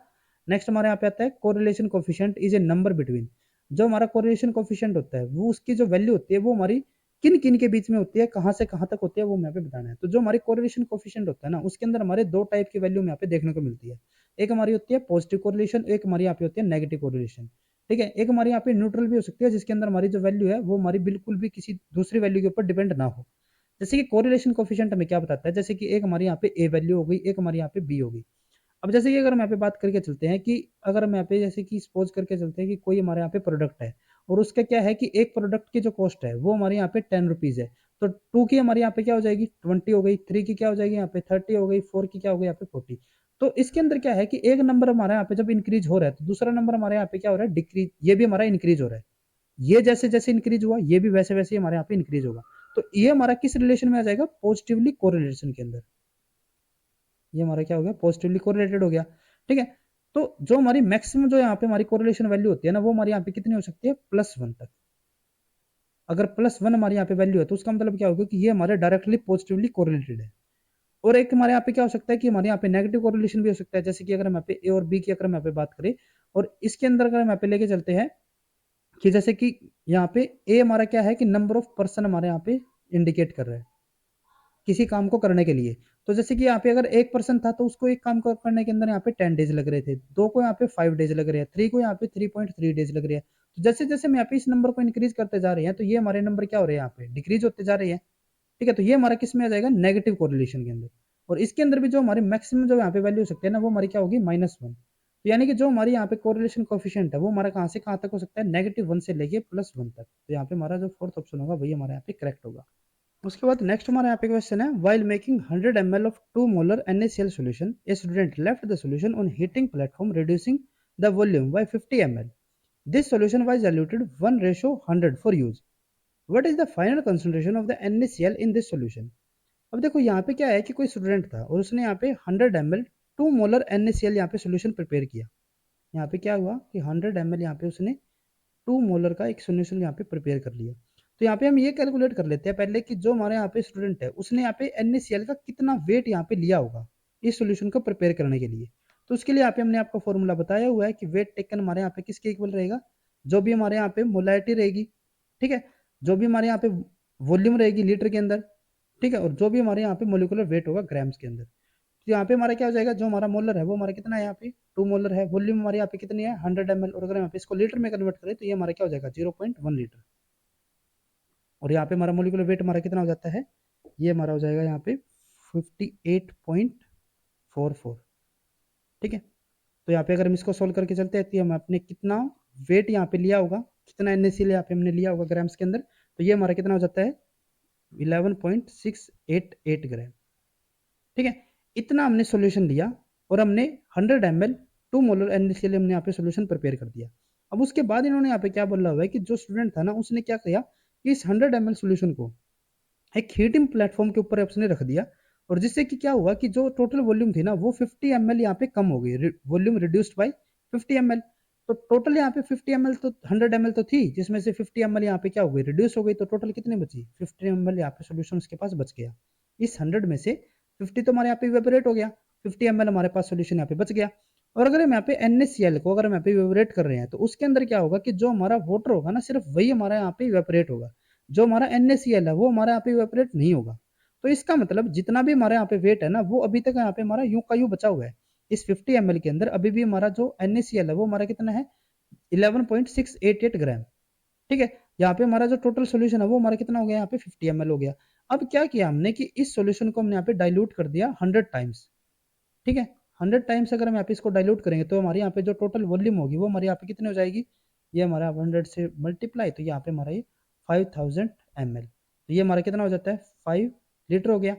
नेक्स्ट हमारे यहाँ पे आता है, correlation coefficient is a number between. जो हमारा कोरिलेशन कोफिशिएंट होता है वो उसकी जो वैल्यू होती है वो हमारी किन किन के बीच में होती है, कहाँ से कहाँ तक होती है, वो यहाँ पे बताना है। तो जो हमारी कोरिलेशन कोफिशिएंट होता है ना उसके अंदर हमारे दो टाइप की वैल्यू यहाँ पे देखने को मिलती है। एक हमारी होती है पॉजिटिव कोरिलेशन, एक हमारी यहाँ पे होती है नेगेटिव कोरिलेशन। ठीक है, एक हमारी यहाँ पे न्यूट्रल भी हो सकती है जिसके अंदर हमारी जो वैल्यू है वो हमारी बिल्कुल भी किसी दूसरी वैल्यू के ऊपर डिपेंड ना हो। जैसे कि कोरिलेशन कोफिशिएंट हमें क्या बताता है, जैसे कि एक हमारी यहाँ पे ए वैल्यू हो गई, एक हमारी यहाँ पे बी हो गई। अब जैसे कि अगर हम यहाँ पे बात करके चलते हैं कि अगर हम यहाँ पे जैसे कि सपोज करके चलते हैं कि कोई हमारे यहाँ पे प्रोडक्ट है और उसका क्या है कि एक प्रोडक्ट की जो कॉस्ट है वो हमारे यहाँ पे 10 रुपीज है, तो 2 की हमारे यहाँ पे क्या हो जाएगी 20 हो गई, 3 की क्या हो जाएगी यहाँ पे 30 हो गई, 4 की क्या हो गई यहाँ पे 40। तो इसके अंदर क्या है कि एक नंबर हमारे यहाँ पे जब इंक्रीज हो रहा है तो दूसरा नंबर हमारे यहाँ पे क्या हो रहा है, डिक्रीज, ये भी हमारा इंक्रीज हो रहा है। ये जैसे जैसे इंक्रीज हुआ ये भी वैसे वैसे हमारे यहाँ पे इंक्रीज होगा। तो ये हमारा किस रिलेशन में आ जाएगा, पॉजिटिवली कोरिलेशन के अंदर। ये हमारा क्या हो गया, पॉजिटिवली कोरिलेटेड हो गया। ठीक है, तो जो हमारी मैक्सिमम जो यहाँ पे हमारी कोरिलेशन वैल्यू होती है ना वो हमारी यहाँ पे कितनी हो सकती है, +1 तक। अगर +1 हमारे यहाँ पे वैल्यू है तो उसका मतलब क्या होगा कि ये हमारे डायरेक्टली पॉजिटिवली कोरिलेटेड है। और एक हमारे यहाँ पे क्या हो सकता है कि हमारे यहाँ पे नेगेटिव कोरिलेशन भी हो सकता है, जैसे कि अगर हम यहाँ पे ए और बी की अगर हम यहाँ पे बात करें और इसके अंदर अगर हम यहाँ पे लेके चलते हैं कि जैसे कि यहाँ पे ए हमारा क्या है कि नंबर ऑफ पर्सन हमारे यहाँ पे इंडिकेट कर रहा है किसी काम को करने के लिए, तो जैसे कि यहाँ पे अगर 1% था तो उसको एक काम करने के अंदर यहाँ पे 10 डेज लग रहे थे, 2 को यहाँ पे 5 डेज लग रहे हैं, 3 को यहाँ पे 3.3 डेज लग रहे हैं। तो जैसे जैसे हम यहाँ पे इस नंबर को इंक्रीज करते जा रहे हैं तो ये हमारे नंबर क्या हो रहे हैं, यहाँ पे डिक्रीज होते जा रहे हैं। ठीक है, तो ये हमारा किस में आ जाएगा, नेगेटिव कोरिलेशन के अंदर। और इसके अंदर भी जो हमारे मैक्सिमम जो यहाँ पे वैल्यू हो सकते हैं ना, वो हमारी क्या होगी, -1। तो यानी कि जो हमारी यहाँ पे कोरिलेशन कोफिशिएंट है वो हमारा कहाँ से कहाँ तक हो सकता है, -1 से लेके +1 तक। तो यहाँ पे हमारा जो फोर्थ ऑप्शन होगा वही हमारा यहाँ पे करेक्ट होगा। उसके बाद नेक्स्ट हमारा यहाँ पे क्वेश्चन है, while making 100 ml of 2 molar NaCl solution, a student left the solution on heating platform, reducing the volume by 50 ml. This solution was diluted 1:100 for use. What is the final concentration of the NaCl in this solution? अब देखो यहाँ पे क्या है कि कोई स्टूडेंट था और उसने यहाँ पे 100 ml 2 मोलर NaCl यहाँ पे सोल्यूशन प्रिपेयर किया। यहाँ पे क्या हुआ कि 100 ml यहाँ पे उसने 2 मोलर का एक सोल्यूशन यहाँ पे प्रिपेयर कर लिया। तो यहाँ पे हम ये कैलकुलेट कर लेते हैं पहले कि जो हमारे यहाँ पे स्टूडेंट है उसने यहाँ पे NaCl का कितना वेट यहाँ पे लिया होगा इस सोल्यूशन को प्रिपेयर करने के लिए। तो उसके लिए यहाँ पे हमने आपको फॉर्मूला बताया हुआ है कि वेट टेकन हमारे यहाँ पे किसके इक्वल रहेगा, जो भी हमारे यहाँ पे मोलैरिटी रहेगी, ठीक है, जो भी हमारे यहाँ पे वॉल्यूम रहेगी लीटर के अंदर, ठीक है, और जो भी हमारे यहाँ पे मोलिकुलर वेट होगा ग्राम्स के अंदर। तो यहाँ पे हमारा क्या हो जाएगा, जो हमारा मोलर है वो हमारा कितना है, यहाँ पे 2 मोलर है, वॉल्यूम हमारे यहाँ पे कितनी है 100 ml, और अगर यहाँ पे इसको लीटर में कन्वर्ट करें तो ये हमारा क्या हो जाएगा 0.1 लीटर। और यहाँ पे हमारा मोलिकुलर वेट हमारा कितना हो जाता है, ये हमारा हो जाएगा यहाँ पे 58.44। ठीक है, तो यहाँ पे अगर हम इसको सोल्व करके चलते हैं तो हम अपने कितना वेट यहाँ पे लिया होगा, कितना NaCl यहाँ पे हमने लिया होगा ग्राम्स के अंदर, तो ये हमारा कितना हो जाता है 11.688 ग्राम। ठीक है, इतना हमने सोल्यूशन लिया और हमने 100 ml 2 मोलर NaCl हमने यहाँ पे सोल्यूशन प्रिपेयर कर दिया। अब उसके बाद इन्होंने यहाँ पे क्या बोला हुआ है कि जो स्टूडेंट था ना उसने क्या किया कि इस 100 ml सोल्यूशन को एक हीटिंग प्लेटफॉर्म के ऊपर उसने रख दिया, और जिससे कि क्या हुआ कि जो टोटल वॉल्यूम थी ना वो 50 ml यहाँ पे कम हो गई, वॉल्यूम रिड्यूस्ड बाय 50 ml। तो टोटल यहाँ पे 50 ml तो 100 ml तो थी, जिसमें से 50 ml यहाँ पे क्या हो गई, रिड्यूस हो गई, तो टोटल कितनी बची 50 ml यहाँ पे सोल्यूशन उसके पास बच गया। इस 100 में से 50 तो हमारे यहाँ पे इवेपोरेट हो गया, 50 ml हमारे पास सोल्यूशन यहाँ पे बच गया। और अगर हम यहाँ पे NaCl को अगर हम यहाँ पे इवेपोरेट कर रहे हैं तो उसके अंदर क्या होगा कि जो हमारा वाटर होगा ना सिर्फ वही हमारा यहाँ पे इवेपोरेट होगा, जो हमारा NaCl है वो हमारे यहाँ पे इवेपोरेट नहीं होगा। तो इसका मतलब जितना भी हमारे यहाँ पे वेट है ना वो अभी तक यहाँ पे हमारा यूं का यूं बचा हुआ है। इस 50 ml के अंदर अभी भी हमारा जो NaCl है वो हमारा कितना है 11.688 ग्राम। ठीक है, यहाँ पे हमारा जो टोटल सोल्यूशन है वो हमारा कितना हो गया, यहाँ पे 50 ml हो गया। अब क्या किया हमने कि इस सोल्यूशन को हमने यहाँ पे डाइल्यूट कर दिया 100 टाइम्स। ठीक है, 100 टाइम्स अगर हम यहाँ पे इसको डाइल्यूट करेंगे तो हमारे यहाँ पे जो टोटल वॉल्यूम होगी वो हमारे यहाँ पे कितनी हो जाएगी, ये हमारा 100 से मल्टीप्लाई, तो यहाँ पे हमारा ये 5000 ml, तो ये हमारा कितना हो जाता है 5 लीटर हो गया।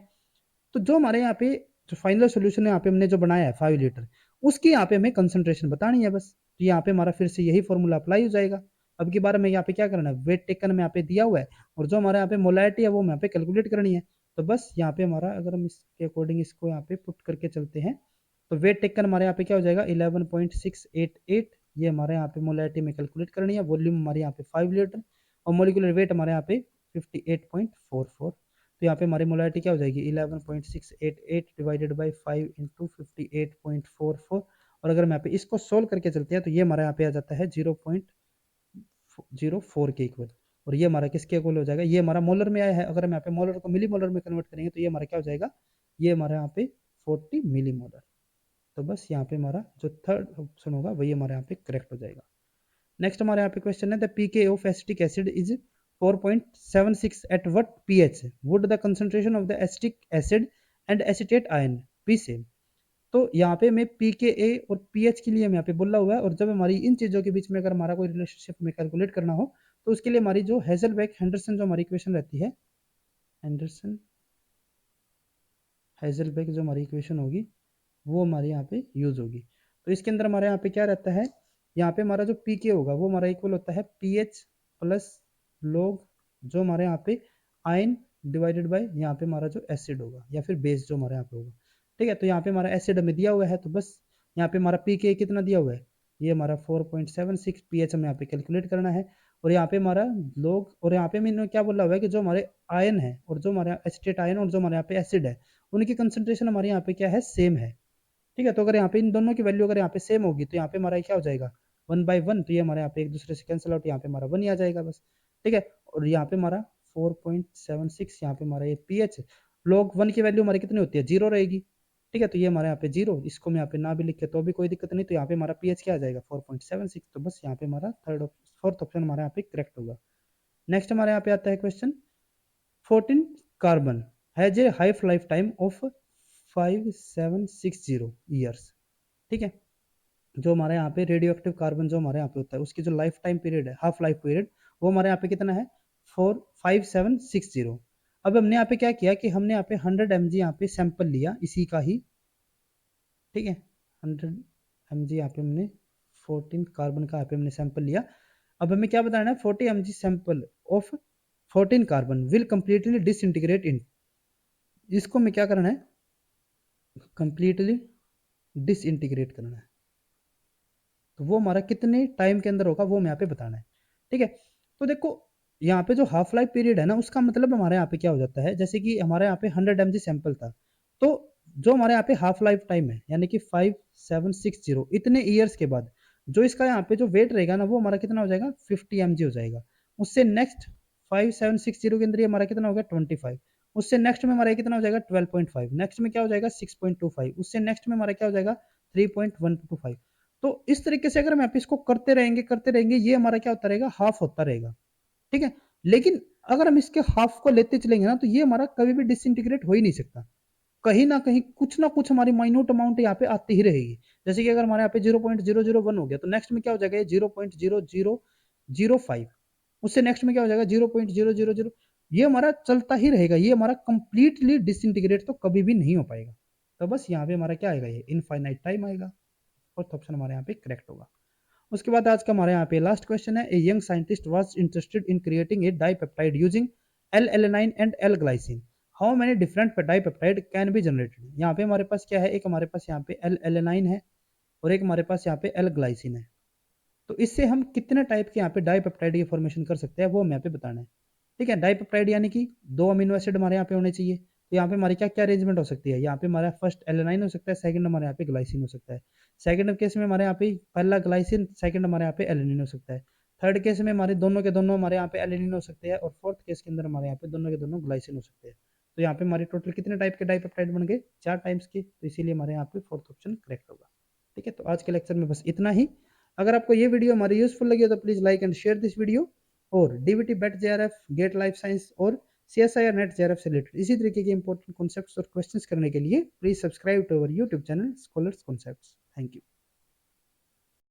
तो जो हमारे यहाँ पे जो फाइनल सोल्यूशन है यहाँ पे हमने जो बनाया है 5 लीटर, उसकी यहाँ पे हमें कंसंट्रेशन बतानी है बस। तो यहाँ पे हमारा फिर से यही फॉर्मूला अप्लाई हो जाएगा। अब की बार में यहाँ पे क्या करना है, वेट टेकन में यहाँ पे दिया हुआ है और जो हमारे यहाँ पे मोलैरिटी है वो यहाँ पे कैलकुलेट करनी है। तो बस यहाँ पे हमारा अगर हम इसके अकॉर्डिंग इसको यहाँ पे पुट करके चलते हैं तो वेट टेकन हमारे यहाँ पे क्या हो जाएगा 11.688, ये हमारे यहाँ पे मोलैरिटी में कैलकुलेट करनी है, वॉल्यूम हमारे यहाँ पे 5 लीटर और मोलिकुलर वेट हमारे यहाँ पे 58.44। तो यहाँ पे हमारी मोलैरिटी क्या हो जाएगी 11.688 डिवाइडेड बाई 5 इंटू 58.44। और अगर हम यहाँ पे इसको सोल्व करके चलते हैं तो ये हमारा यहाँ पे आ जाता है 0.04 के इक्वल, और ये हमारा किसके इक्वल हो जाएगा, ये हमारा मोलर में आया है, अगर हम यहाँ पे मोलर को मिली मोलर में कन्वर्ट करेंगे तो ये हमारा क्या हो जाएगा, ये हमारा यहाँ पे 40 मिली मोलर। तो बस यहाँ पे हमारा जो थर्ड ऑप्शन होगा वही हमारे यहाँ पे करेक्ट हो जाएगा। नेक्स्ट हमारे यहाँ पे क्वेश्चन है, the pK of acetic acid is 4.76 at what pH would the concentration of the acetic acid and acetate ion be same। तो यहाँ पे मैं pKa और pH के लिए हम यहाँ पे बोला हुआ है, और जब हमारी इन चीज़ों के बीच में अगर हमारा कोई रिलेशनशिप में कैलकुलेट करना हो तो उसके लिए हमारी जो हेजलबैक हेंडरसन जो हमारी इक्वेशन रहती है, हेंडरसन हेजलबैक जो हमारी इक्वेशन होगी वो हमारे यहाँ पे यूज होगी। तो इसके अंदर हमारे यहाँ पे क्या रहता है, यहाँ पे हमारा जो पीके होगा वो हमारा इक्वल होता है पीएच प्लस लॉग जो हमारे यहाँ पे आयन डिवाइडेड बाय यहाँ पे हमारा जो एसिड होगा या फिर बेस जो हमारे यहाँ पे होगा। ठीक है, तो यहाँ पे हमारा एसिड हमें दिया हुआ है तो बस यहाँ पे हमारा पीके कितना दिया हुआ है, ये हमारा 4.76 पीएच हमें यहाँ पे कैलकुलेट करना है। और यहाँ पे हमारा लॉग, और यहाँ पे मैंने क्या बोला हुआ है कि जो हमारे आयन है और जो हमारे एसिटेट आयन और जो हमारे यहाँ पे एसिड है उनकी कंसंट्रेशन हमारे यहाँ पे क्या है, सेम है। ठीक है, तो अगर यहाँ पे इन दोनों की वैल्यू अगर यहाँ पे सेम होगी तो यहाँ पे हमारा क्या हो जाएगा 1/1, तो ये हमारे यहाँ पे एक दूसरे से कैंसिल आउट, यहाँ पे हमारा 1 ही आ जाएगा बस। ठीक है, और यहाँ पे हमारा 4.76 यहाँ पे हमारा ये पीएच log 1 की वैल्यू हमारी कितनी होती है, 0 रहेगी। ठीक है, तो ये हमारे यहाँ पे 0, इसको मैं यहाँ पे ना भी लिखे तो भी कोई दिक्कत नहीं। तो यहाँ पे हमारा पीएच क्या आ जाएगा, 4.76। तो बस यहाँ पे हमारा फोर्थ ऑप्शन हमारे यहाँ पे करेक्ट होगा। नेक्स्ट हमारे यहाँ पे आता है question, 14 carbon has a half life time of 5760 years. ठीक है, जो हमारे यहाँ पे रेडियो एक्टिव कार्बन जो हमारे यहाँ पे होता है उसकी जो लाइफ टाइम पीरियड है, हाफ लाइफ पीरियड, वो हमारे यहाँ पे कितना है, 5760। अब हमने यहाँ पे क्या किया कि हमने यहाँ पे 100 mg यहाँ पे सैंपल लिया इसी का ही। ठीक है, 100 mg यहाँ पे हमने 14 कार्बन का यहाँ पे हमने सैंपल लिया। अब हमें क्या बताना है, 40 mg sample of 14 carbon will completely disintegrate in, इसको हमें क्या करना है, कंप्लीटली डिसइंटीग्रेट करना है। तो वो हमारा कितने टाइम के अंदर होगा वो हमें यहाँ पे बताना है। ठीक है, तो देखो यहाँ पे जो हाफ लाइफ पीरियड है ना, उसका मतलब हमारे यहाँ पे क्या हो जाता है, जैसे कि हमारे यहाँ पे 100 mg सैंपल था, तो जो हमारे यहाँ पे हाफ लाइफ टाइम है यानी कि 5760 इतने ईयर्स के बाद जो इसका यहाँ पे जो वेट रहेगा ना, वो हमारा कितना हो जाएगा, 50 mg हो जाएगा। उससे नेक्स्ट 5760 के अंदर ये हमारा कितना हो गया, 25। उससे नेक्स्ट में हमारा ये कितना हो जाएगा, 12.5। नेक्स्ट में क्या हो जाएगा, 6.25। उससे नेक्स्ट में हमारा क्या हो जाएगा, 3.125। तो इस तरीके से अगर हम इसको करते रहेंगे ये हमारा क्या होता रहेगा, हाफ होता रहेगा। ठीक है, लेकिन अगर हम इसके हाफ को लेते चलेंगे ना, तो ये हमारा कभी भी डिसइंटीग्रेट हो ही नहीं सकता। कहीं ना कुछ हमारी माइन्यूट अमाउंट यहाँ पे आती ही रहेगी। जैसे कि अगर हमारे यहाँ पे 0.001 हो गया, तो नेक्स्ट में क्या हो जाएगा, 0.0005। उससे नेक्स्ट में क्या हो जाएगा, 0.000। ये हमारा चलता ही रहेगा, ये हमारा कंप्लीटली डिसइंटीग्रेट तो कभी भी नहीं हो पाएगा। तो बस यहाँ पे हमारा क्या आएगा, ये इनफाइनाइट टाइम आएगा। फोर्थ ऑप्शन हमारे यहाँ पे करेक्ट होगा। उसके बाद आज का हमारे यहाँ पे लास्ट क्वेश्चन है, a young scientist was interested in creating a dipeptide using L alanine and L glycine, how many different dipeptide can be generated. यहाँ पे हमारे पास क्या है, एक हमारे पास यहाँ पे एल एलेनाइन है और एक हमारे पास यहाँ पे एल ग्लाइसिन है। तो इससे हम कितने टाइप के यहाँ पे डाइपेप्टाइड की फॉर्मेशन कर सकते हैं वो हमें यहाँ पे बताना है। ठीक है, डाइपेप्टाइड यानी कि 2 अमीनो एसिड हमारे यहाँ पे होने चाहिए। तो यहाँ पे हमारी क्या क्या अरेंजमेंट हो सकती है, यहाँ पे हमारा फर्स्ट एलेनाइन हो सकता है, सेकंड हमारे यहाँ पे ग्लाइसिन हो सकता है। सेकंड केस में हमारे यहाँ पे पहला ग्लाइसिन, सेकंड हमारे यहाँ पे एलेनिन हो सकता है। थर्ड केस में हमारे दोनों के दोनों हमारे यहाँ पे एलेनिन हो सकते हैं, और फोर्थ केस के अंदर हमारे यहाँ पे दोनों के दोनों ग्लाइसिन हो सकते हैं। तो यहाँ पे हमारे टोटल कितने टाइप के डाइपेप्टाइड बन गए, 4 टाइप्स के। तो इसीलिए हमारे यहाँ पे फोर्थ ऑप्शन करेक्ट होगा। ठीक है, तो आज के लेक्चर में बस इतना ही। अगर आपको ये वीडियो हमारी यूजफुल लगी हो तो please like and share this video. और डीबीटी बेट जेआरएफ, गेट लाइफ साइंस और सीएसआईआर नेट जेआरएफ से रिलेटेड इसी तरीके के इंपॉर्टेंट कॉन्सेप्ट्स और क्वेश्चंस करने के लिए please subscribe to our YouTube channel Scholars Concepts. Thank you.